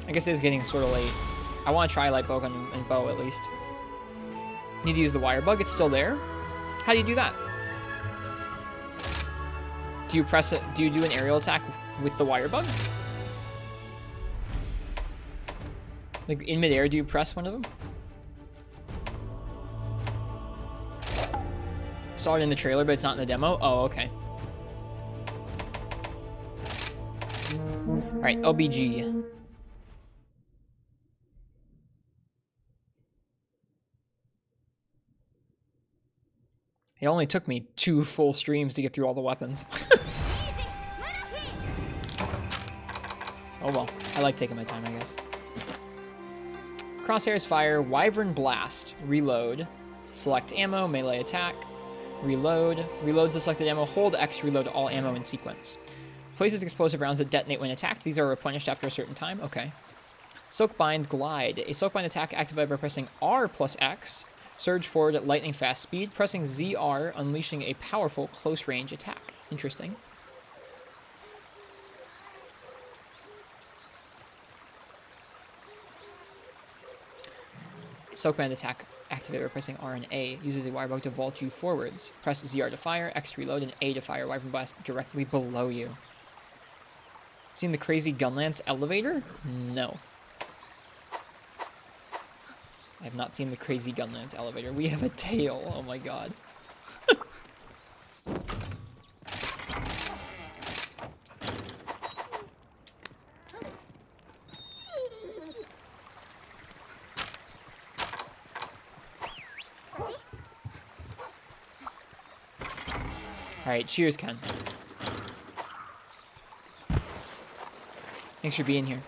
Speaker 1: I guess it is getting sort of late. I want to try light bowgun and bow at least. Need to use the wire bug. It's still there. How do you do that? Do you press it? Do you do an aerial attack with the wire bug? Like in midair, do you press one of them? Saw it in the trailer, but it's not in the demo. Oh, okay. All right, LBG. It only took me 2 full streams to get through all the weapons. Oh well, I like taking my time, I guess. Crosshairs fire, Wyvern Blast, reload, select ammo, melee attack, reload, reloads the selected ammo, hold X to reload all ammo in sequence. Places explosive rounds that detonate when attacked. These are replenished after a certain time. Okay. Silkbind Glide, a Silkbind attack activated by pressing R plus X. Surge forward at lightning fast speed, pressing ZR, unleashing a powerful close range attack. Interesting. Silkbind attack activated by pressing R and A. Uses a wire bug to vault you forwards. Press ZR to fire, X to reload, and A to fire Wyvern Blast directly below you. Seen the crazy Gunlance elevator? No. I have not seen the crazy Gunlance elevator. We have a tail. Oh my god. Alright, cheers, Ken. Thanks for being here.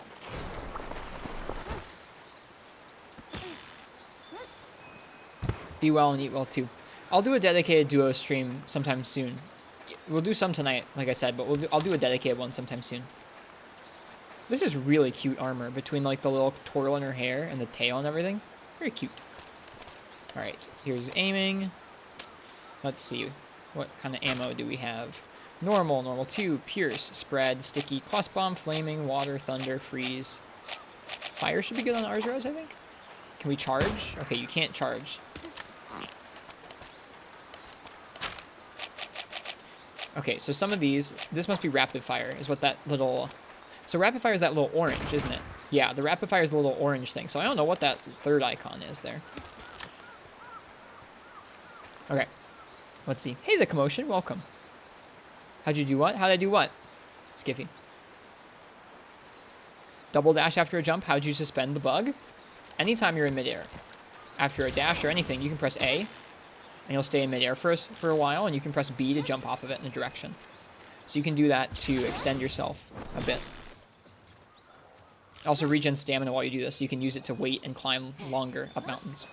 Speaker 1: Be well and eat well too. I'll do a dedicated duo stream sometime soon. We'll do some tonight, like I said, but I'll do a dedicated one sometime soon. This is really cute armor between like the little twirl in her hair and the tail and everything. Very cute. Alright, here's aiming. Let's see. What kind of ammo do we have? Normal, normal 2, pierce, spread, sticky, cluster bomb, flaming, water, thunder, freeze. Fire should be good on ours, Rose, I think. Can we charge? Okay, you can't charge. Okay, so some of these, this must be rapid fire, is what that little... So rapid fire is that little orange, isn't it? Yeah, the rapid fire is the little orange thing, so I don't know what that third icon is there. Okay, let's see. Hey, the commotion, welcome. How'd you do what? How'd I do what? Skiffy. Double dash after a jump, how'd you suspend the bug? Anytime you're in midair. After a dash or anything, you can press A, and you'll stay in midair for a while, and you can press B to jump off of it in a direction. So you can do that to extend yourself a bit. Also regen stamina while you do this, so you can use it to wait and climb longer up mountains.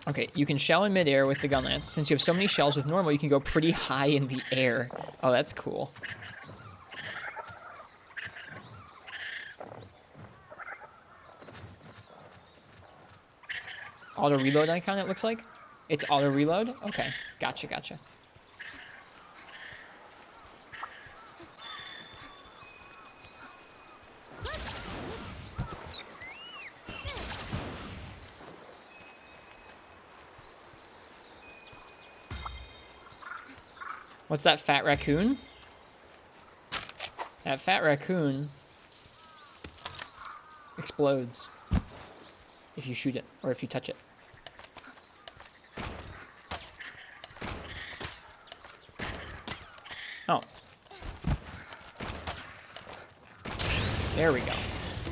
Speaker 1: Okay, you can shell in midair with the Gunlance. Since you have so many shells with normal, you can go pretty high in the air. Oh, that's cool. Auto reload icon, it looks like. It's auto reload? Okay, gotcha, gotcha. What's that fat raccoon? That fat raccoon explodes if you shoot it or if you touch it. Oh. There we go.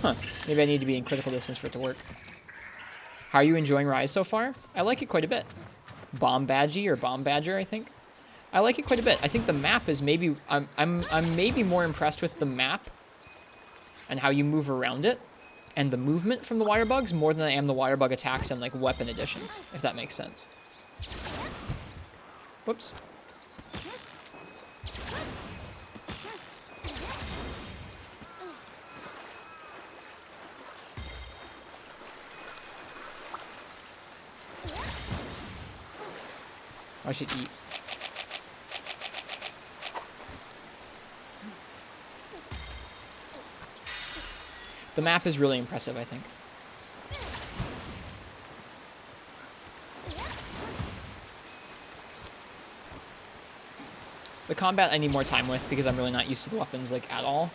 Speaker 1: Huh. Maybe I need to be in critical distance for it to work. How are you enjoying Rise so far? I like it quite a bit. Bomb Badgie or Bomb Badger, I think. I like it quite a bit. I think the map is maybe... I'm maybe more impressed with the map and how you move around it and the movement from the wire bugs more than I am the wire bug attacks and like weapon additions, if that makes sense. Whoops. I should eat. The map is really impressive, I think. The combat I need more time with because I'm really not used to the weapons like at all.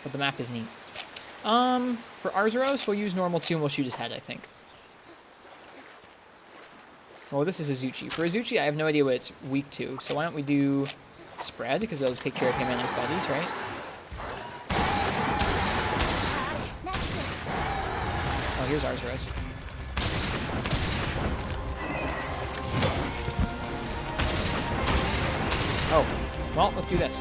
Speaker 1: But the map is neat. For Arzuros, we'll use normal 2 and we'll shoot his head, I think. Well, this is Azuchi. For Azuchi, I have no idea what it's weak to, so why don't we do Spread, because it'll take care of him and his buddies, right? Oh, here's Arzuros. Oh, well, let's do this.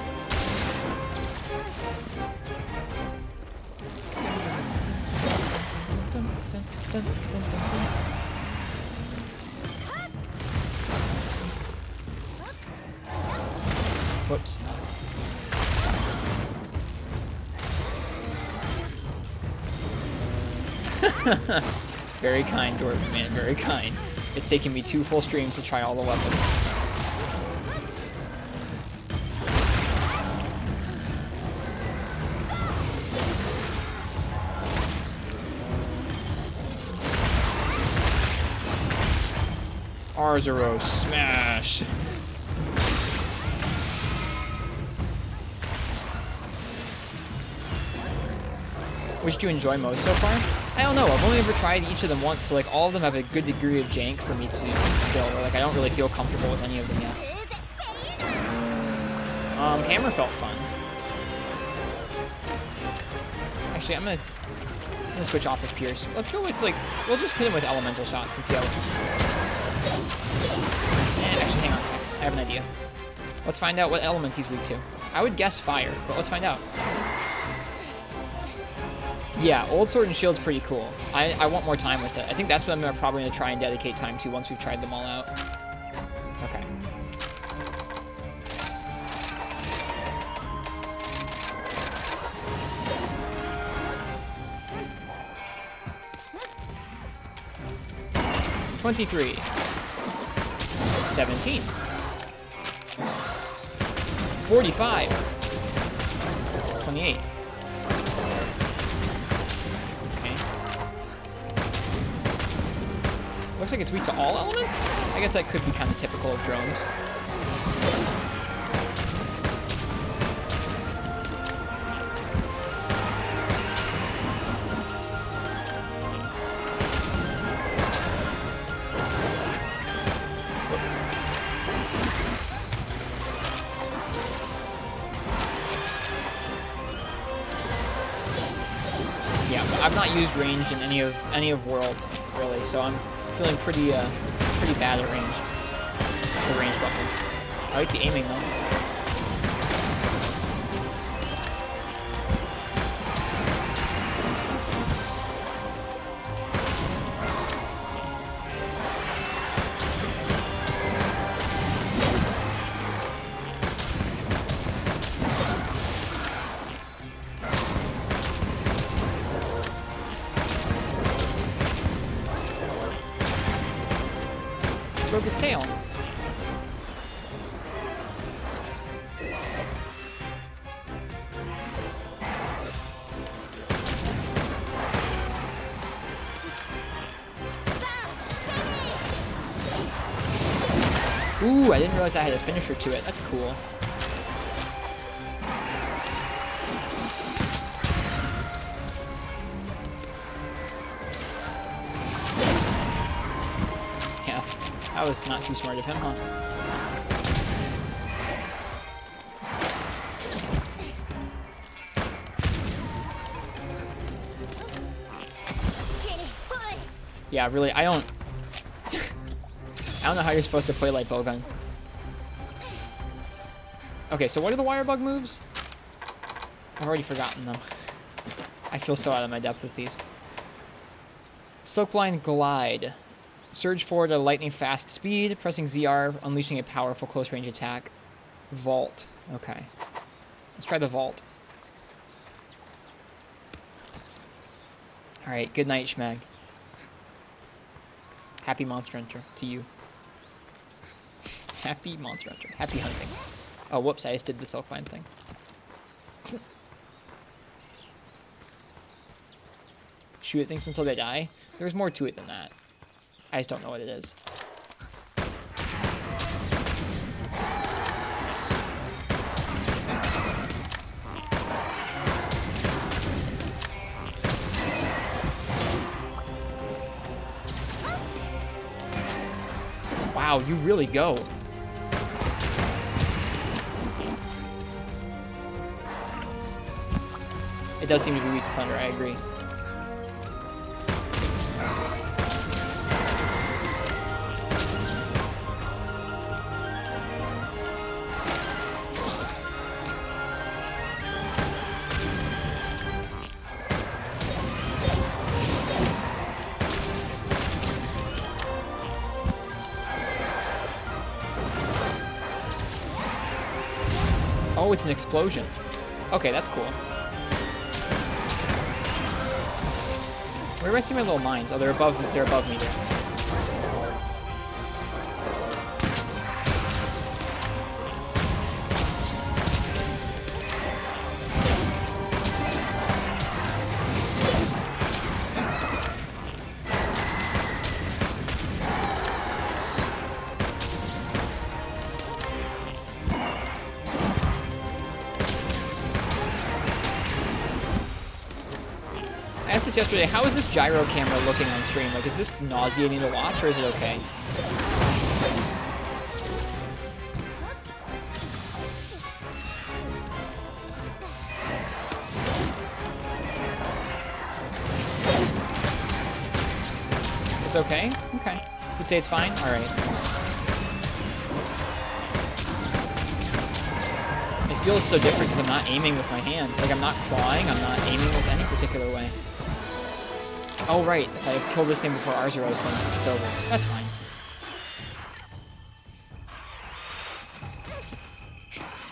Speaker 1: Dun, dun, dun, dun, dun. Whoops. Very kind, Dwarven Man, very kind. It's taken me 2 full streams to try all the weapons. Arzuros, smash! Which do you enjoy most so far? I don't know. I've only ever tried each of them once, so like all of them have a good degree of jank for me to still, or like I don't really feel comfortable with any of them yet. Hammer felt fun. Actually, I'm gonna switch off with Pierce. Let's go with like, we'll just hit him with elemental shots and see how it... Actually, hang on a second. I have an idea. Let's find out what element he's weak to. I would guess fire, but let's find out. Yeah, Old Sword and Shield's pretty cool. I want more time with it. I think that's what I'm probably going to try and dedicate time to once we've tried them all out. Okay. $23. 17. 45. 28. Looks like it's weak to all elements? I guess that could be kind of typical of drones. Yeah, but I've not used range in any of World, really, so I'm feeling pretty bad at range. The range weapons. I like the aiming though. Broke his tail. Ooh, I didn't realize I had a finisher to it. That's cool. Yeah, that was not too smart of him, huh? Yeah, really, I don't know how you're supposed to play like Bowgun. Okay, so what are the wire bug moves? I've already forgotten them. I feel so out of my depth with these. Silkblind Glide. Surge forward at a lightning fast speed, pressing ZR, unleashing a powerful close range attack. Vault. Okay. Let's try the vault. Alright, good night, Schmag. Happy Monster Hunter to you. Happy Monster Hunter. Happy hunting. Oh, whoops, I just did the Silkblind thing. Shoot at things until they die? There's more to it than that. I just don't know what it is. Wow, you really go. It does seem to be weak to thunder, I agree. Oh, it's an explosion. Okay, that's cool. Where do I see my little mines? Oh, they're above me. They're above me there. I asked this yesterday, how is this gyro camera looking on stream? Like, is this nauseating to watch, or is it okay? It's okay? Okay. You'd say it's fine? Alright. It feels so different because I'm not aiming with my hand. Like, I'm not clawing, I'm not aiming with any particular way. Oh, right. If I kill this thing before Arzuros, then it's over. That's fine.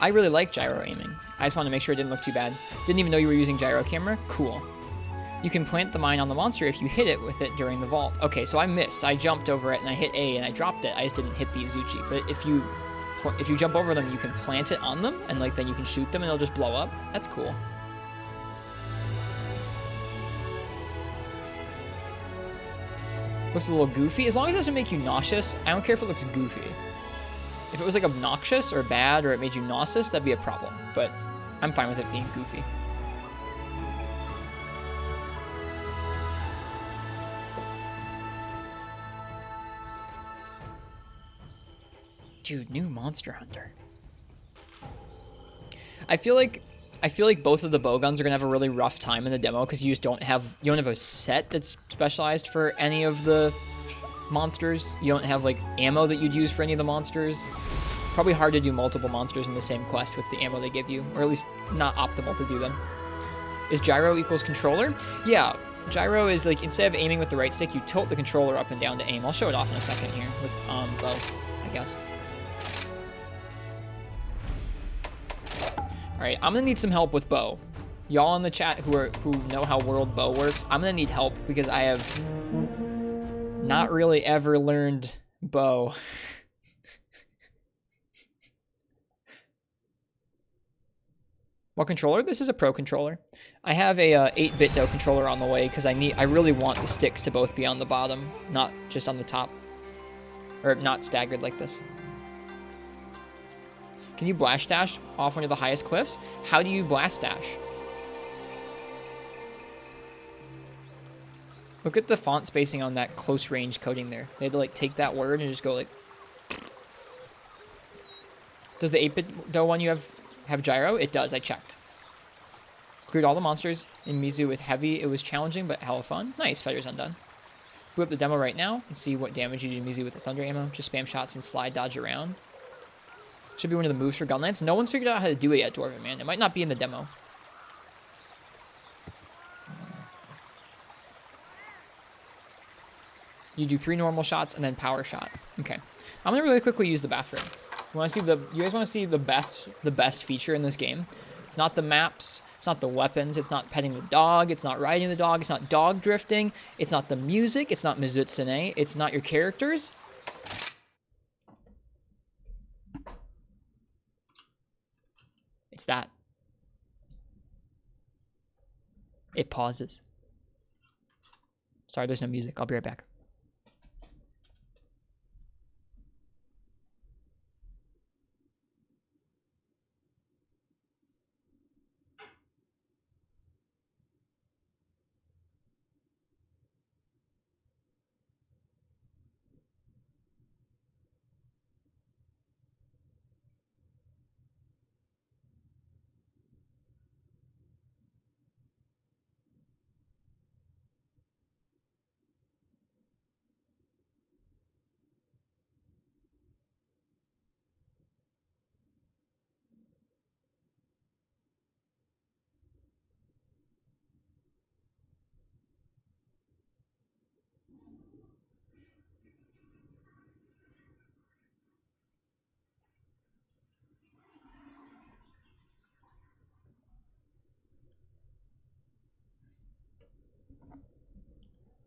Speaker 1: I really like gyro aiming. I just wanted to make sure it didn't look too bad. Didn't even know you were using gyro camera. Cool. You can plant the mine on the monster if you hit it with it during the vault. Okay, so I missed. I jumped over it and I hit A and I dropped it. I just didn't hit the Izuchi. But if you jump over them, you can plant it on them and like then you can shoot them and it'll just blow up. That's cool. Looks a little goofy. As long as it doesn't make you nauseous, I don't care if it looks goofy. If it was like obnoxious or bad or it made you nauseous, that'd be a problem. But I'm fine with it being goofy. Dude, new Monster Hunter. I feel like both of the bowguns are gonna have a really rough time in the demo because you don't have a set that's specialized for any of the monsters. You don't have like ammo that you'd use for any of the monsters. Probably hard to do multiple monsters in the same quest with the ammo they give you, or at least not optimal to do them. Is gyro equals controller? Yeah, gyro is like instead of aiming with the right stick, you tilt the controller up and down to aim. I'll show it off in a second here with bow, I guess. Alright, I'm gonna need some help with bow. Y'all in the chat who know how world bow works, I'm gonna need help because I have not really ever learned bow. What controller? This is a pro controller. I have a 8-bit dough controller on the way because I really want the sticks to both be on the bottom, not just on the top. Or not staggered like this. Can you blast dash off one of the highest cliffs? How do you blast dash? Look at the font spacing on that close range coding there. They had to like take that word and just go like. Does the 8-bit one you have gyro? It does, I checked. Cleared all the monsters in Mizu with heavy. It was challenging, but hella fun. Nice, Fighters Undone. Boot up the demo right now and see what damage you do to Mizu with the thunder ammo. Just spam shots and slide dodge around. Should be one of the moves for Gunlance. No one's figured out how to do it yet, Dwarven Man. It might not be in the demo. You do 3 normal shots and then power shot. Okay. I'm gonna really quickly use the bathroom. You guys want to see the best feature in this game? It's not the maps, it's not the weapons, it's not petting the dog, it's not riding the dog, it's not dog drifting, it's not the music, it's not Mizutsune, it's not your characters. It's that. It pauses. Sorry, there's no music. I'll be right back.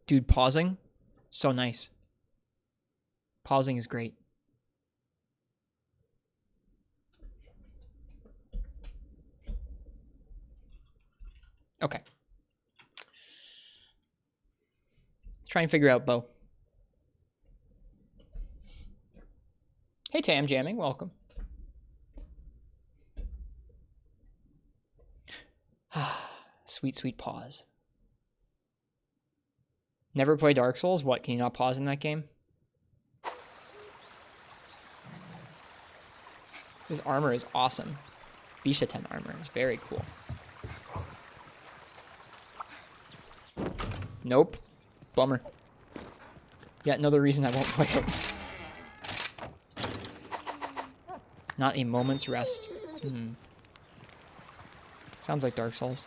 Speaker 1: Dude, pausing, so nice. Pausing is great. Okay. Let's try and figure out Bo. Hey, Tam Jamming, welcome. Sweet, sweet pause. Never play Dark Souls? What, can you not pause in that game? His armor is awesome. Bishaten armor is very cool. Nope. Bummer. Yet another reason I won't play it. Not a moment's rest. Sounds like Dark Souls.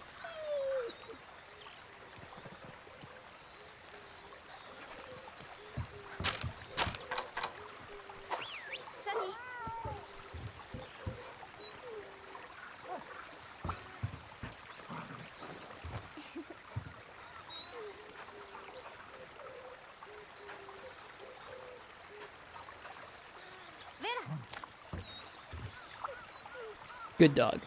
Speaker 1: Good dog.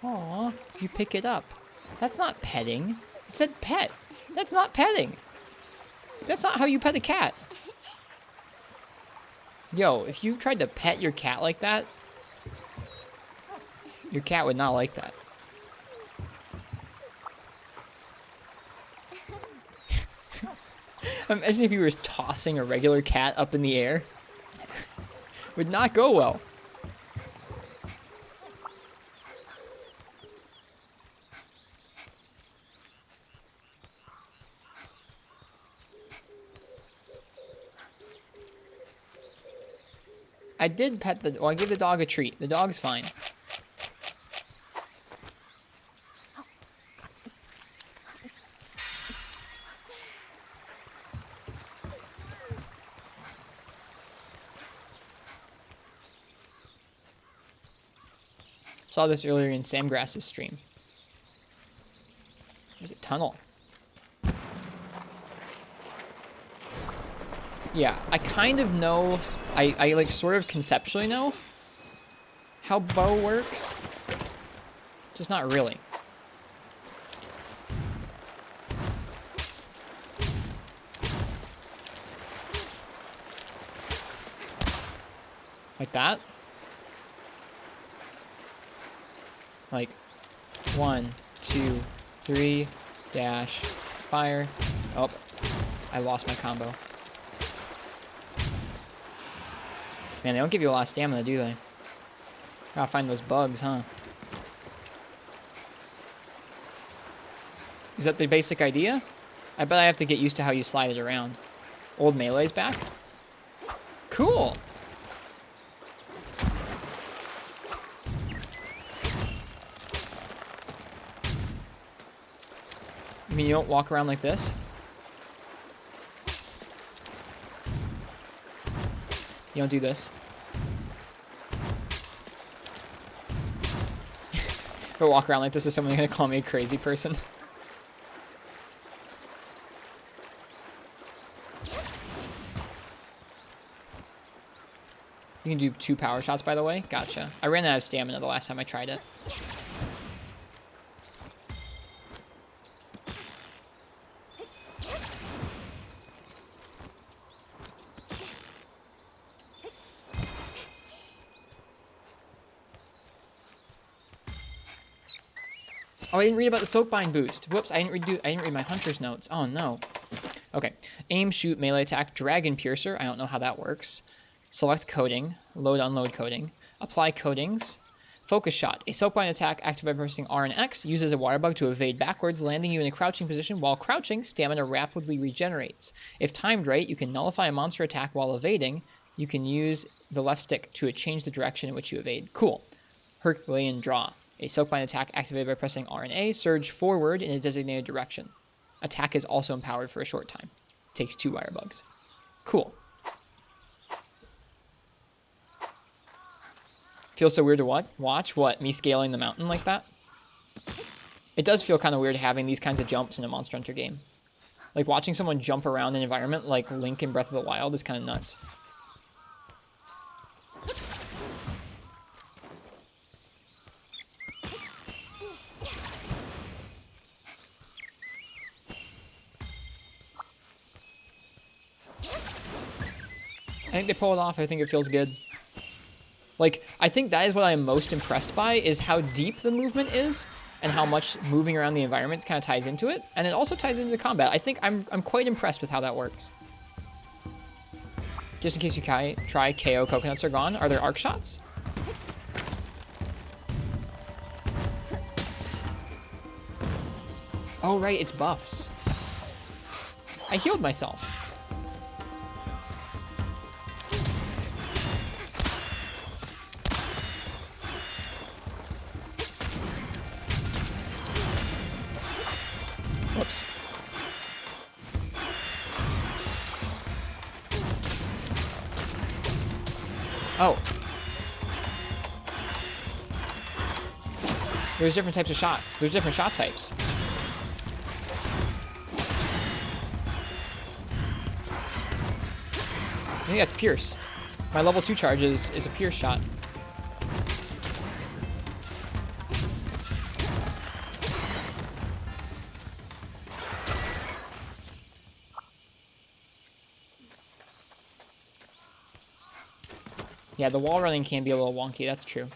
Speaker 1: Aw, you pick it up. That's not petting. It said pet. That's not petting. That's not how you pet a cat. Yo, if you tried to pet your cat like that, your cat would not like that. Imagine if you were tossing a regular cat up in the air. Would not go well. I did pet the... Well, I gave the dog a treat. The dog's fine. Saw this earlier in Samgrass's stream. There's a tunnel. Yeah, I kind of know... I like sort of conceptually know how bow works. Just not really. Like that. Like 1, 2, 3, dash, fire. Oh, I lost my combo. Man, they don't give you a lot of stamina, do they? Gotta find those bugs, huh? Is that the basic idea? I bet I have to get used to how you slide it around. Old melee's back? Cool! I mean, you don't walk around like this? You don't do this? If I walk around like this, is someone gonna call me a crazy person? You can do 2 power shots, by the way. Gotcha. I ran out of stamina the last time I tried it. Oh, I didn't read about the Soakbind boost. Whoops, I didn't read my hunter's notes. Oh no. Okay. Aim, shoot, melee attack, Dragon Piercer. I don't know how that works. Select coding, load, unload coding, apply codings, focus shot. A Soakbind attack activated by pressing R and X uses a water bug to evade backwards, landing you in a crouching position. While crouching, stamina rapidly regenerates. If timed right, you can nullify a monster attack while evading. You can use the left stick to change the direction in which you evade. Cool. Herculean draw. A Soakbind attack activated by pressing R and A. Surge forward in a designated direction. Attack is also empowered for a short time. Takes 2 wire bugs. Cool. Feels so weird to watch? What? Me scaling the mountain like that? It does feel kind of weird having these kinds of jumps in a Monster Hunter game. Like watching someone jump around an environment like Link in Breath of the Wild is kind of nuts. I think they pull it off. I think it feels good. Like, I think that is what I'm most impressed by, is how deep the movement is and how much moving around the environments kind of ties into it. And it also ties into the combat. I think I'm quite impressed with how that works. Just in case you try KO Coconuts Are Gone. Are there arc shots? Oh, right, it's buffs. I healed myself. Whoops. Oh. There's different types of shots. There's different shot types. I think that's Pierce. My level 2 charge is a Pierce shot. Yeah, the wall running can be a little wonky, that's true.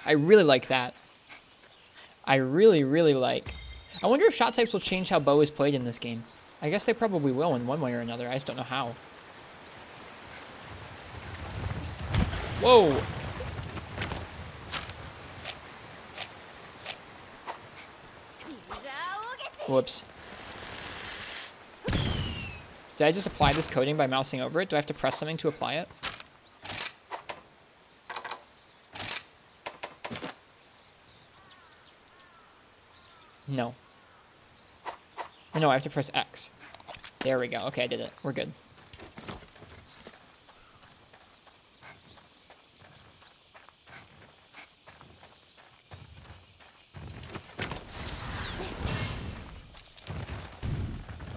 Speaker 1: I really like that. I really, really like. I wonder if shot types will change how bow is played in this game. I guess they probably will in one way or another. I just don't know how. Whoa! Whoops. Did I just apply this coding by mousing over it? Do I have to press something to apply it? No. No, I have to press X. There we go. Okay, I did it. We're good.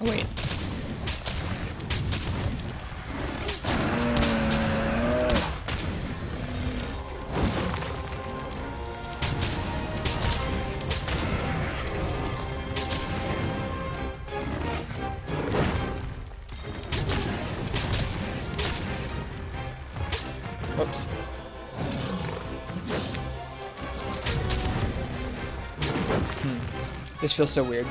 Speaker 1: Oh, wait. This feels so weird. We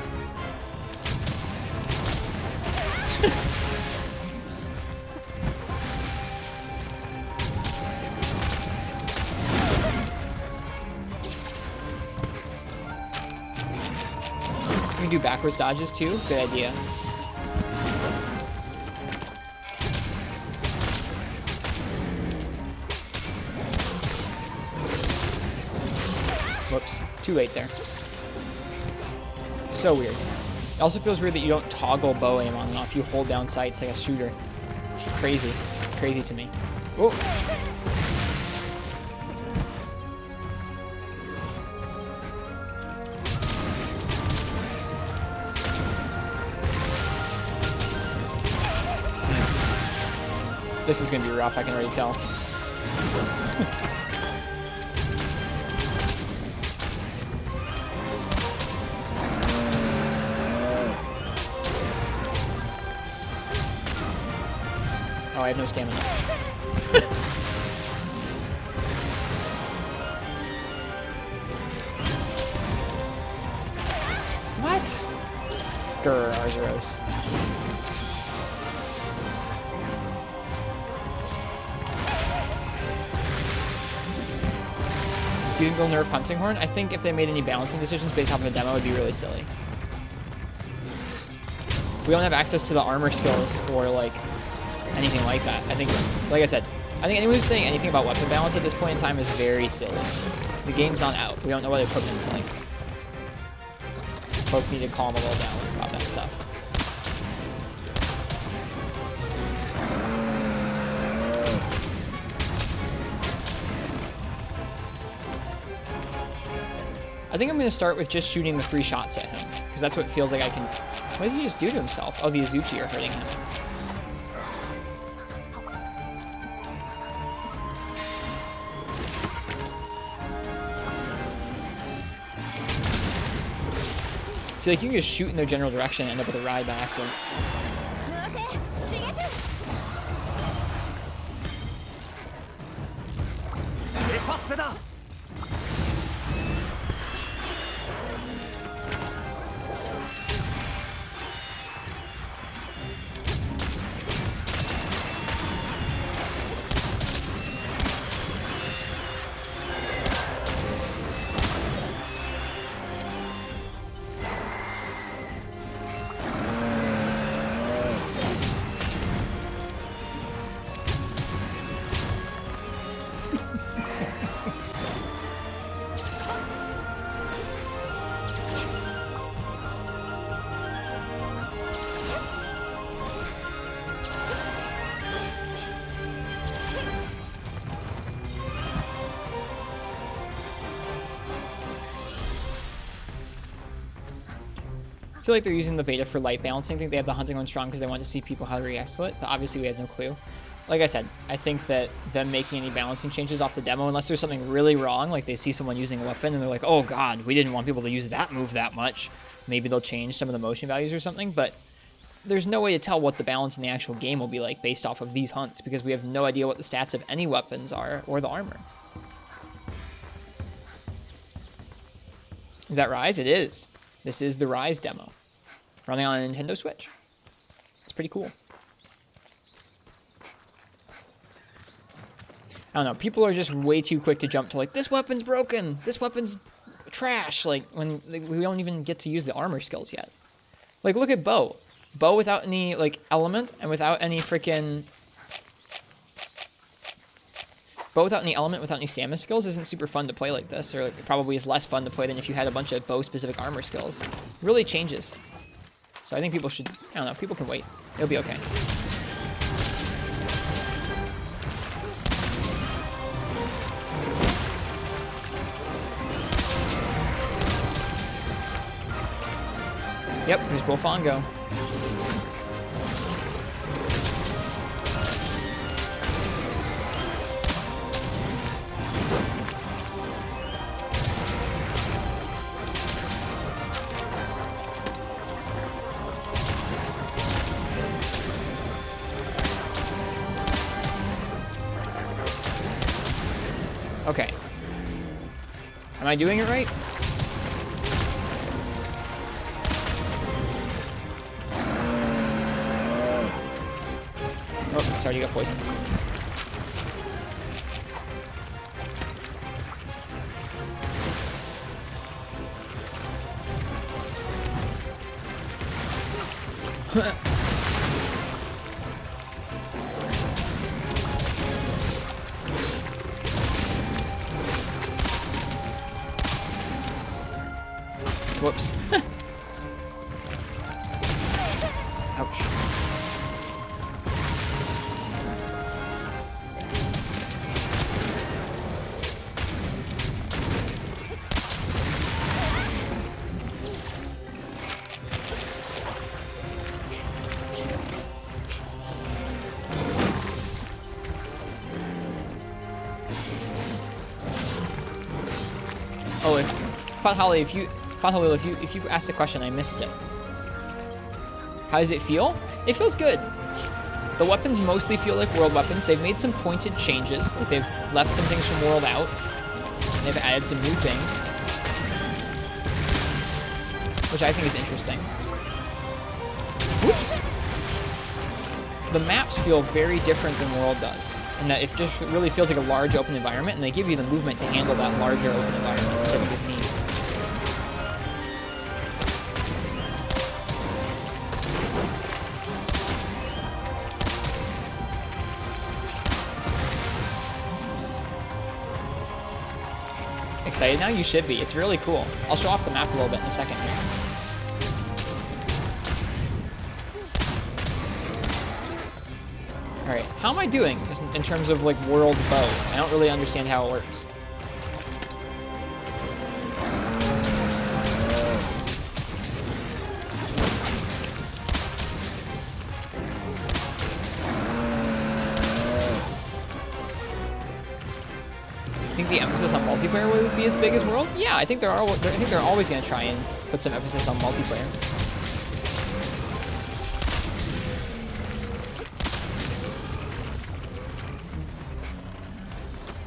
Speaker 1: can do backwards dodges too. Good idea. Whoops. Too late there. So weird. It also feels weird that you don't toggle bow aim on and off. You hold down sights like a shooter. Crazy. Crazy to me. Oh. This is going to be rough, I can already tell. Oh, I have no stamina. What? Grr, Arzuros. Do you think they'll nerf Hunting Horn? I think if they made any balancing decisions based off of the demo, it would be really silly. We don't have access to the armor skills or, like, anything like that. I think, like I said, I think anyone who's saying anything about weapon balance at this point in time is very silly. The game's not out. We don't know what the equipment's like. Folks need to calm a little down about that stuff. I think I'm going to start with just shooting the 3 shots at him, because that's what feels like I can... What did he just do to himself? Oh, the Azuchi are hurting him. So like you can just shoot in their general direction and end up with a ride by accident. I feel like they're using the beta for light balancing. I think they have the Hunting Horn strong because they want to see people how to react to it, but obviously we have no clue. Like I said, I think that them making any balancing changes off the demo, unless there's something really wrong, like they see someone using a weapon and they're like, oh god, we didn't want people to use that move that much. Maybe they'll change some of the motion values or something, but there's no way to tell what the balance in the actual game will be like based off of these hunts because we have no idea what the stats of any weapons are or the armor. Is that Rise? It is. This is the Rise demo. Running on a Nintendo Switch. It's pretty cool. I don't know. People are just way too quick to jump to like, this weapon's broken. This weapon's trash. Like, when like, we don't even get to use the armor skills yet. Like, look at Bow. Bow without any, like, element and without any freaking... Bow without any element, without any stamina skills isn't super fun to play like this. Or like, it probably is less fun to play than if you had a bunch of bow-specific armor skills. It really changes. So I think people should, I don't know, people can wait. It'll be okay. Yep, there's Bofongo. Okay. Am I doing it right? already got poisoned. Whoops. Ouch. Oh, if you asked a question, I missed it. How does it feel? It feels good. The weapons mostly feel like world weapons. They've made some pointed changes. Like they've left some things from world out. And they've added some new things, which I think is interesting. Whoops. The maps feel very different than world does. And that it just really feels like a large open environment, and they give you the movement to handle that larger open environment, which I think is neat. Excited now? You should be. It's really cool. I'll show off the map a little bit in a second here. Alright, how am I doing in terms of like world bow? I don't really understand how it works. I think the emphasis on multiplayer would be as big as world. Yeah, I think they're always going to try and put some emphasis on multiplayer.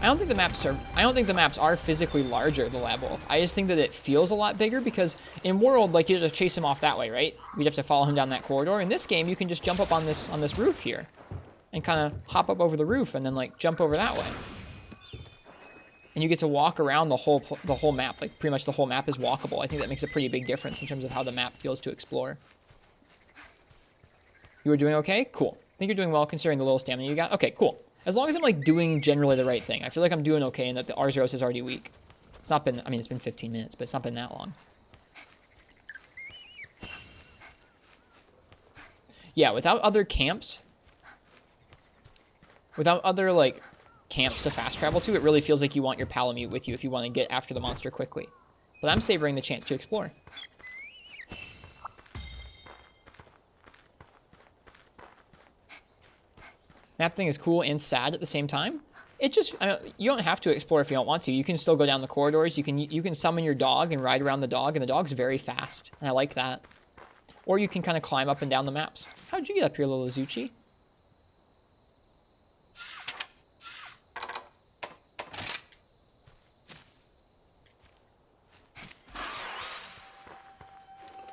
Speaker 1: I don't think the maps are physically larger, the Lab Wolf. I just think that it feels a lot bigger because in World, like, you have to chase him off that way, right? You'd have to follow him down that corridor. In this game, you can just jump up on this roof here and kind of hop up over the roof and then like jump over that way. And you get to walk around the whole map. Like pretty much the whole map is walkable. I think that makes a pretty big difference in terms of how the map feels to explore. You were doing okay? Cool. I think you're doing well considering the little stamina you got. Okay, cool. As long as I'm like doing generally the right thing. I feel like I'm doing okay and that the Arzuros is already weak. It's not been, I mean, it's been 15 minutes, but it's not been that long. Yeah, without other camps, without other like camps to fast travel to, it really feels like you want your Palamute with you if you want to get after the monster quickly. But I'm savoring the chance to explore. Map thing is cool and sad at the same time. It just, you don't have to explore if you don't want to. You can still go down the corridors. You can summon your dog and ride around the dog, and the dog's very fast, and I like that. Or you can kind of climb up and down the maps. How'd you get up here, little Azuchi?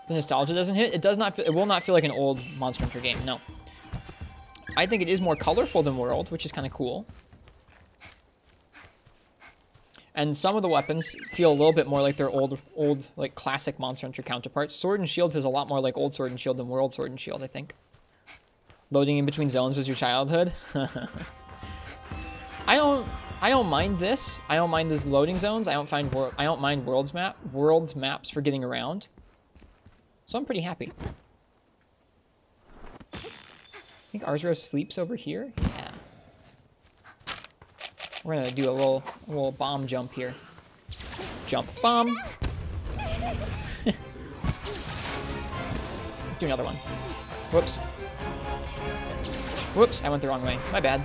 Speaker 1: The nostalgia doesn't hit. It does not. It will not feel like an old Monster Hunter game. No. I think it is more colorful than World, which is kind of cool. And some of the weapons feel a little bit more like their old, like classic Monster Hunter counterparts. Sword and Shield feels a lot more like old Sword and Shield than World Sword and Shield, I think. Loading in between zones was your childhood. I don't mind this. I don't mind these loading zones. I don't mind World's maps for getting around. So I'm pretty happy. I think Arzuros sleeps over here. Yeah. We're gonna do a little bomb jump here. Jump bomb. Let's do another one. Whoops. Whoops, I went the wrong way. My bad.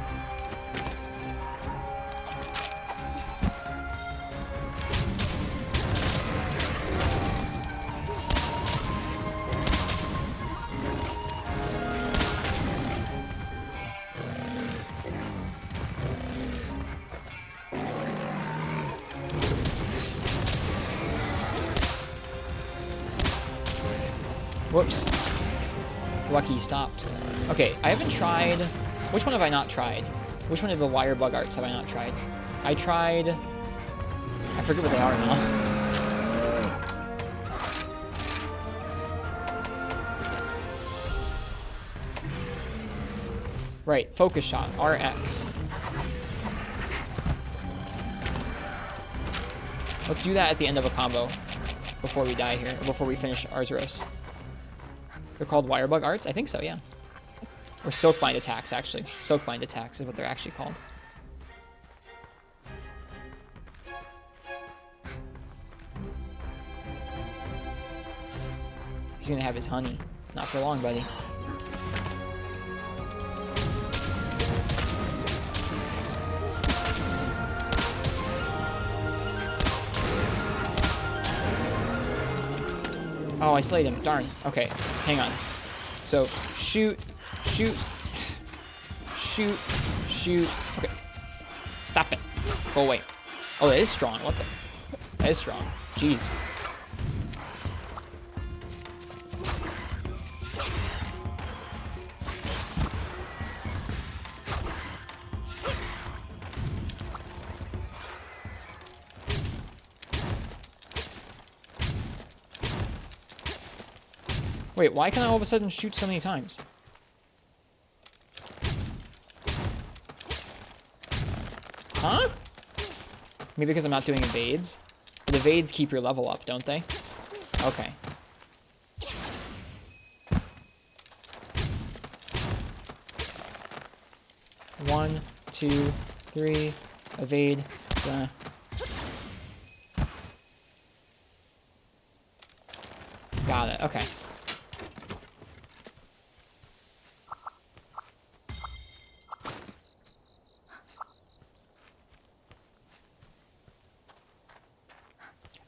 Speaker 1: Whoops. Lucky he stopped. Okay, I haven't tried Which one have I not tried? Which one of the wire bug arts have I not tried? I tried... I forget what they are now. Right, focus shot, RX. Let's do that at the end of a combo before we die here, or before we finish Arzuros. They're called wire bug arts? I think so, yeah. Or silkbind attacks, actually. Silkbind attacks is what they're actually called. He's gonna have his honey. Not for long, buddy. Oh, I slayed him. Darn. Okay, hang on. So, shoot, shoot, shoot, shoot. Okay. Stop it. Go away. Oh, that is strong. What the? That is strong. Jeez. Wait, why can I all of a sudden shoot so many times? Huh? Maybe because I'm not doing evades? But evades keep your level up, don't they? Okay. One, two, three, evade. Got it, okay.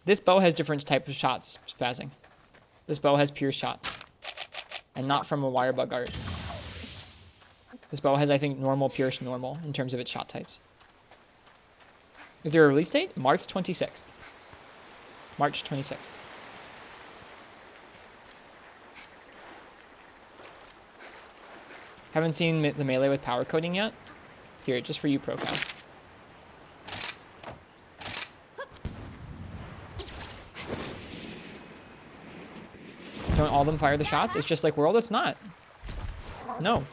Speaker 1: This bow has different types of shots, spazzing. This bow has pierce shots. And not from a wire bug art. This bow has, I think, normal, pierce, normal in terms of its shot types. Is there a release date? March 26th. March 26th. Haven't seen the melee with power coding yet? Here, just for you, ProCal. Don't all of them fire the shots? It's just like World, it's not. No.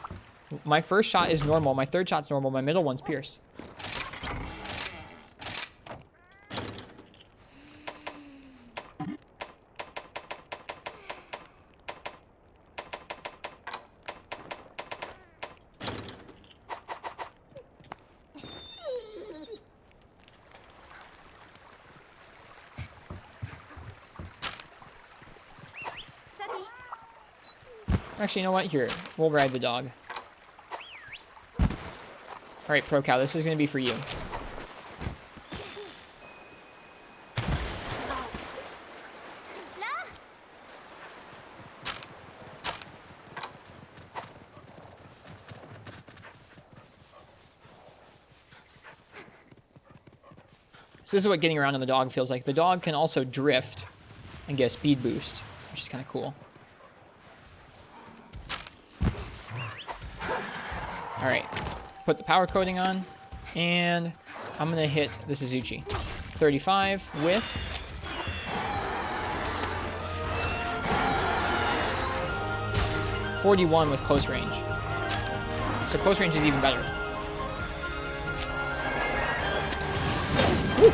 Speaker 1: My first shot is normal, my third shot's normal, my middle one's pierce. Actually, you know what? Here, we'll ride the dog. Alright, ProCal, this is going to be for you. So this is what getting around on the dog feels like. The dog can also drift and get a speed boost, which is kind of cool. Alright, put the power coating on, and I'm going to hit the Suzuki. 35 with... .41 with close range. So close range is even better. Woo.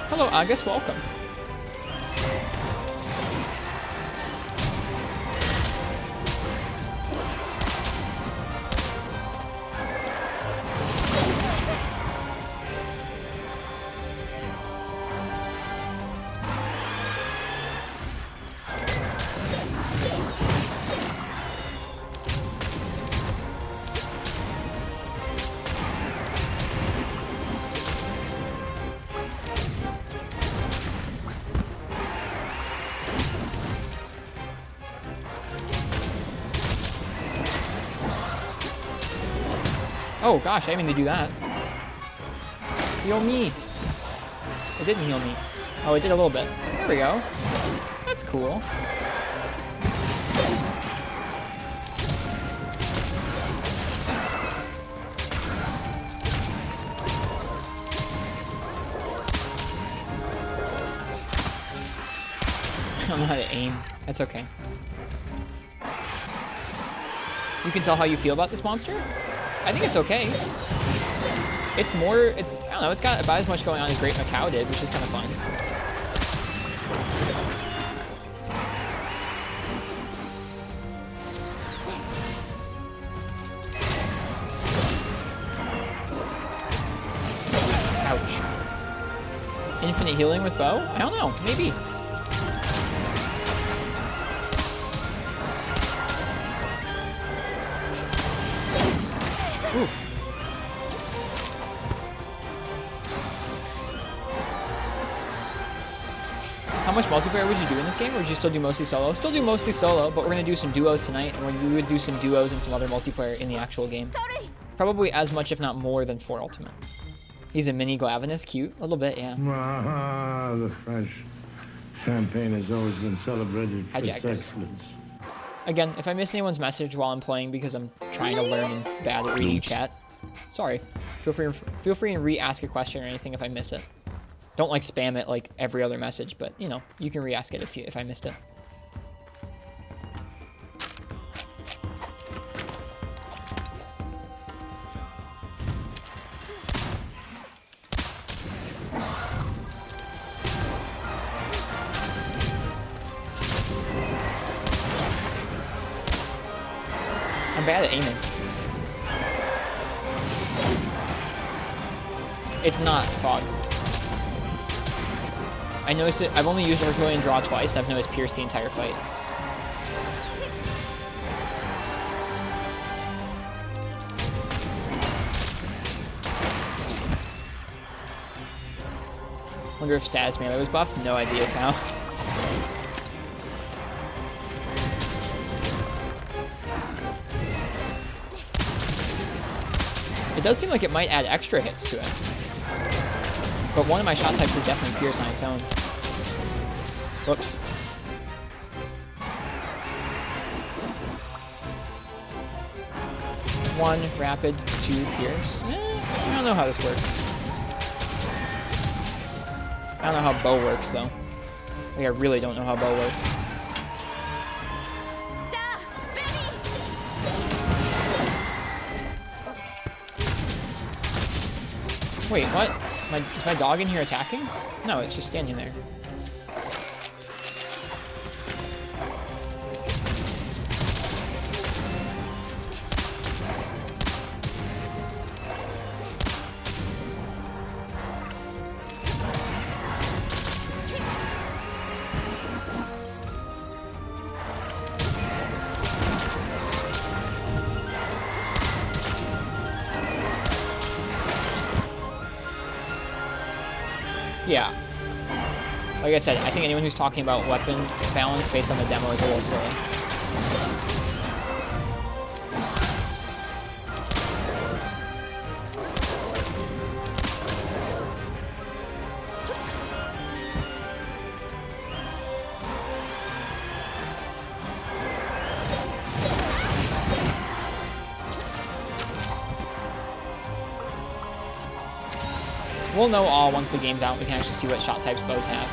Speaker 1: Hello, Agus, welcome. Oh gosh, I didn't mean to do that. Heal me. It didn't heal me. Oh, it did a little bit. There we go. That's cool. I don't know how to aim. That's okay. You can tell how you feel about this monster? I think it's okay. It's more, I don't know, it's got about as much going on as Great Macau did, which is kind of fun. Ouch. Infinite healing with bow? I don't know, maybe. Oof. How much multiplayer would you do in this game, or would you still do mostly solo? Still do mostly solo, but we're going to do some duos tonight, and we would do some duos and some other multiplayer in the actual game. Probably as much, if not more, than 4 Ultimate. He's a mini Glavinus. Cute. A little bit, yeah.
Speaker 2: Ah, the French champagne has always been celebrated for its excellence.
Speaker 1: Again, if I miss anyone's message while I'm playing because I'm trying to learn and bad at reading chat, sorry. Feel free and re-ask a question or anything if I miss it. Don't like spam it like every other message, but you know, you can re-ask it if I missed it. I'm bad at aiming. It's not fog. I noticed it. I've only used Herculean Draw twice, and I've noticed Pierce the entire fight. Wonder if Status Melee was buffed? No idea, pal. It does seem like it might add extra hits to it. But one of my shot types is definitely Pierce on its own. Whoops. 1 rapid, 2 Pierce. I don't know how this works. I don't know how bow works though. Like I really don't know how bow works. Wait, what? Is my dog in here attacking? No, it's just standing there. Yeah. Like I said, I think anyone who's talking about weapon balance based on the demo is a little silly. We'll know all once the game's out and we can actually see what shot types bows have.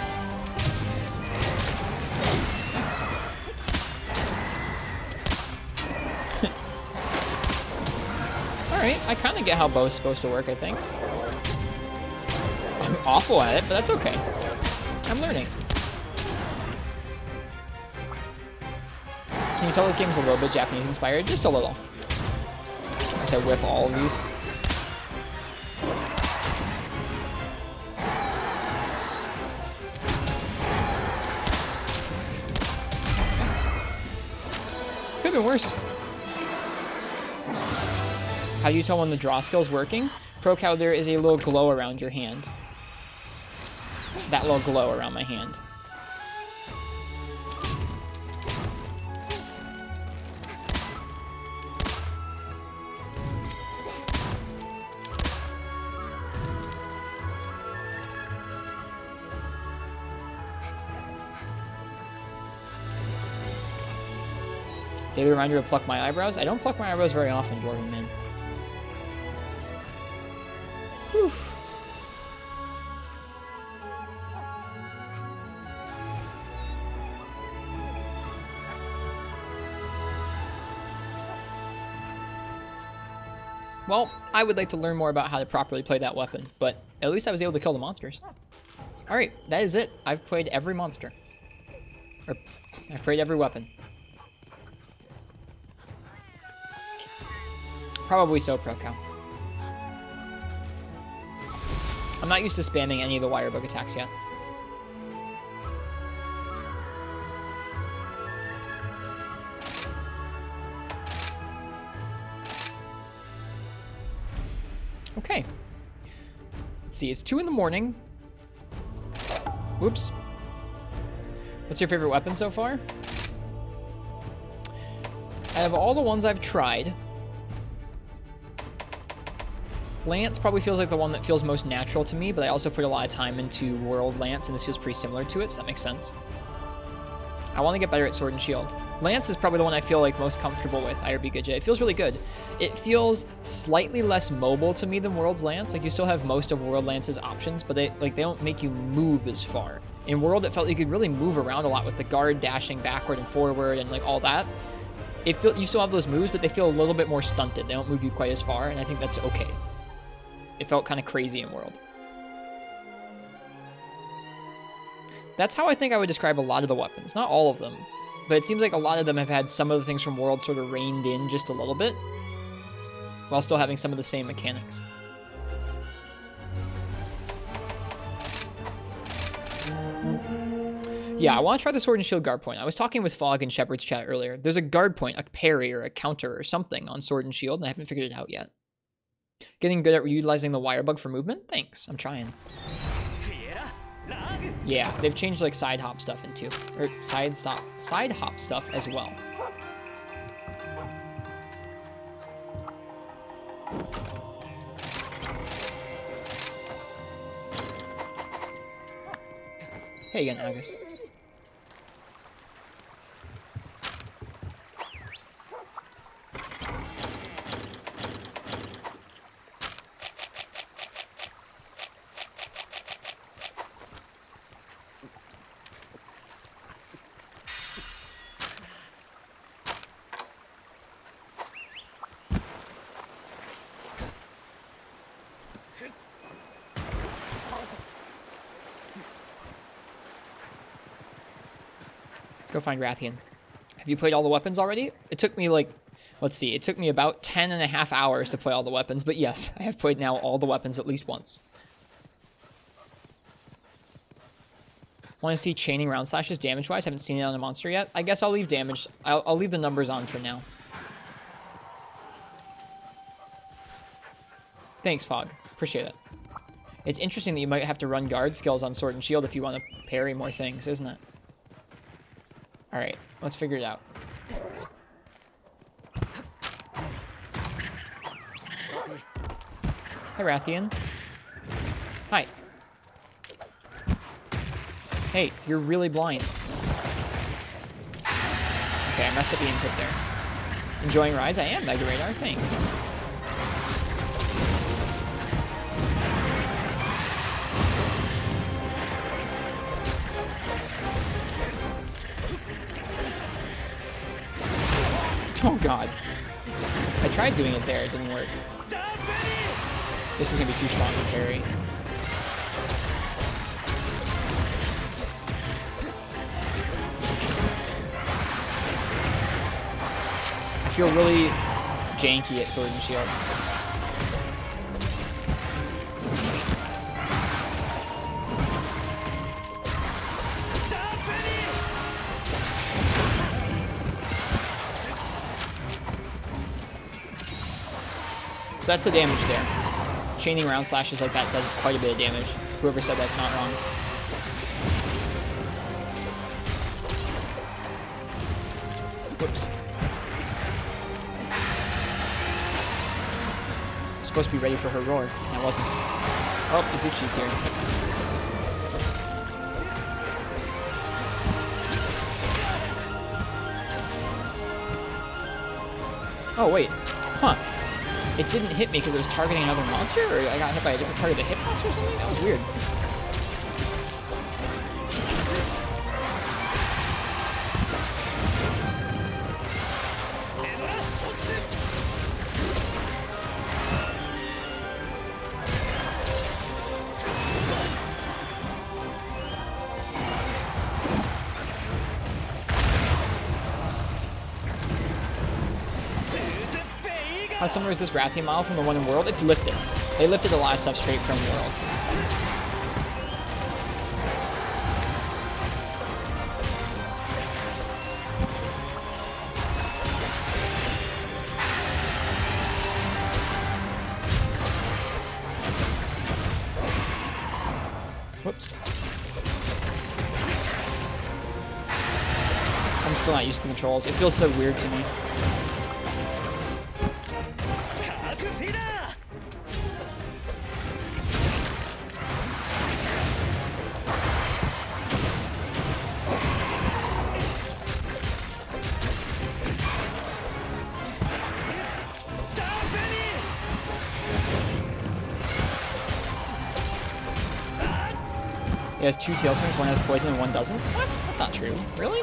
Speaker 1: Alright, I kind of get how bow's supposed to work, I think. I'm awful at it, but that's okay. I'm learning. Can you tell this game's a little bit Japanese inspired? Just a little. I said whiff all of these. Could have been worse. How do you tell when the draw skill's working? Pro Cow, there is a little glow around your hand. That little glow around my hand. Daily reminder to pluck my eyebrows. I don't pluck my eyebrows very often, Dwarven Man. Whew. Well, I would like to learn more about how to properly play that weapon, but at least I was able to kill the monsters. Alright, that is it. I've played every monster. Or, I've played every weapon. Probably so, ProCow. I'm not used to spamming any of the wire bug attacks yet. Okay. Let's see, it's 2 in the morning. Whoops. What's your favorite weapon so far? Out of all the ones I've tried, Lance probably feels like the one that feels most natural to me, but I also put a lot of time into World Lance, and this feels pretty similar to it, so that makes sense. I want to get better at Sword and Shield. Lance is probably the one I feel like most comfortable with, IRB Good J. It feels really good. It feels slightly less mobile to me than World's Lance. Like, you still have most of World Lance's options, but they don't make you move as far. In World, it felt like you could really move around a lot with the guard dashing backward and forward and like all that. You still have those moves, but they feel a little bit more stunted. They don't move you quite as far, and I think that's okay. It felt kind of crazy in World. That's how I think I would describe a lot of the weapons. Not all of them, but it seems like a lot of them have had some of the things from World sort of reined in just a little bit, while still having some of the same mechanics. Yeah, I want to try the Sword and Shield guard point. I was talking with Fog in Shepherd's chat earlier. There's a guard point, a parry or a counter or something on Sword and Shield, and I haven't figured it out yet. Getting good at utilizing the wire bug for movement? Thanks, I'm trying. Yeah, they've changed like side hop stuff into, or side hop stuff as well. Hey again, Agus. Go find Rathian. Have you played all the weapons already? It took me like, let's see, it took me about 10.5 hours to play all the weapons, but yes, I have played now all the weapons at least once. Want to see chaining round slashes damage-wise? Haven't seen it on a monster yet. I guess I'll leave damage. I'll leave the numbers on for now. Thanks, Fog. Appreciate it. It's interesting that you might have to run guard skills on Sword and Shield if you want to parry more things, isn't it? Alright, let's figure it out. Hi, Rathian. Hi. Hey, you're really blind. Okay, I messed up the input there. Enjoying Rise? I am, Mega Radar. Thanks. Oh god. I tried doing it there, it didn't work. This is gonna be too strong to parry. I feel really janky at Sword and Shield. So that's the damage there. Chaining round slashes like that does quite a bit of damage. Whoever said that's not wrong. Whoops. I'm supposed to be ready for her roar. I wasn't. Oh, Izuchi's here. Oh, wait. Huh. It didn't hit me because it was targeting another monster? Or I got hit by a different part of the hitbox or something? That was weird. How similar is this Rathian model from the one in World? It's lifted. They lifted a lot of stuff straight from World. Whoops. I'm still not used to the controls. It feels so weird to me. He has 2 tail swings, one has poison and one doesn't? What? That's not true. Really?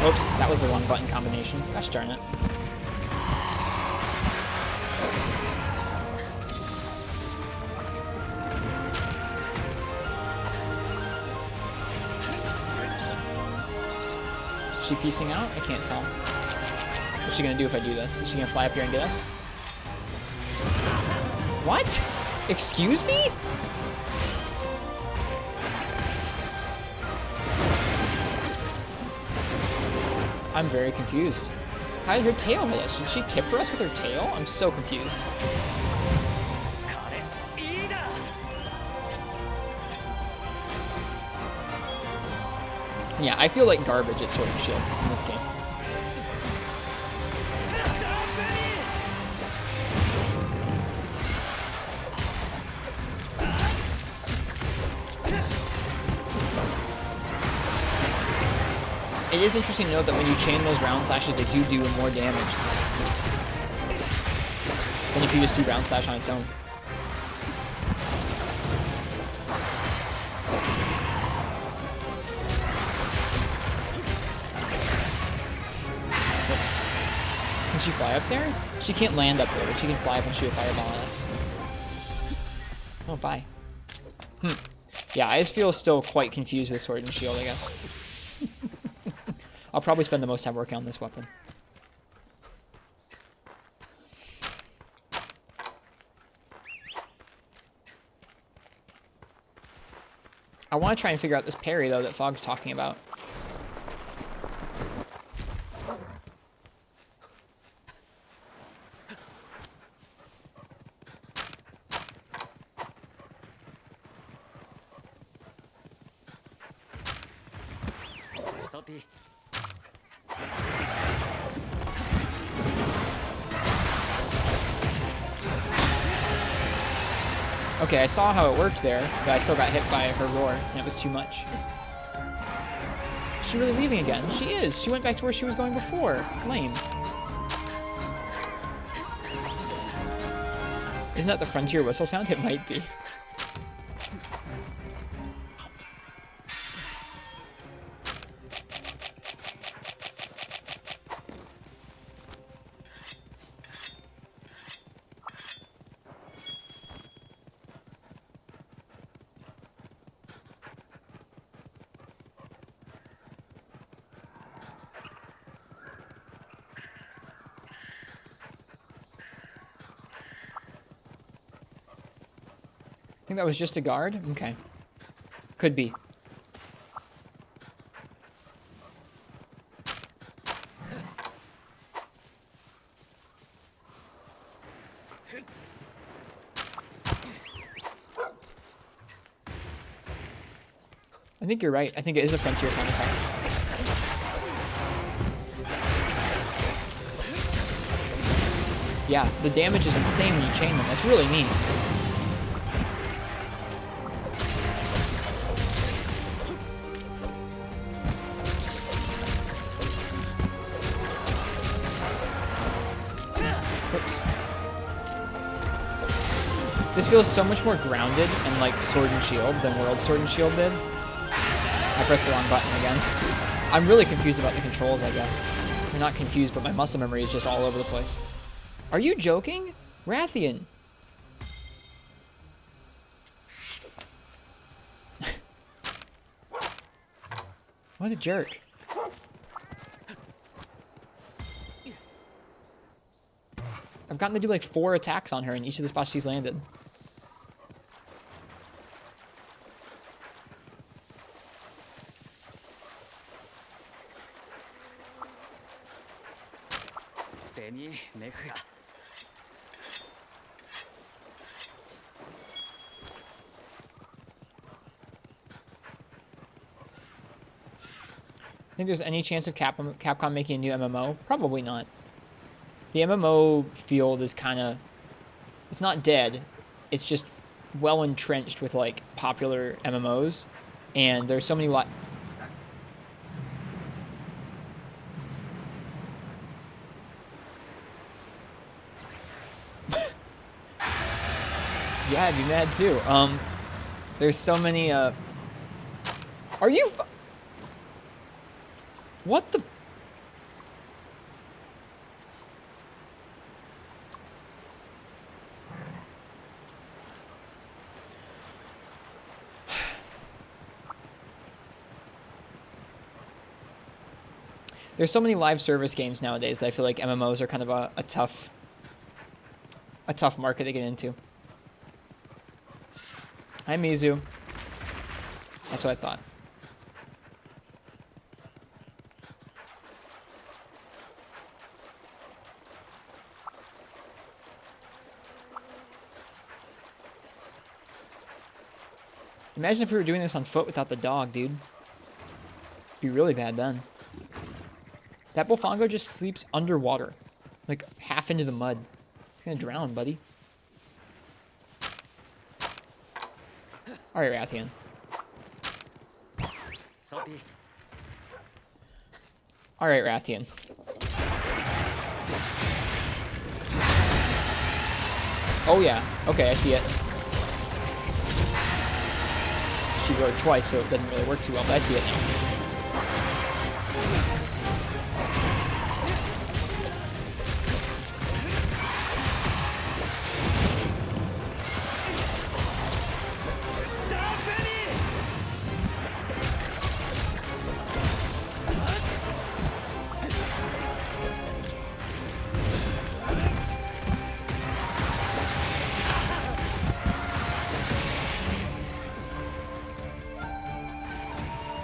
Speaker 1: Oops, that was the wrong button combination. Gosh darn it. Is she piecing out? I can't tell. What's she gonna do if I do this? Is she gonna fly up here and get us? What? Excuse me? I'm very confused. How did her tail hit us? Did she tipper us with her tail? I'm so confused. Yeah, I feel like garbage at Sword and Shield in this game. It is interesting to note that when you chain those round slashes, they do more damage than if you just do round slash on its own. Whoops. Can she fly up there? She can't land up there, but she can fly up and shoot a fireball at us. Oh, bye. Yeah, I just feel still quite confused with Sword and Shield, I guess. I'll probably spend the most time working on this weapon. I want to try and figure out this parry, though, that Fog's talking about. Okay, I saw how it worked there, but I still got hit by her roar, and it was too much. Is she really leaving again? She is! She went back to where she was going before. Lame. Isn't that the Frontier whistle sound? It might be. I think that was just a guard? Okay. Could be. I think you're right. I think it is a Frontier sound effect. Yeah, the damage is insane when you chain them. That's really neat. Oops. This feels so much more grounded and like Sword and Shield than World Sword and Shield did. I pressed the wrong button again. I'm really confused about the controls, I guess. I'm not confused, but my muscle memory is just all over the place. Are you joking? Rathian. What a jerk. I've gotten to do like 4 attacks on her in each of the spots she's landed. Think there's any chance of Capcom making a new MMO? Probably not. The MMO field is kind of... It's not dead. It's just well entrenched with, like, popular MMOs. And there's so many... Yeah, I'd be mad too. There's so many, Are you... What the... There's so many live service games nowadays that I feel like MMOs are kind of a tough market to get into. Hi, Mizu. That's what I thought. Imagine if we were doing this on foot without the dog, dude. It'd be really bad then. That Bullfongo just sleeps underwater. Like, half into the mud. He's gonna drown, buddy. Alright, Rathian. Alright, Rathian. Oh yeah. Okay, I see it. She roared twice, so it doesn't really work too well, but I see it now.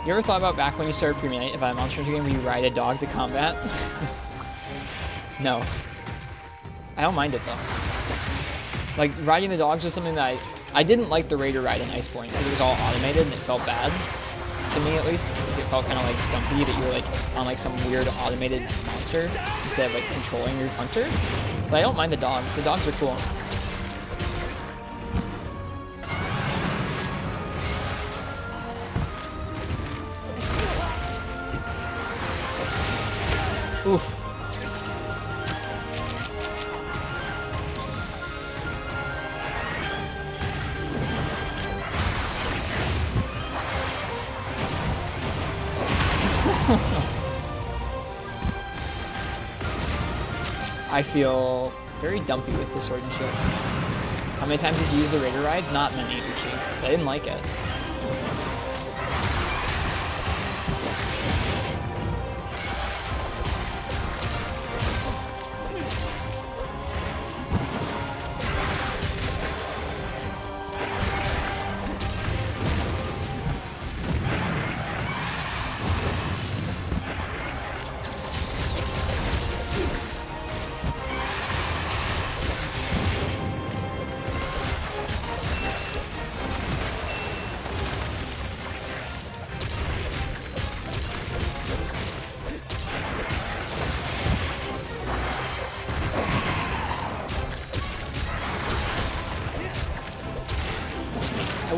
Speaker 1: You ever thought about back when you started Free Minute about a Monster Hunter game where you ride a dog to combat? No. I don't mind it though. Like, riding the dogs was something that I didn't like the Raider ride in Iceborne because it was all automated and it felt bad. To me at least. It felt kind of like dumpy that you were like on like some weird automated monster instead of like controlling your hunter. But I don't mind the dogs. The dogs are cool. Oof. I feel very dumpy with the Sword and Shield. How many times did you use the Raider ride? Not many, Uchi. I didn't like it.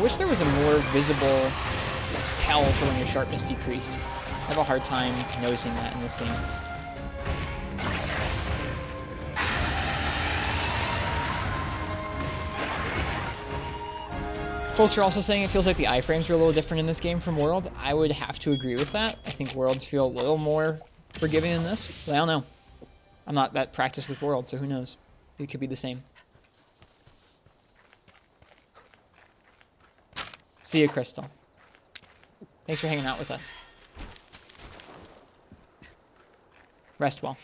Speaker 1: wish there was a more visible tell for when your sharpness decreased. I have a hard time noticing that in this game. Folks are also saying it feels like the iframes are a little different in this game from World. I would have to agree with that. I think Worlds feel a little more forgiving than this, but I don't know. I'm not that practiced with World, so who knows? It could be the same. See you, Crystal. Thanks for hanging out with us. Rest well.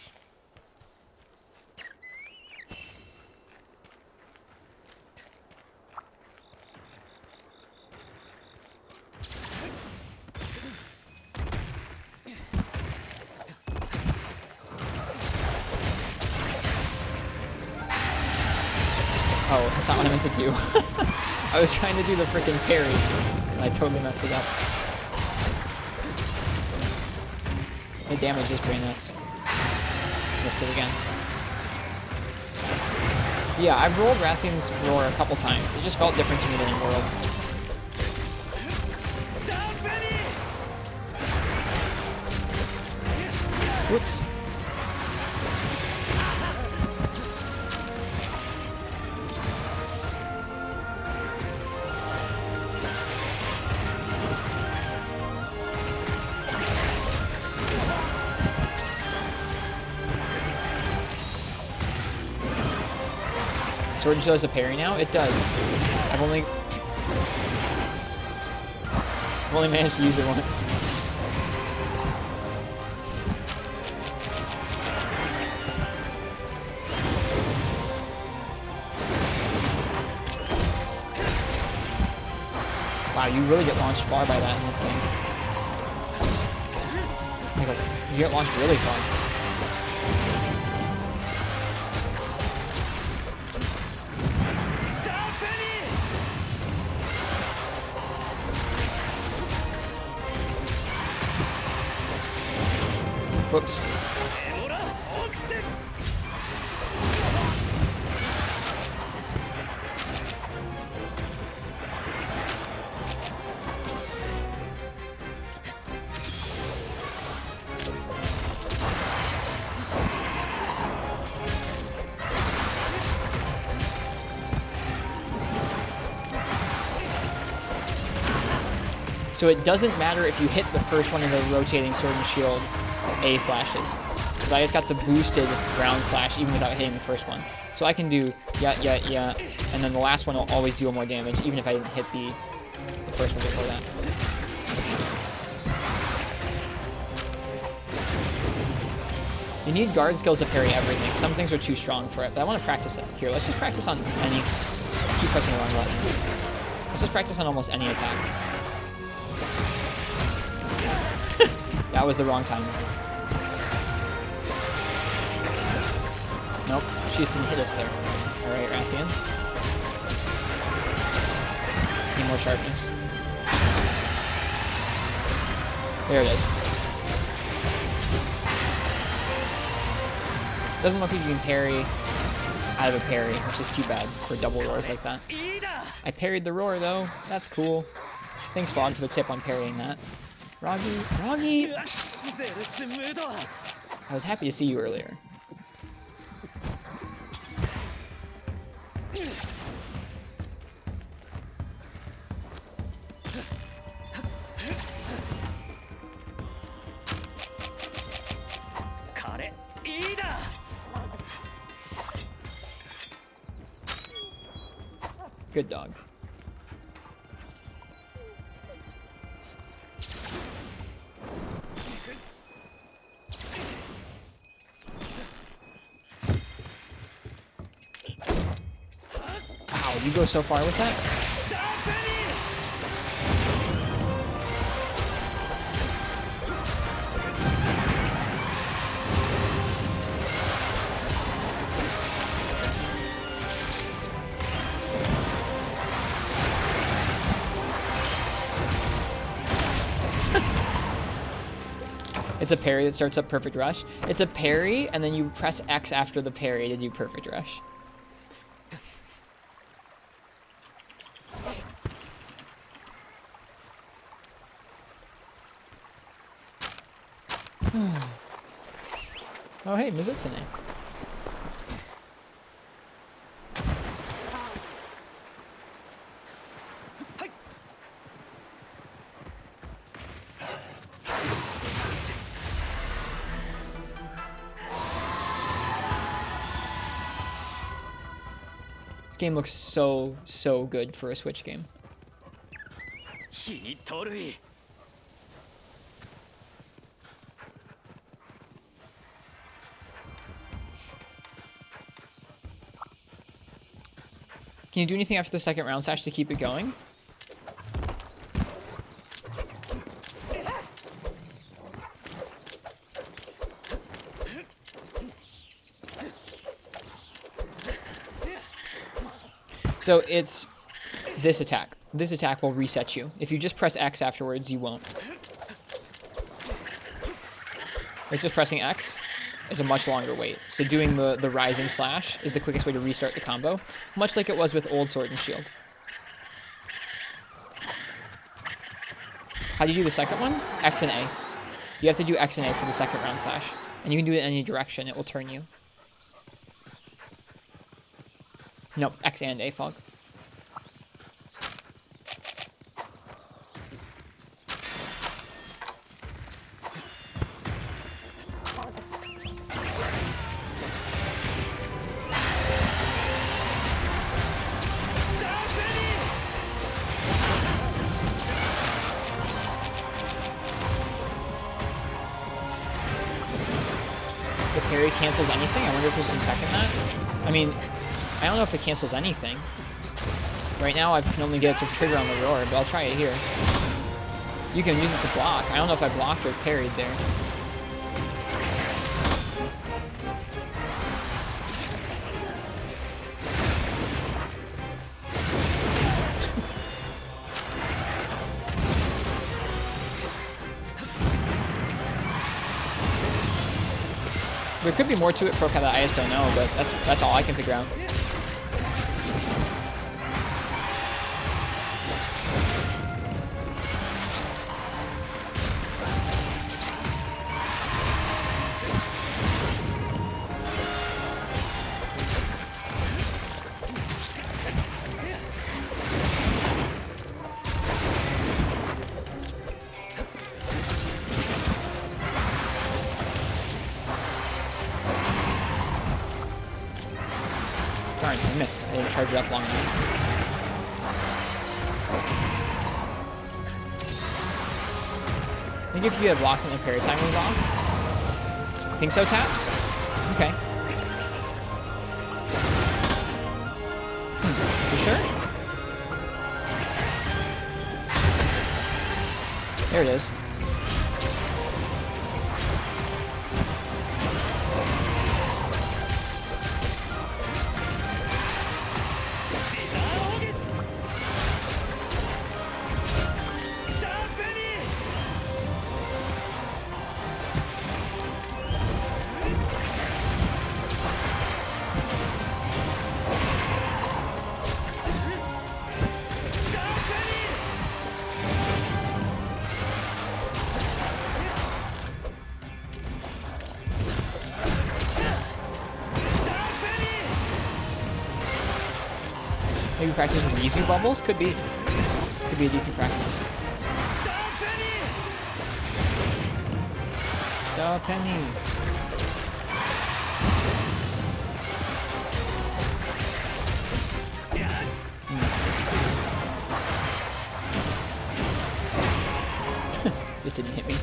Speaker 1: Oh, that's not what I meant to do. I was trying to do the freaking parry, and I totally messed it up. The damage is pretty nuts. Missed it again. Yeah, I've rolled Rathian's Roar a couple times. It just felt different to me than in World. Whoops. Sword and Shield has a parry now? It does. I've only managed to use it once. Wow, you really get launched far by that in this game. You get launched really far. Whoops. So it doesn't matter if you hit the first one in the rotating Sword and Shield A slashes. Because I just got the boosted ground slash even without hitting the first one. So I can do yeah, and then the last one will always deal more damage, even if I didn't hit the first one before that. You need guard skills to parry everything. Some things are too strong for it, but I want to practice it. Here, let's just practice on any... Keep pressing the wrong button. Let's just practice on almost any attack. That was the wrong time. Nope, she just didn't hit us there. Alright, Rathian. Need more sharpness. There it is. Doesn't look like you can parry out of a parry, which is too bad for double roars like that. I parried the roar though. That's cool. Thanks, Fog, for the tip on parrying that. Roggy! I was happy to see you earlier. Good dog. Wow, you go so far with that? It's a parry that starts up Perfect Rush. It's a parry, and then you press X after the parry to do Perfect Rush. Oh, hey, Mizutsune. This game looks so good for a Switch game. Can you do anything after the second round slash to keep it going? So it's this attack. This attack will reset you. If you just press X afterwards, you won't. Like just pressing X is a much longer wait. So doing the rising slash is the quickest way to restart the combo, much like it was with old Sword and Shield. How do you do the second one? X and A. You have to do X and A for the second round slash. And you can do it in any direction. It will turn you. Nope, X and A, Fog. The parry cancels anything? I wonder if there's some tech in that. I mean, I don't know if it cancels anything. Right now, I can only get it to trigger on the roar, but I'll try it here. You can use it to block. I don't know if I blocked or parried there. There could be more to it, Procat, that I just don't know, but that's all I can figure out. Darn, I missed. I didn't charge it up long enough. I think if you had blocked and the parry timer was off. I think so, Taps? Okay. You sure? There it is. Maybe practice with Rizu bubbles? Could be. Could be a decent practice. Da penny. Just didn't hit me.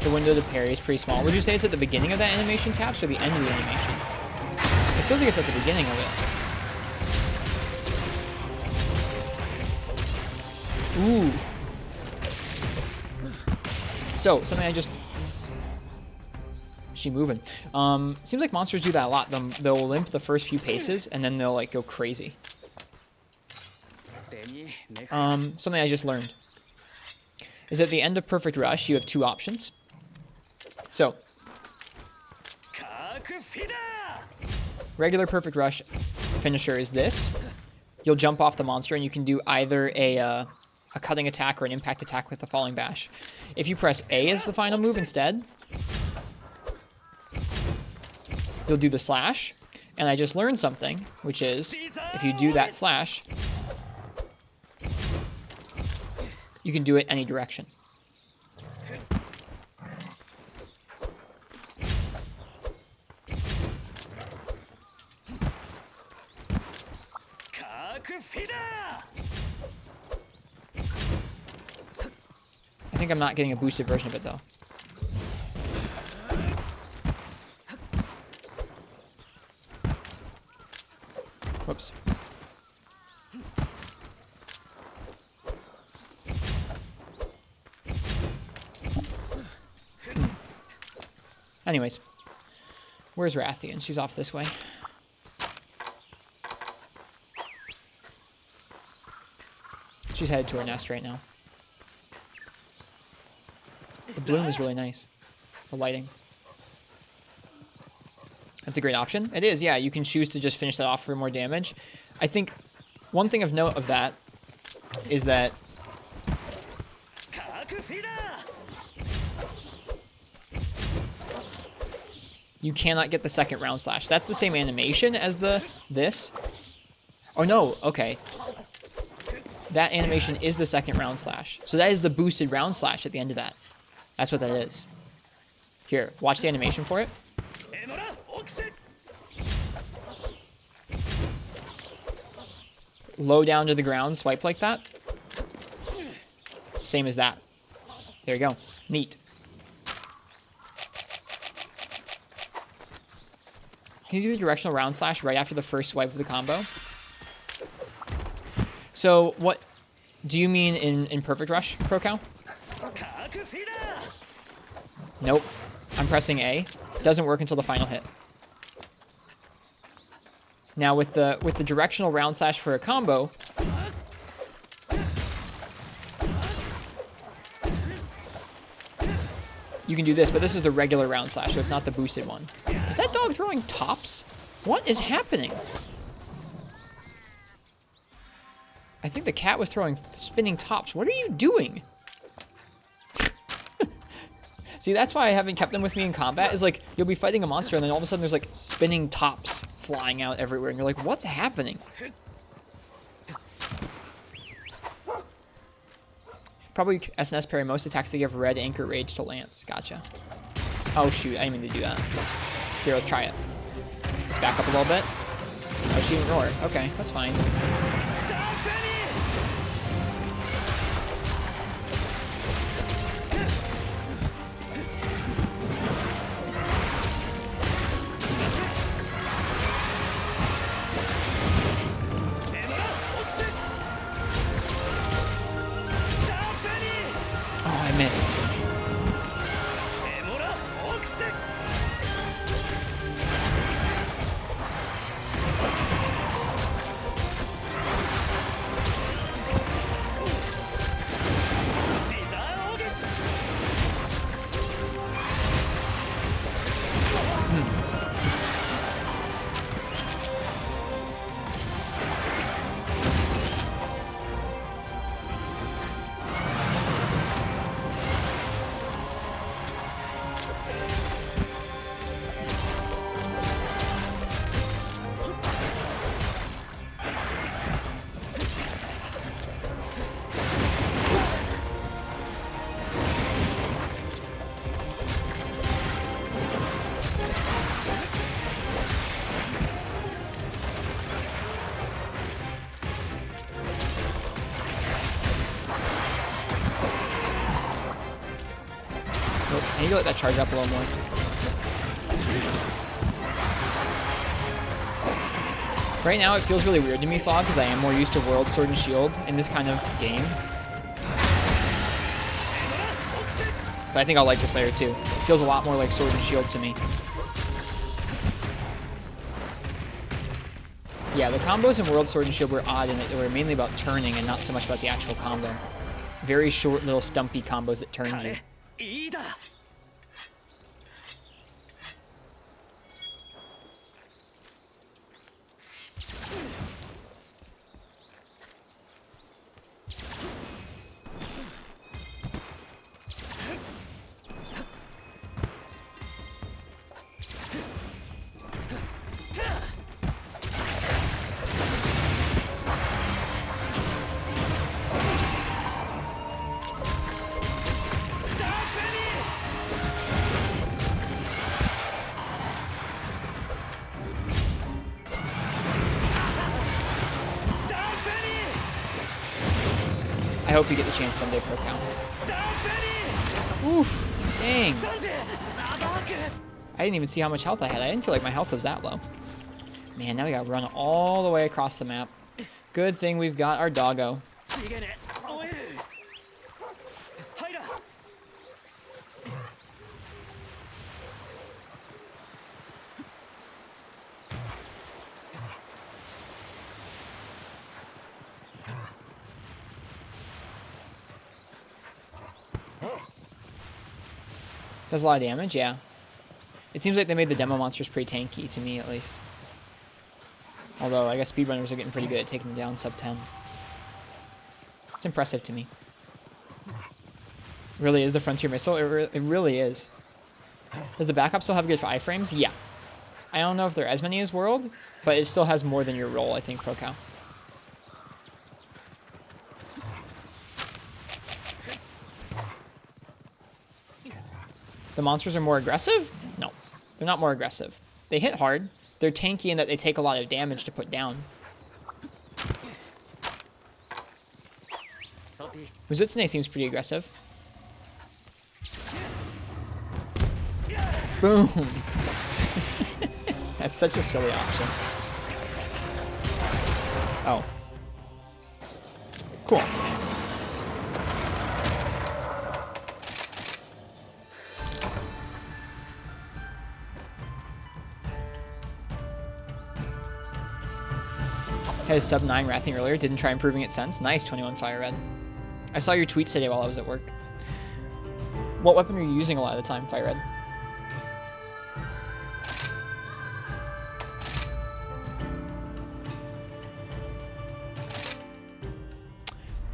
Speaker 1: The window to parry is pretty small. Would you say it's at the beginning of that animation, Taps, or the end of the animation? It feels like it's at the beginning of it. Ooh. So, something I just... She moving. Seems like monsters do that a lot. They'll limp the first few paces, and then they'll, like, go crazy. Something I just learned is at the end of Perfect Rush, you have two options. So, Regular perfect rush finisher is this. You'll jump off the monster and you can do either a cutting attack or an impact attack with the falling bash. If you press A as the final move instead, you'll do the slash. And I just learned something, which is if you do that slash, you can do it any direction. I think I'm not getting a boosted version of it, though. Whoops. Anyways. Where's Rathian? She's off this way. She's headed to her nest right now. The bloom is really nice. The lighting. That's a great option. It is, yeah. You can choose to just finish that off for more damage. I think one thing of note of that is that you cannot get the second round slash. That's the same animation as this. Oh no, okay. That animation is the second round slash. So that is the boosted round slash at the end of that. That's what that is. Here, watch the animation for it. Low down to the ground, swipe like that. Same as that. There you go. Neat. Can you do the directional round slash right after the first swipe of the combo? So, what do you mean in Perfect Rush, ProCow? Nope. I'm pressing A. Doesn't work until the final hit. Now with the directional round slash for a combo, you can do this, but this is the regular round slash, so it's not the boosted one. Is that dog throwing tops? What is happening? I think the cat was throwing spinning tops. What are you doing? See, that's why I haven't kept them with me in combat, is like, you'll be fighting a monster and then all of a sudden there's like spinning tops flying out everywhere and you're like, what's happening? Probably SNS parry most attacks that give red anchor rage to Lance. Gotcha. Oh shoot, I didn't mean to do that. Here, let's try it. Let's back up a little bit. Oh, she didn't roar. Okay, that's fine. Missed. I need to let that charge up a little more. Right now, it feels really weird to me, Fog, because I am more used to World Sword and Shield in this kind of game. But I think I'll like this later, too. It feels a lot more like Sword and Shield to me. Yeah, the combos in World Sword and Shield were odd in that they were mainly about turning and not so much about the actual combo. Very short, little stumpy combos that turned you. I hope you get the chance someday, Pro Count. Oof. Dang. I didn't even see how much health I had. I didn't feel like my health was that low. Man, now we gotta run all the way across the map. Good thing we've got our doggo. Does a lot of damage, yeah. It seems like they made the demo monsters pretty tanky, to me at least. Although, I guess speedrunners are getting pretty good at taking them down sub 10. It's impressive to me. Really is the Frontier Missile? It really is. Does the backup still have good iframes? Yeah. I don't know if they're as many as World, but it still has more than your roll, I think, ProCow. The monsters are more aggressive? No, they're not more aggressive. They hit hard. They're tanky in that they take a lot of damage to put down. Uzutsune seems pretty aggressive. Boom! That's such a silly option. Oh. Cool. Had a sub 9 Wrathing earlier, didn't try improving it since. Nice, 21 Fire Red. I saw your tweets today while I was at work. What weapon are you using a lot of the time, Fire Red?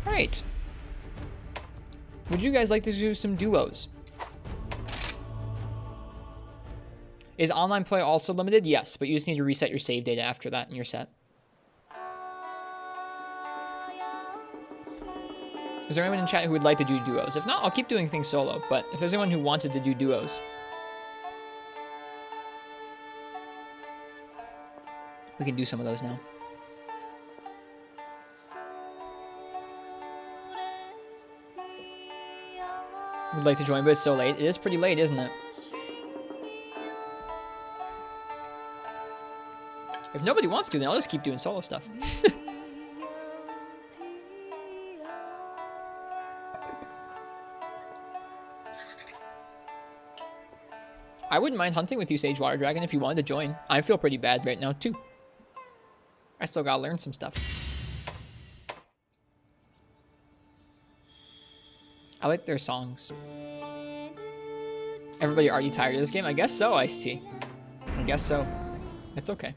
Speaker 1: Alright. Would you guys like to do some duos? Is online play also limited? Yes, but you just need to reset your save data after that and you're set. Is there anyone in chat who would like to do duos? If not, I'll keep doing things solo, but if there's anyone who wanted to do duos, we can do some of those now. Would like to join, but it's so late. It is pretty late, isn't it? If nobody wants to, then I'll just keep doing solo stuff. I wouldn't mind hunting with you, Sage Water Dragon, if you wanted to join. I feel pretty bad right now, too. I still gotta learn some stuff. I like their songs. Everybody already tired of this game? I guess so, Ice-T. I guess so. It's okay.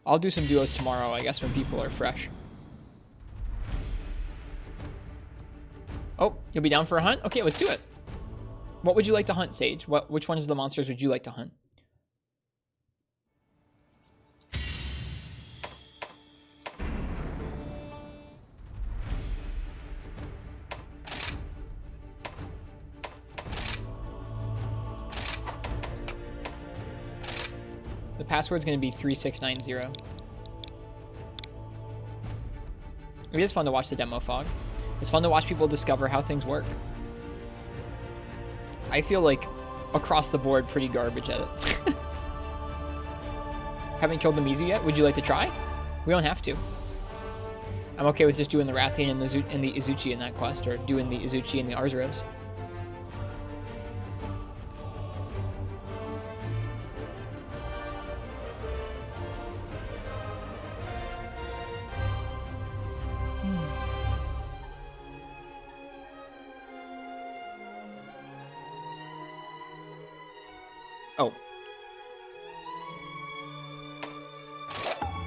Speaker 1: I'll do some duos tomorrow, I guess, when people are fresh. Oh, you'll be down for a hunt? Okay, let's do it. What would you like to hunt, Sage? Which ones of the monsters would you like to hunt? The password's going to be 3690. It is fun to watch the demo fog. It's fun to watch people discover how things work. I feel like across the board pretty garbage at it. Haven't killed the Mizu yet? Would you like to try? We don't have to. I'm okay with just doing the Rathian and the Izuchi in that quest, or doing the Izuchi and the Arzuros. Oh.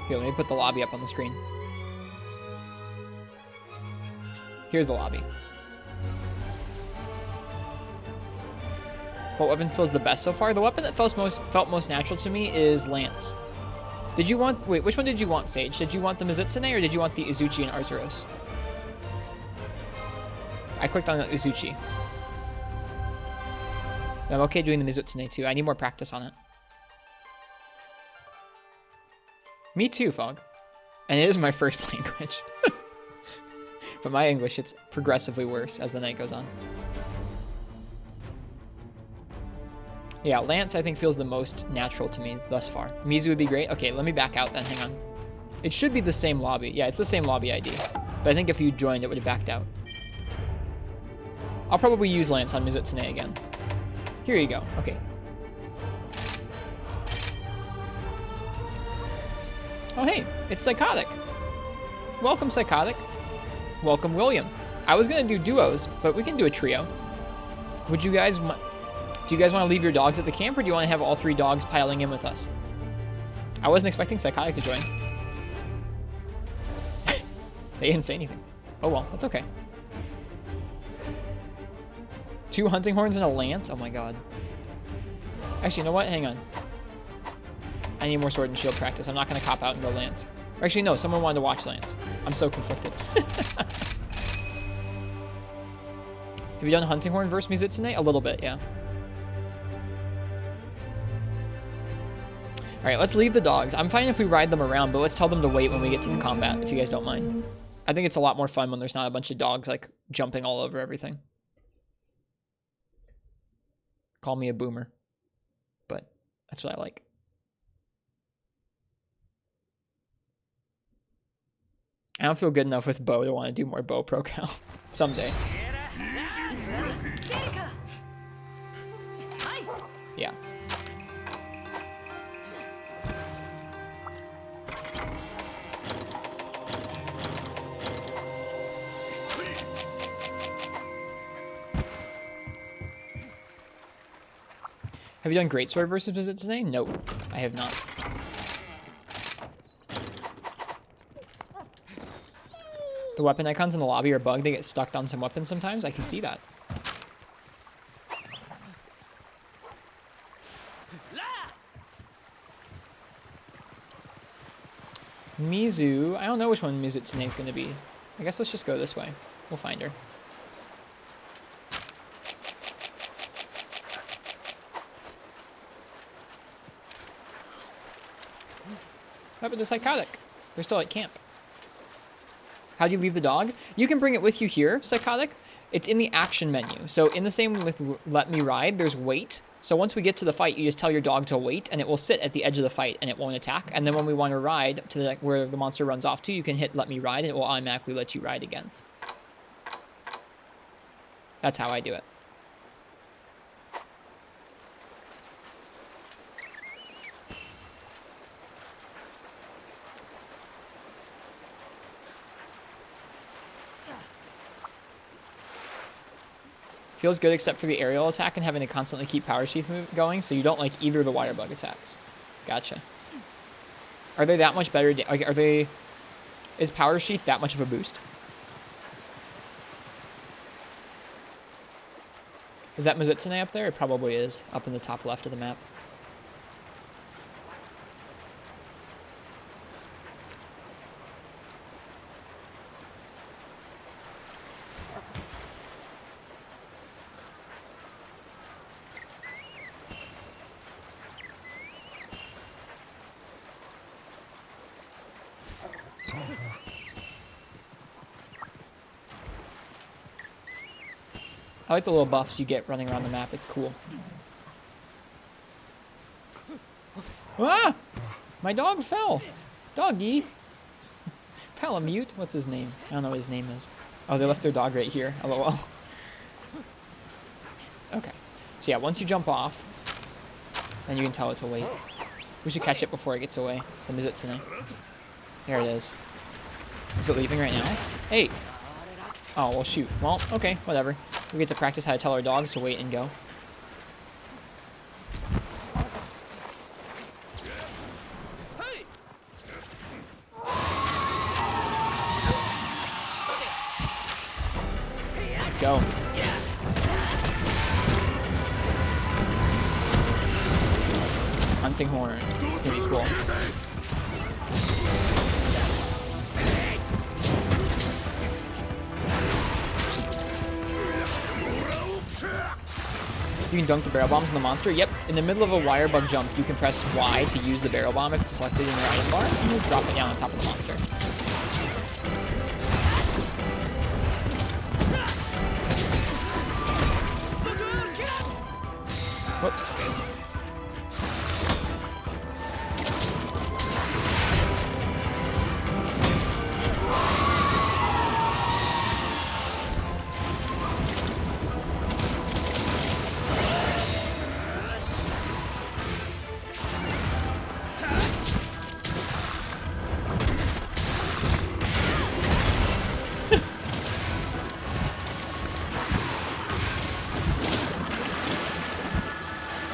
Speaker 1: Here, let me put the lobby up on the screen. Here's the lobby. What weapon feels the best so far? The weapon that felt most natural to me is Lance. Did you want... Wait, which one did you want, Sage? Did you want the Mizutsune or did you want the Izuchi and Arzuros? I clicked on the Izuchi. I'm okay doing the Mizutsune too. I need more practice on it. Me too, Fog. And it is my first language. But my English, it's progressively worse as the night goes on. Yeah, Lance, I think, feels the most natural to me thus far. Mizu would be great. Okay, let me back out then. Hang on. It should be the same lobby. Yeah, it's the same lobby ID. But I think if you joined, it would have backed out. I'll probably use Lance on Mizutsune again. Here you go. Okay. Oh, hey, it's Psychotic. Welcome, Psychotic. Welcome, William. I was going to do duos, but we can do a trio. Would you guys... Do you guys want to leave your dogs at the camp, or do you want to have all 3 dogs piling in with us? I wasn't expecting Psychotic to join. They didn't say anything. Oh well, that's okay. 2 hunting horns and a lance? Oh my god. Actually, you know what? Hang on. I need more sword and shield practice. I'm not going to cop out and go lance. Or actually, no. Someone wanted to watch lance. I'm so conflicted. Have you done hunting horn versus Mizutsune? A little bit, yeah. Alright, let's leave the dogs. I'm fine if we ride them around, but let's tell them to wait when we get to the combat, if you guys don't mind. I think it's a lot more fun when there's not a bunch of dogs, like, jumping all over everything. Call me a boomer. But that's what I like. I don't feel good enough with bow to want to do more bow pro cal. Someday. Yeah. Have you done Greatsword versus Mizutsune? Nope, I have not. The weapon icons in the lobby are bugged. They get stuck on some weapons sometimes. I can see that. Mizu. I don't know which one Mizutsune is going to be. I guess let's just go this way. We'll find her. What happened to Psychotic? They're still at camp. How do you leave the dog? You can bring it with you here, Psychotic. It's in the action menu. So in the same with Let Me Ride, there's wait. So once we get to the fight, you just tell your dog to wait, and it will sit at the edge of the fight, and it won't attack. And then when we want to ride to where the monster runs off to, you can hit Let Me Ride, and it will automatically let you ride again. That's how I do it. Feels good except for the aerial attack and having to constantly keep Power Sheath going, so you don't like either of the Wire Bug attacks. Gotcha. Are they that much better? Like, are they... Is Power Sheath that much of a boost? Is that Mizutsune up there? It probably is, up in the top left of the map. I like the little buffs you get running around the map. It's cool. Ah! My dog fell. Doggy. Palamute. What's his name? I don't know what his name is. Oh, they left their dog right here. LOL. Okay. So yeah, once you jump off, then you can tell it to wait. We should catch it before it gets away. The Mizutsune. There it is. Is it leaving right now? Hey! Oh, well, shoot. Well, okay, whatever. We get to practice how to tell our dogs to wait and go. Let's go. Hunting horn. It's gonna be cool. You can dunk the barrel bombs on the monster. Yep, in the middle of a wire bug jump, you can press Y to use the barrel bomb if it's selected in your item bar, and you'll drop it down on top of the monster. Whoops.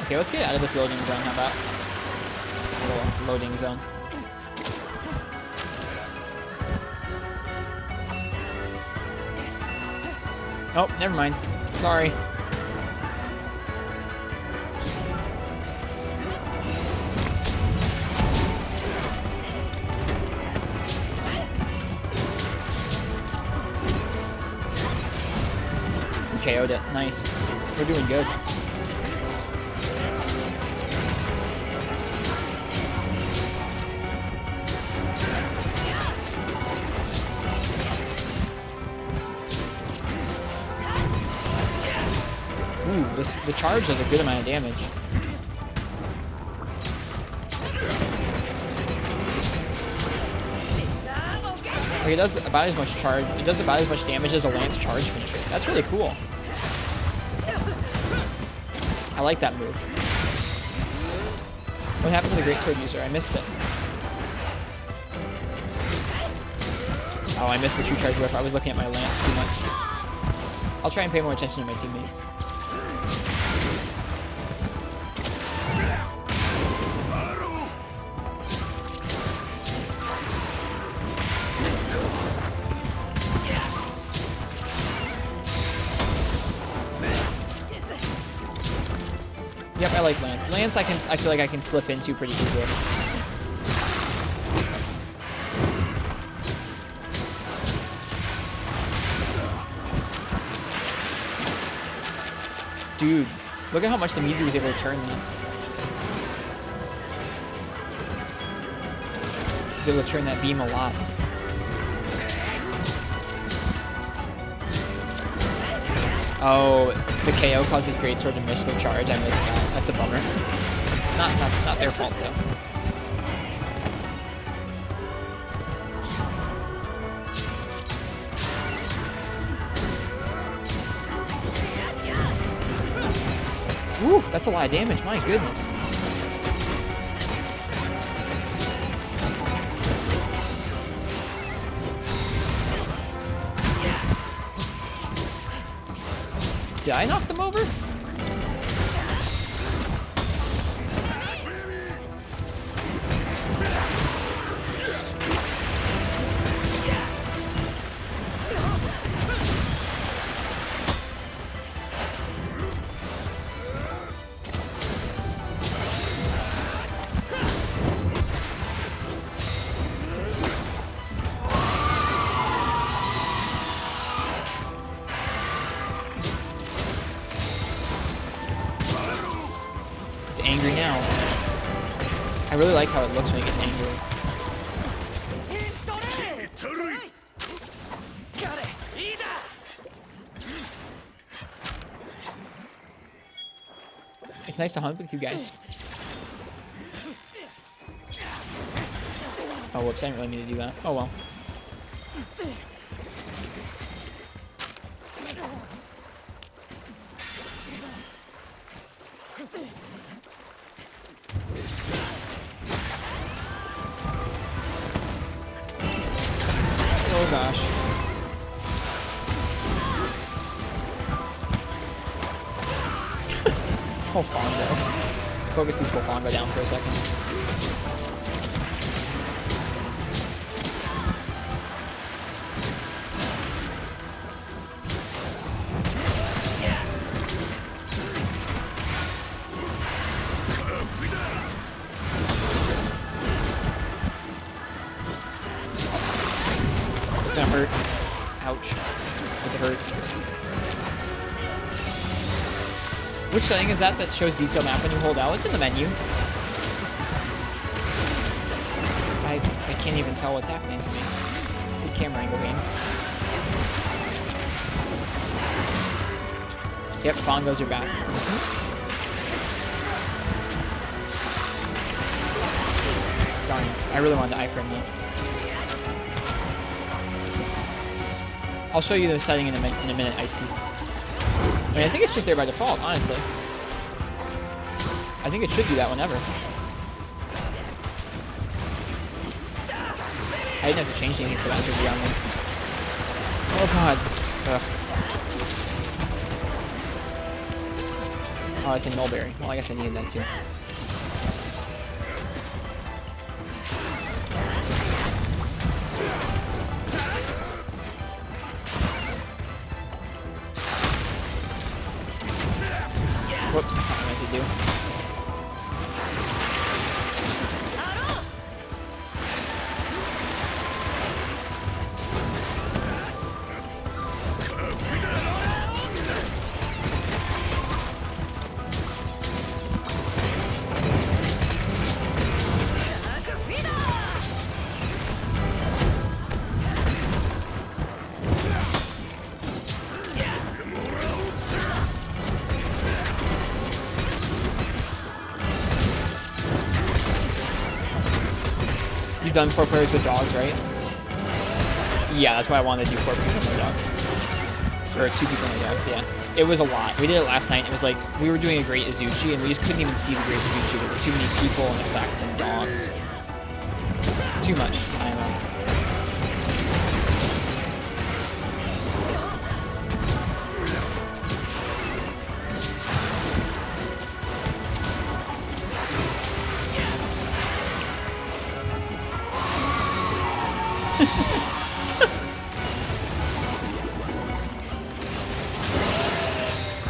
Speaker 1: Okay, let's get out of this loading zone, how about? A little loading zone. Oh, never mind. Sorry. We KO'd it. Nice. We're doing good. Ooh, the charge does a good amount of damage. Like it does about as much charge. It does about as much damage as a Lance charge finisher. That's really cool. I like that move. What happened to the Greatsword user? I missed it. Oh, I missed the true charge whip. I was looking at my Lance too much. I'll try and pay more attention to my teammates. Yep, I like Lance. Lance, I feel like I can slip into pretty easily. Dude, look at how much the Mizu was able to turn that. He was able to turn that beam a lot. Oh, the KO caused the Greatsword to miss their charge. I missed that. That's a bummer. Not their fault though. Ooh, that's a lot of damage. My goodness. Did I knock them over? Angry now. I really like how it looks when it gets angry. It's nice to hunt with you guys. Oh, whoops, I didn't really mean to do that. Oh well. Oh gosh. Bofongo. Let's focus these Bofongo down for a second. It's gonna hurt. Ouch. It hurt. Which setting is that shows detail map when you hold L? It's in the menu. I can't even tell what's happening to me. Good camera angle game. Yep, Fongos are back. Darn, I really wanted to iframe though. I'll show you the setting in a minute, Ice Tea. I mean, I think it's just there by default, honestly. I think it should do that whenever. I didn't have to change anything for that to be on me. Oh god. Ugh. Oh, it's a Nullberry. Well, I guess I needed that too. Whoops, that's not what I meant to do. You've done 4 players with dogs, right? Yeah, that's why I wanted to do 4 people with no dogs. Or 2 people with no dogs, yeah. It was a lot. We did it last night. It was like, we were doing a great Azuchi, and we just couldn't even see the great Azuchi. There were too many people and effects and dogs. Too much, I know.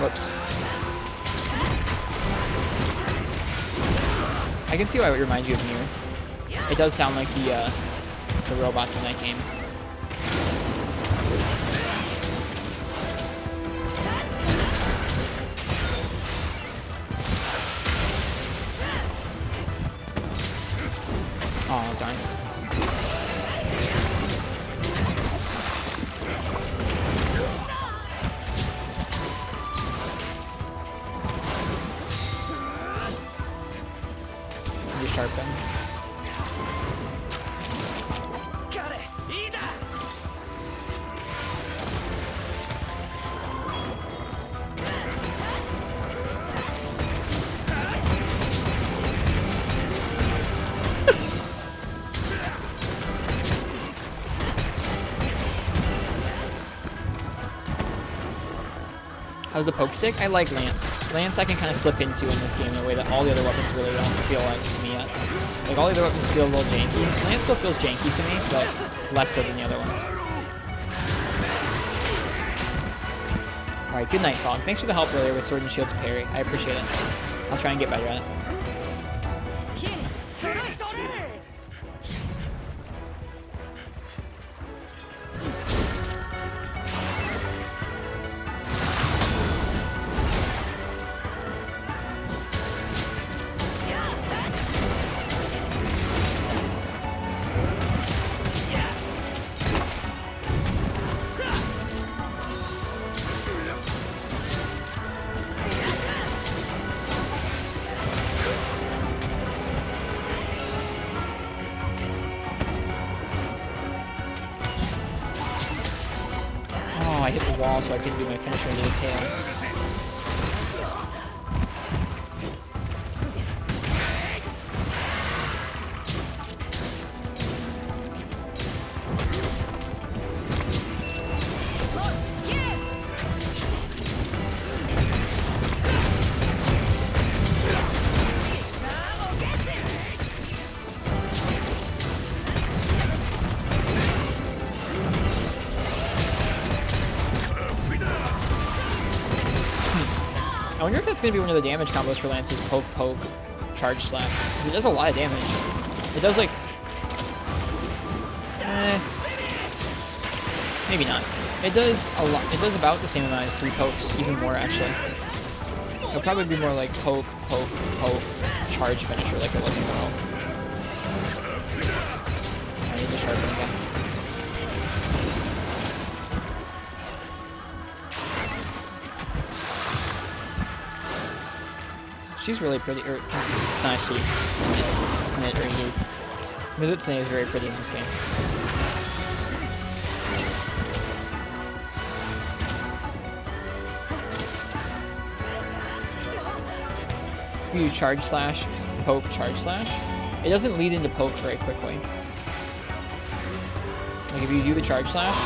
Speaker 1: Whoops. I can see why it reminds you of Nier. It does sound like the robots in that game. Oh, darn. Sharpen. How's the poke stick? I like Lance. Lance I can kind of slip into in this game in a way that all the other weapons really don't feel like to me yet. Like, all the other weapons feel a little janky. Lance still feels janky to me, but less so than the other ones. Alright, good night, Fog. Thanks for the help earlier with Sword and Shield's parry. I appreciate it. I'll try and get better at it. I hit the wall, so I couldn't do my finisher into the tail. I wonder if that's going to be one of the damage combos for Lance's poke, poke, charge slap. Because it does a lot of damage. It does like... maybe not. It does a lot. It does about the same amount as 3 pokes, even more actually. It'll probably be more like poke, poke, poke, charge finisher like it was in World. I need to sharpen again. She's really pretty. It's not a she. It's an it or a he. Mizutsune is very pretty in this game. You charge slash, poke, charge slash. It doesn't lead into poke very quickly. Like if you do the charge slash.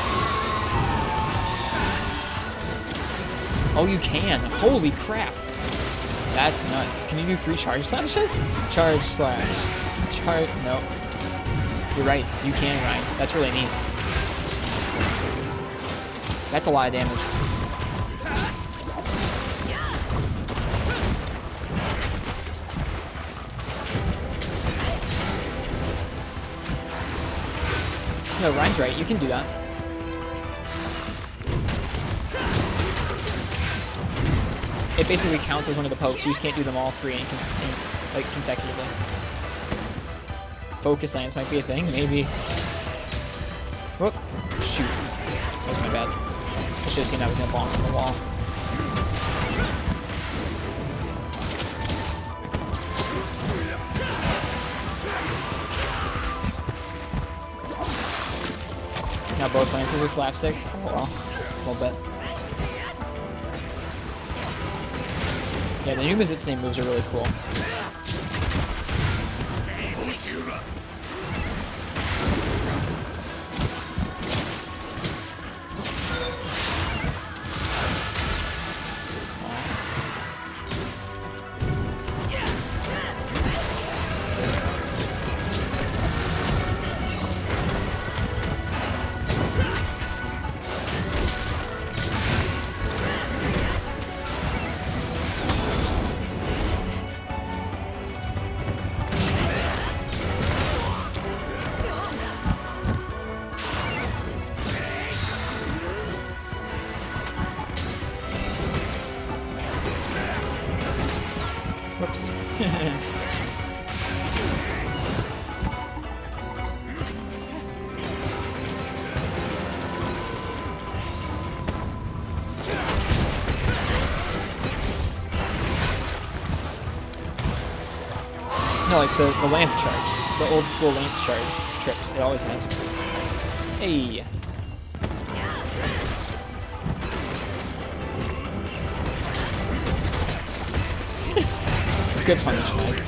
Speaker 1: Oh, you can. Holy crap. That's nuts. Can you do 3 charge slashes? Charge slash. Charge. No. You're right. You can ride. That's really neat. That's a lot of damage. No, Ryan's right. You can do that. It basically counts as one of the pokes. You just can't do them all 3 like consecutively. Focus lands might be a thing, maybe. Whoop! Shoot, that was my bad. I should have seen I was gonna bomb from the wall. Now both lances are slapsticks. Oh well, a little bit. Yeah, the new Mizutsune moves are really cool. Whoops. No, like the lance charge. The old school lance charge trips. It always has. Hey. Good punishment.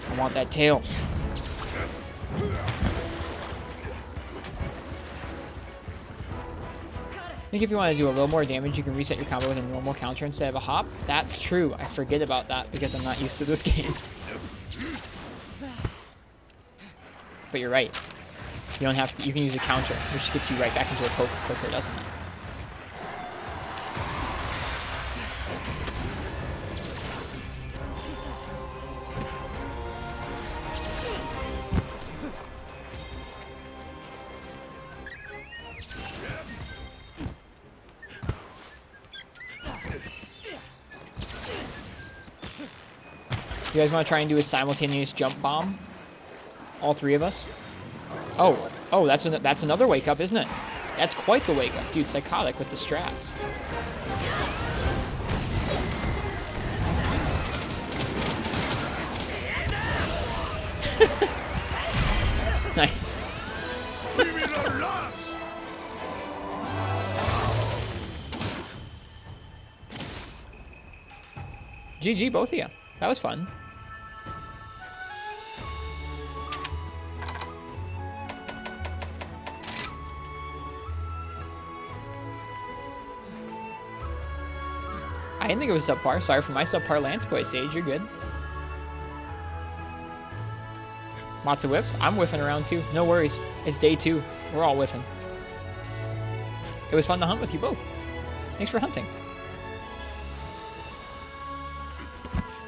Speaker 1: I want that tail. I think if you want to do a little more damage, you can reset your combo with a normal counter instead of a hop. That's true. I forget about that because I'm not used to this game. But you're right. You don't have to. You can use a counter, which gets you right back into a poke quicker, doesn't it? You guys want to try and do a simultaneous jump bomb? All 3 of us? Oh, that's another wake up, isn't it? That's quite the wake up. Dude, psychotic with the strats. Nice. GG, both of you. That was fun. I didn't think it was subpar. Sorry for my subpar lance play, Sage. You're good. Lots of whiffs. I'm whiffing around too. No worries. It's day 2. We're all whiffing. It was fun to hunt with you both. Thanks for hunting.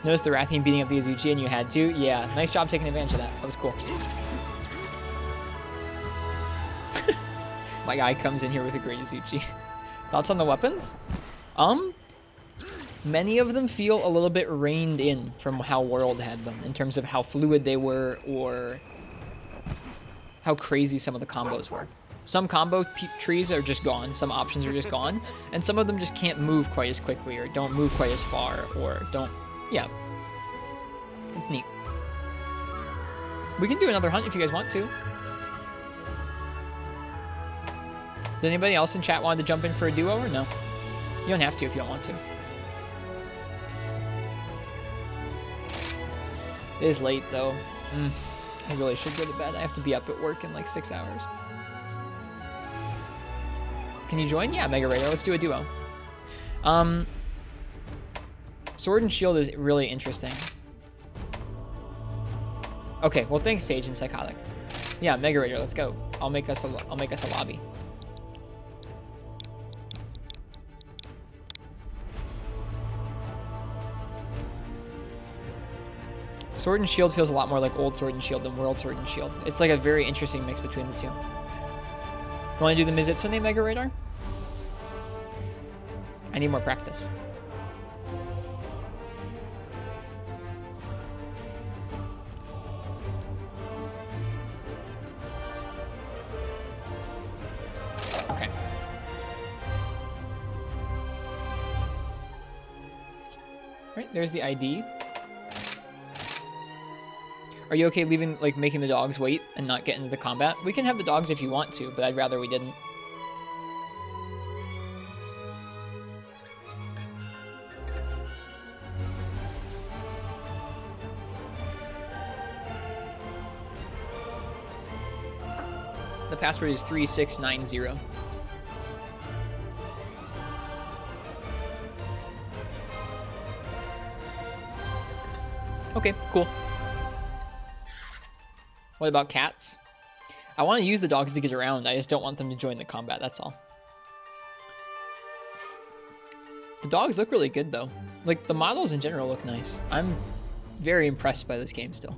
Speaker 1: Noticed the Rathian beating up the Azuchi and you had to? Yeah, nice job taking advantage of that. That was cool. My guy comes in here with a great Azuchi. Thoughts on the weapons? Many of them feel a little bit reined in from how World had them in terms of how fluid they were or how crazy some of the combos were. Some combo trees are just gone, some options are just gone, and some of them just can't move quite as quickly or don't move quite as far or don't, yeah. It's neat. We can do another hunt if you guys want to. Does anybody else in chat want to jump in for a duo or no? You don't have to if you don't want to. It is late though. I really should go to bed. I have to be up at work in like 6 hours. Can you join? Yeah, Mega Raider. Let's do a duo. Sword and Shield is really interesting. Okay, well thanks Sage and Psychotic. Yeah, Mega Raider, let's go. I'll make us a lobby. Sword and Shield feels a lot more like old Sword and Shield than World Sword and Shield. It's like a very interesting mix between the two. Want to do the Mizutsune Mega Radar? I need more practice. Okay. Right, there's the ID. Are you okay leaving, like, making the dogs wait and not get into the combat? We can have the dogs if you want to, but I'd rather we didn't. The password is 3690. Okay, cool. What about cats? I want to use the dogs to get around. I just don't want them to join the combat, that's all. The dogs look really good, though. Like, the models in general look nice. I'm very impressed by this game still.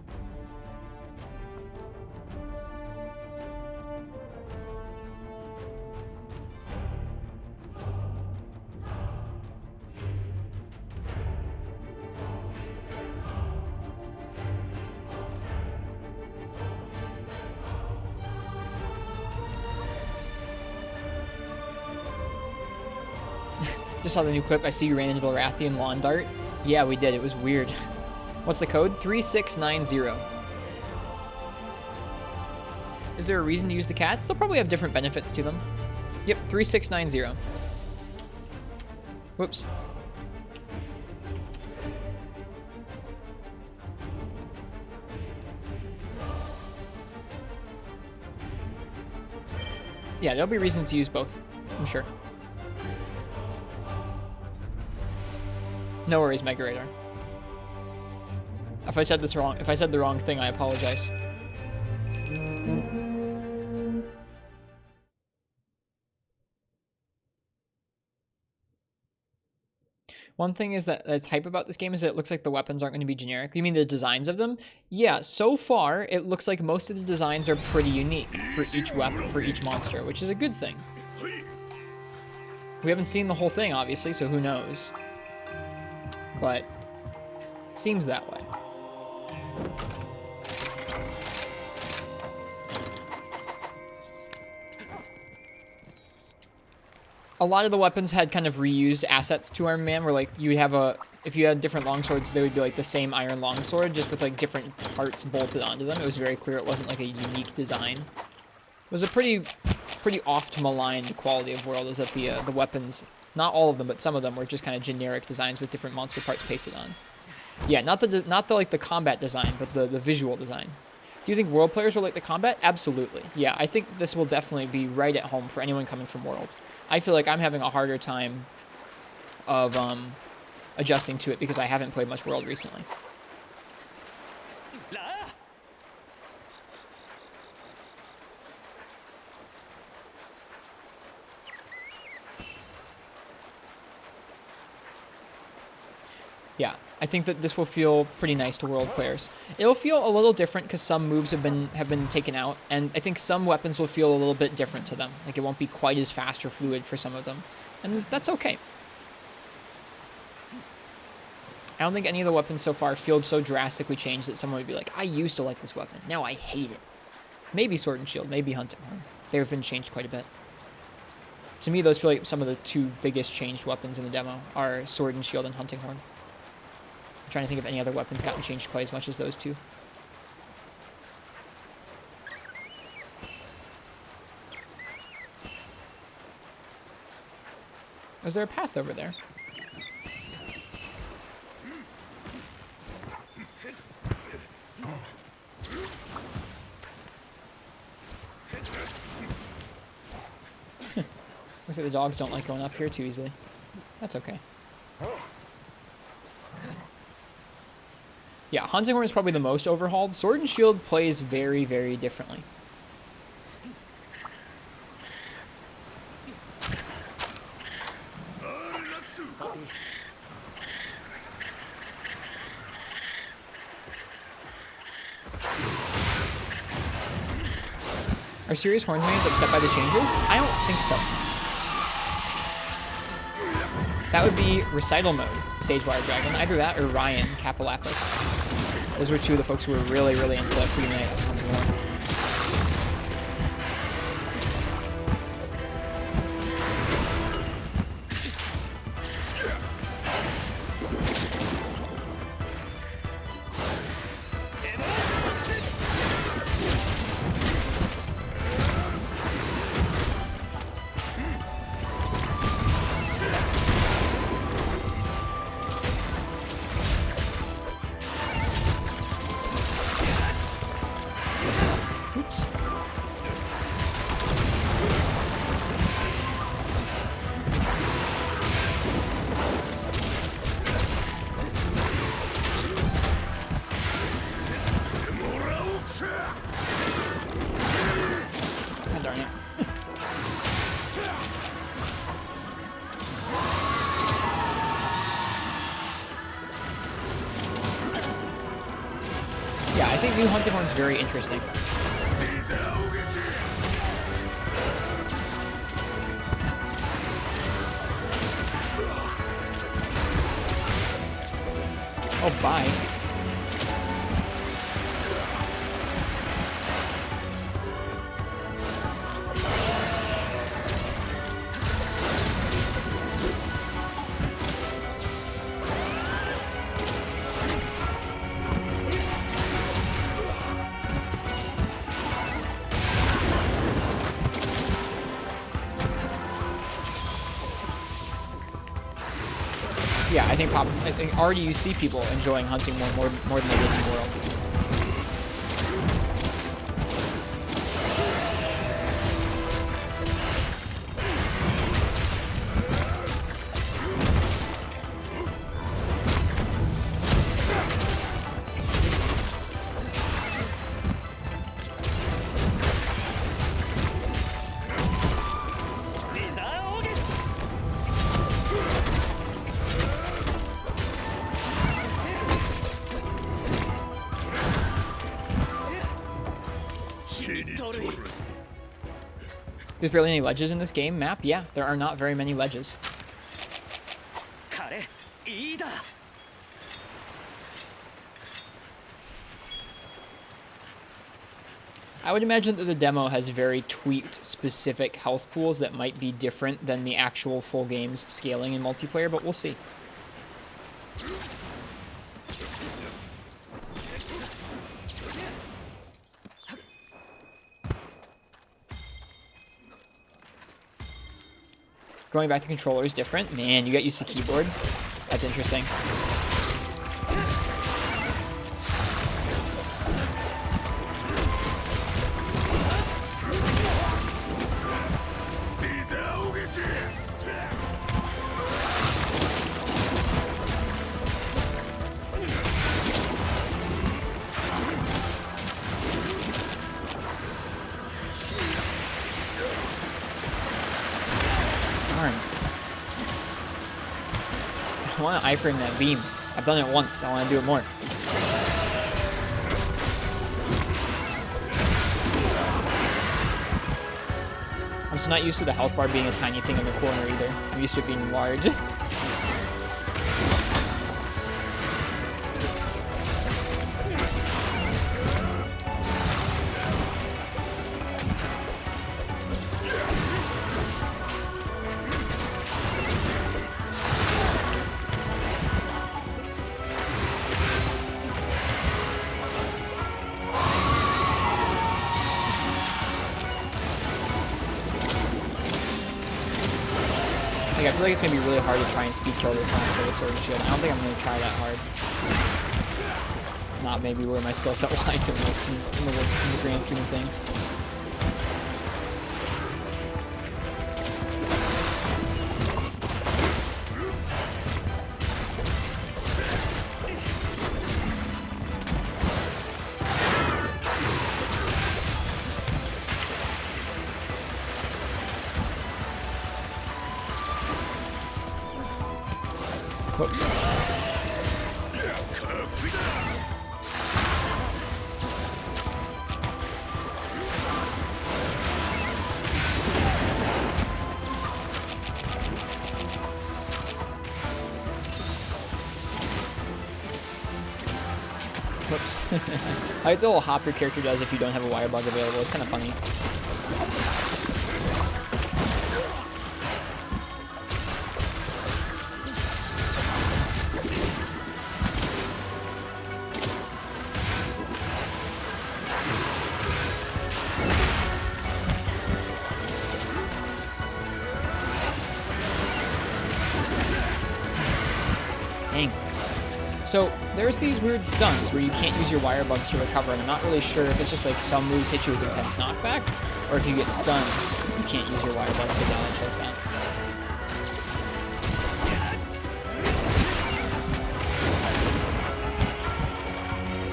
Speaker 1: Just saw the new clip. I see you ran into the Rathian lawn dart. Yeah, we did. It was weird. What's the code? 3690. Is there a reason to use the cats? They'll probably have different benefits to them. Yep, 3690. Whoops. Yeah, there'll be reasons to use both, I'm sure. No worries, Mega Radar. If I said this wrong, if I said the wrong thing, I apologize. One thing is that's hype about this game is that it looks like the weapons aren't going to be generic. You mean the designs of them? Yeah, so far it looks like most of the designs are pretty unique for each weapon, for each monster, which is a good thing. We haven't seen the whole thing, obviously, so who knows? But it seems that way. A lot of the weapons had kind of reused assets to Iron Man, where like you would have if you had different longswords, they would be like the same iron longsword, just with like different parts bolted onto them. It was very clear it wasn't like a unique design. It was a pretty oft maligned quality of World, is that the weapons, not all of them, but some of them were just kind of generic designs with different monster parts pasted on. Yeah, not the like the combat design, but the visual design. Do you think World players will like the combat? Absolutely. Yeah, I think this will definitely be right at home for anyone coming from World. I feel like I'm having a harder time of adjusting to it because I haven't played much World recently. Yeah, I think that this will feel pretty nice to world players. It'll feel a little different because some moves have been taken out, and I think some weapons will feel a little bit different to them. Like it won't be quite as fast or fluid for some of them, and that's okay. I don't think any of the weapons so far feel so drastically changed that someone would be like, I used to like this weapon, now I hate it. Maybe Sword and Shield, maybe Hunting Horn. They've been changed quite a bit. To me, those feel like some of the two biggest changed weapons in the demo are Sword and Shield and Hunting Horn. I'm trying to think if any other weapons gotten changed quite as much as those two. Was there a path over there? Looks like the dogs don't like going up here too easily. That's okay. Yeah, Hunting Horn is probably the most overhauled. Sword and Shield plays very, very differently. Are serious Hornsmans upset by the changes? I don't think so. That would be Recital Mode, Sagewire Dragon. Either that or Ryan, Capilapis. Those were two of the folks who were really, really into Free-to-Play Hunting Horn. Yeah, I think new Hunting Horn's very interesting. Oh, bye. Yeah, I think already you see people enjoying Hunting more than they did in the world. There's barely any ledges in this game map? Yeah, there are not very many ledges. I would imagine that the demo has very tweaked specific health pools that might be different than the actual full game's scaling in multiplayer, but we'll see. Going back to controller is different. Man, you get used to keyboard. That's interesting. I want to iframe that beam. I've done it once. I want to do it more. I'm just not used to the health bar being a tiny thing in the corner either. I'm used to it being large. I feel like it's going to be really hard to try and speed kill this monster with Sword and Shield. I don't think I'm going to try that hard. It's not maybe where my skill set lies in the grand scheme of things. Whoops. Whoops. I like the little hop your character does if you don't have a wire bug available. It's kind of funny. Dang. So there's these weird stuns where you can't use your wire bugs to recover, and I'm not really sure if it's just like some moves hit you with intense knockback, or if you get stuns, you can't use your wire bugs to damage like that.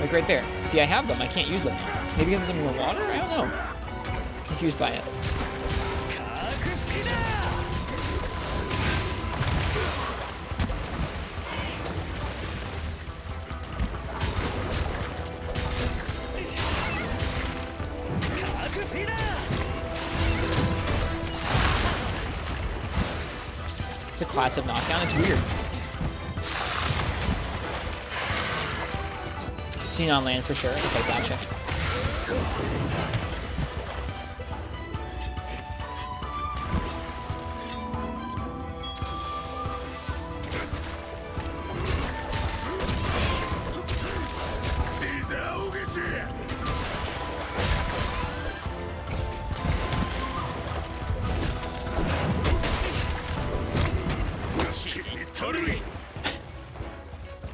Speaker 1: Like right there. See, I have them. I can't use them. Maybe because I'm in the water? I don't know. Confused by it. It's a class of knockdown. It's weird. Seen on land for sure. Okay, gotcha.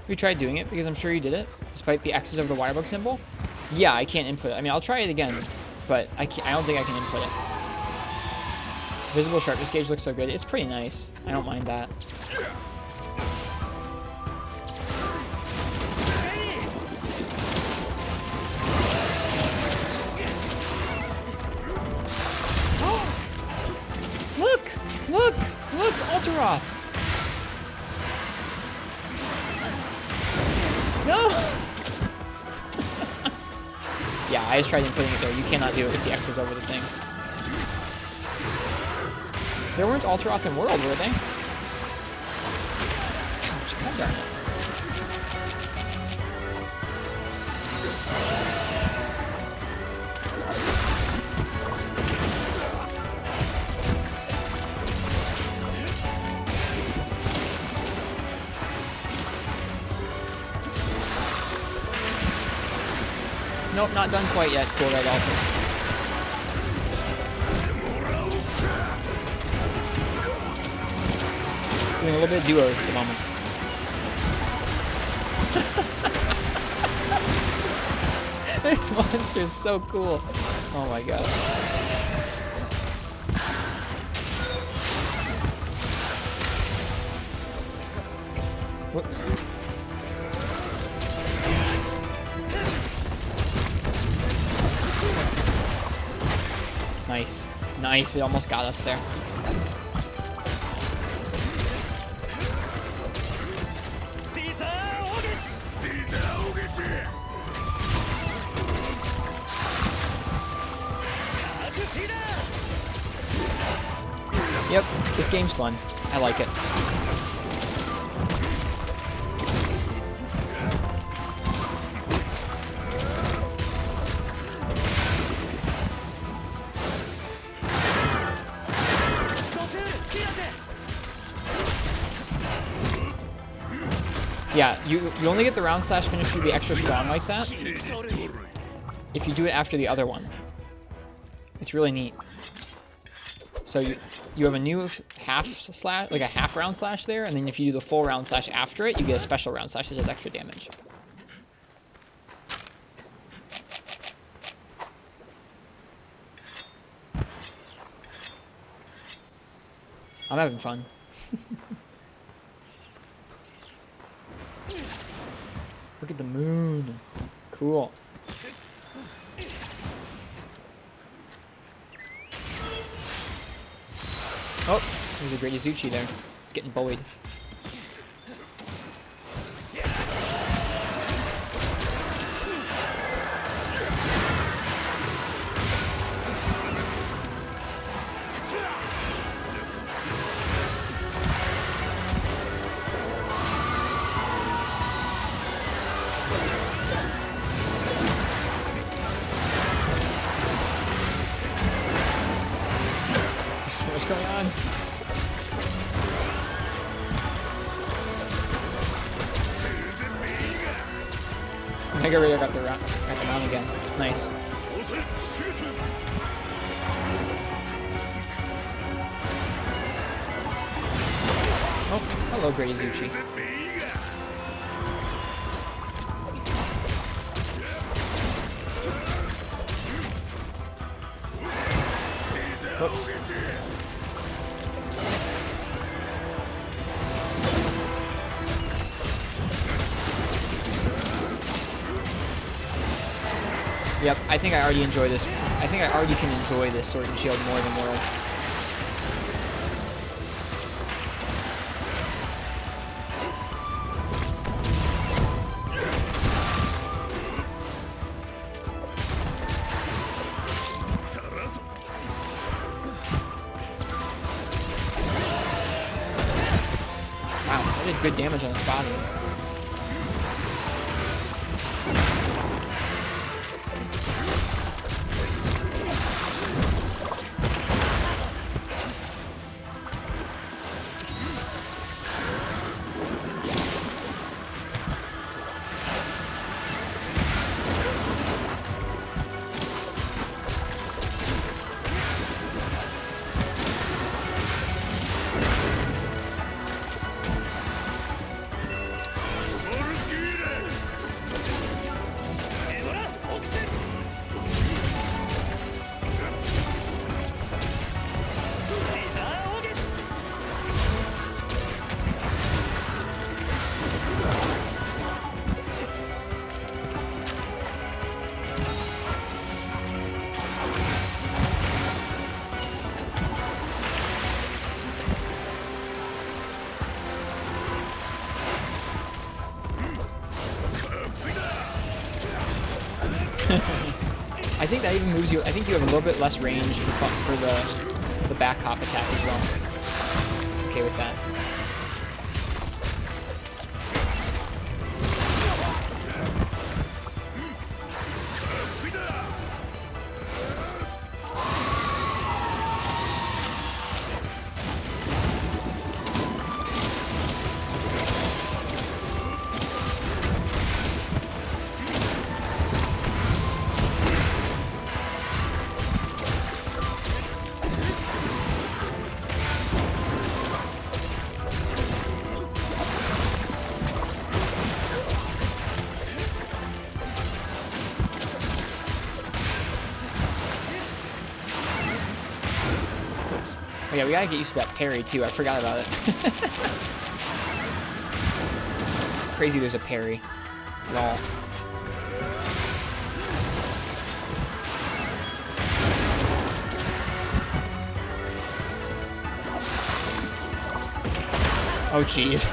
Speaker 1: Have you tried doing it? Because I'm sure you did it, despite the X's of the wirebug symbol. Yeah, I can't input it. I mean, I'll try it again, but I don't think I can input it. Visible sharpness gauge looks so good. It's pretty nice. I don't mind that. Look! Look! Look! Alteroth! No! Yeah, I just tried inputting it there. You cannot do it with the X's over the things. There weren't Alteroth in World, were they? Ouch, god darn it. Nope, not done quite yet. Cool Red Altar. Doing a little bit of duos at the moment. This monster is so cool. Oh my gosh. Whoops. Nice. Nice. It almost got us there. Yep, this game's fun. I like it. Yeah, you only get the round slash finish to be extra strong like that if you do it after the other one. It's really neat. So you have a new half slash, like a half round slash there, and then if you do the full round slash after it, you get a special round slash that does extra damage. I'm having fun. Look at the moon. Cool. Oh, there's a great Izuchi there. It's getting bullied. There's so much going on. Mega Raider got the mount again. Nice. Oh, hello, Great Izuchi. Whoops. Yep, I think I already enjoy this. I think I already can enjoy this Sword and Shield more than Worlds. Wow, that did good damage on his body. I think that even moves you. I think you have a little bit less range for the back hop attack as well. Okay with that. Oh yeah, we gotta get used to that parry too. I forgot about it. It's crazy there's a parry. Lol. Oh jeez.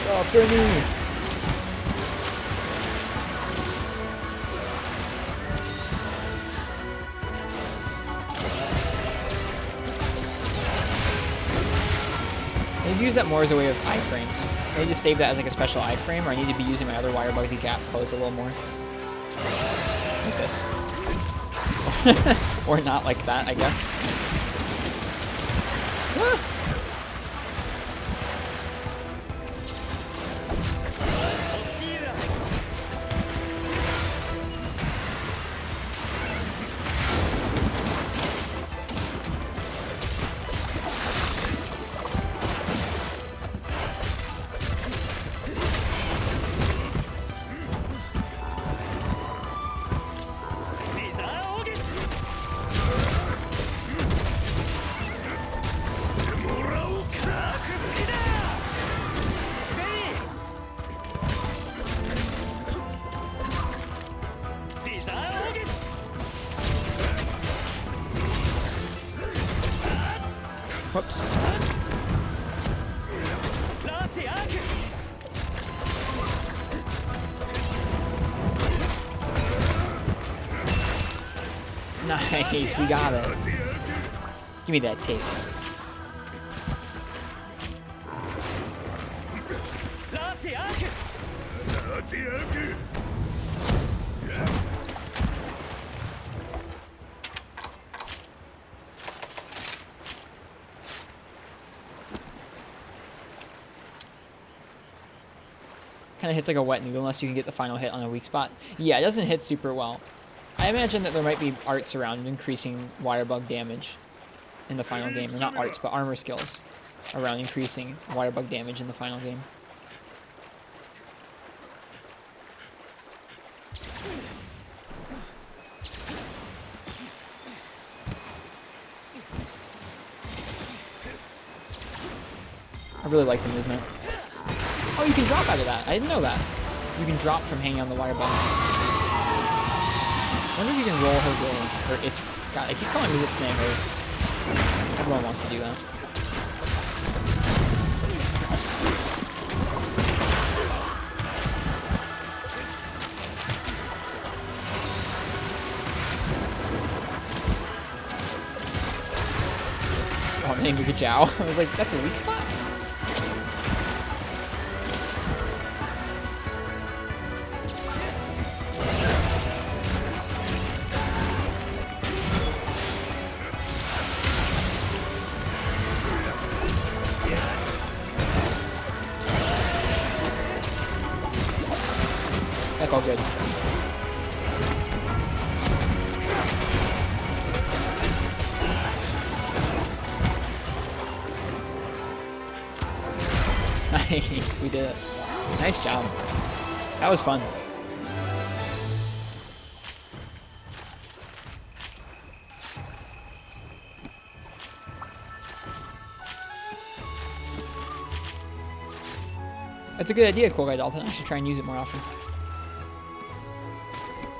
Speaker 1: Oh, Benny! could use that more as a way of iframes. I need to save that as like a special iframe, or I need to be using my other wire bug to gap close a little more. Like this. Or not like that, I guess. Ah! Whoops. Nice, we got it. Give me that tape. Kind of hits like a wet noodle unless you can get the final hit on a weak spot. Yeah, it doesn't hit super well. I imagine that there might be arts around increasing wire bug damage in the final game. Or not arts, but armor skills around increasing wire bug damage in the final game. I really like the movement. Oh, you can drop out of that. I didn't know that. You can drop from hanging on the wire bug. I wonder if you can roll her goal. Or it's... God, I keep calling it its name. Everyone wants to do that. Oh, man, look at Jow. I was like, that's a weak spot? That's all good. Nice, we did it. Nice job. That was fun. That's a good idea, Cool Guy Dalton. I should try and use it more often.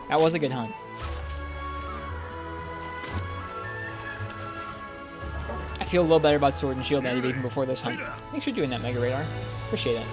Speaker 1: That was a good hunt. I feel a little better about Sword and Shield than I did even before this hunt. Thanks for doing that, Mega Radar. Appreciate it.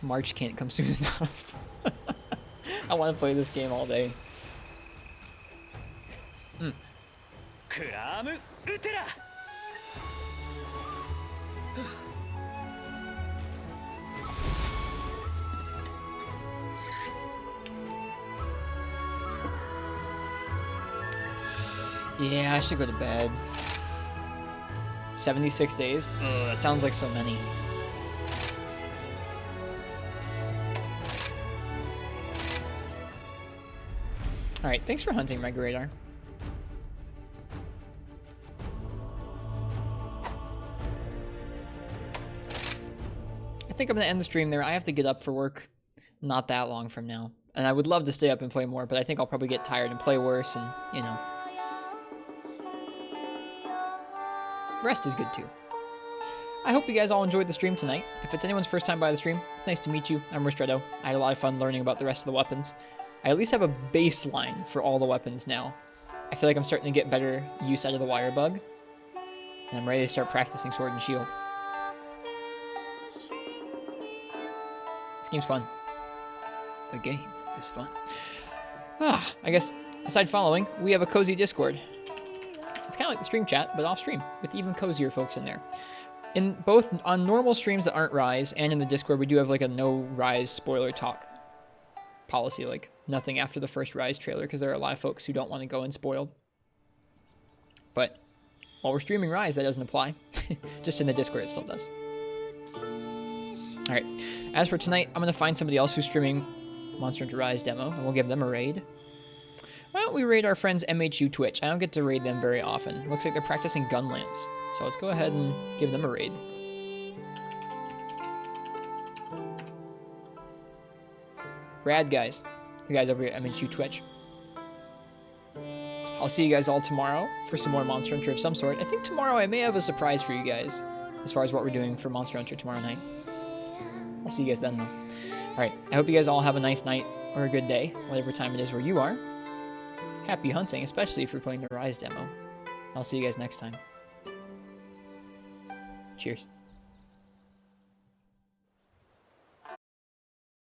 Speaker 1: March can't come soon enough. I want to play this game all day. Yeah, I should go to bed. 76 days? Ugh, that sounds like so many. Alright, thanks for hunting, Mega Radar. I think I'm going to end the stream there. I have to get up for work not that long from now. And I would love to stay up and play more, but I think I'll probably get tired and play worse and, you know. Rest is good too. I hope you guys all enjoyed the stream tonight. If it's anyone's first time by the stream, it's nice to meet you. I'm Ristretto. I had a lot of fun learning about the rest of the weapons. I at least have a baseline for all the weapons now. I feel like I'm starting to get better use out of the wire bug. And I'm ready to start practicing sword and shield. This game's fun. The game is fun. I guess, aside following, we have a cozy Discord. It's kind of like the stream chat, but off stream, with even cozier folks in there. In both on normal streams that aren't Rise and in the Discord, we do have like a no Rise spoiler talk policy, like nothing after the first Rise trailer, because there are a lot of folks who don't want to go in spoiled. But while we're streaming Rise, that doesn't apply. Just in the Discord, it still does. All right. As for tonight, I'm going to find somebody else who's streaming Monster Hunter Rise demo, and we'll give them a raid. Why don't we raid our friends MHU Twitch? I don't get to raid them very often. Looks like they're practicing Gunlance. So let's go ahead and give them a raid. Rad guys. The guys over at MHU Twitch. I'll see you guys all tomorrow for some more Monster Hunter of some sort. I think tomorrow I may have a surprise for you guys as far as what we're doing for Monster Hunter tomorrow night. I'll see you guys then though. Alright, I hope you guys all have a nice night or a good day, whatever time it is where you are. Happy hunting, especially if you're playing the Rise demo. I'll see you guys next time. Cheers.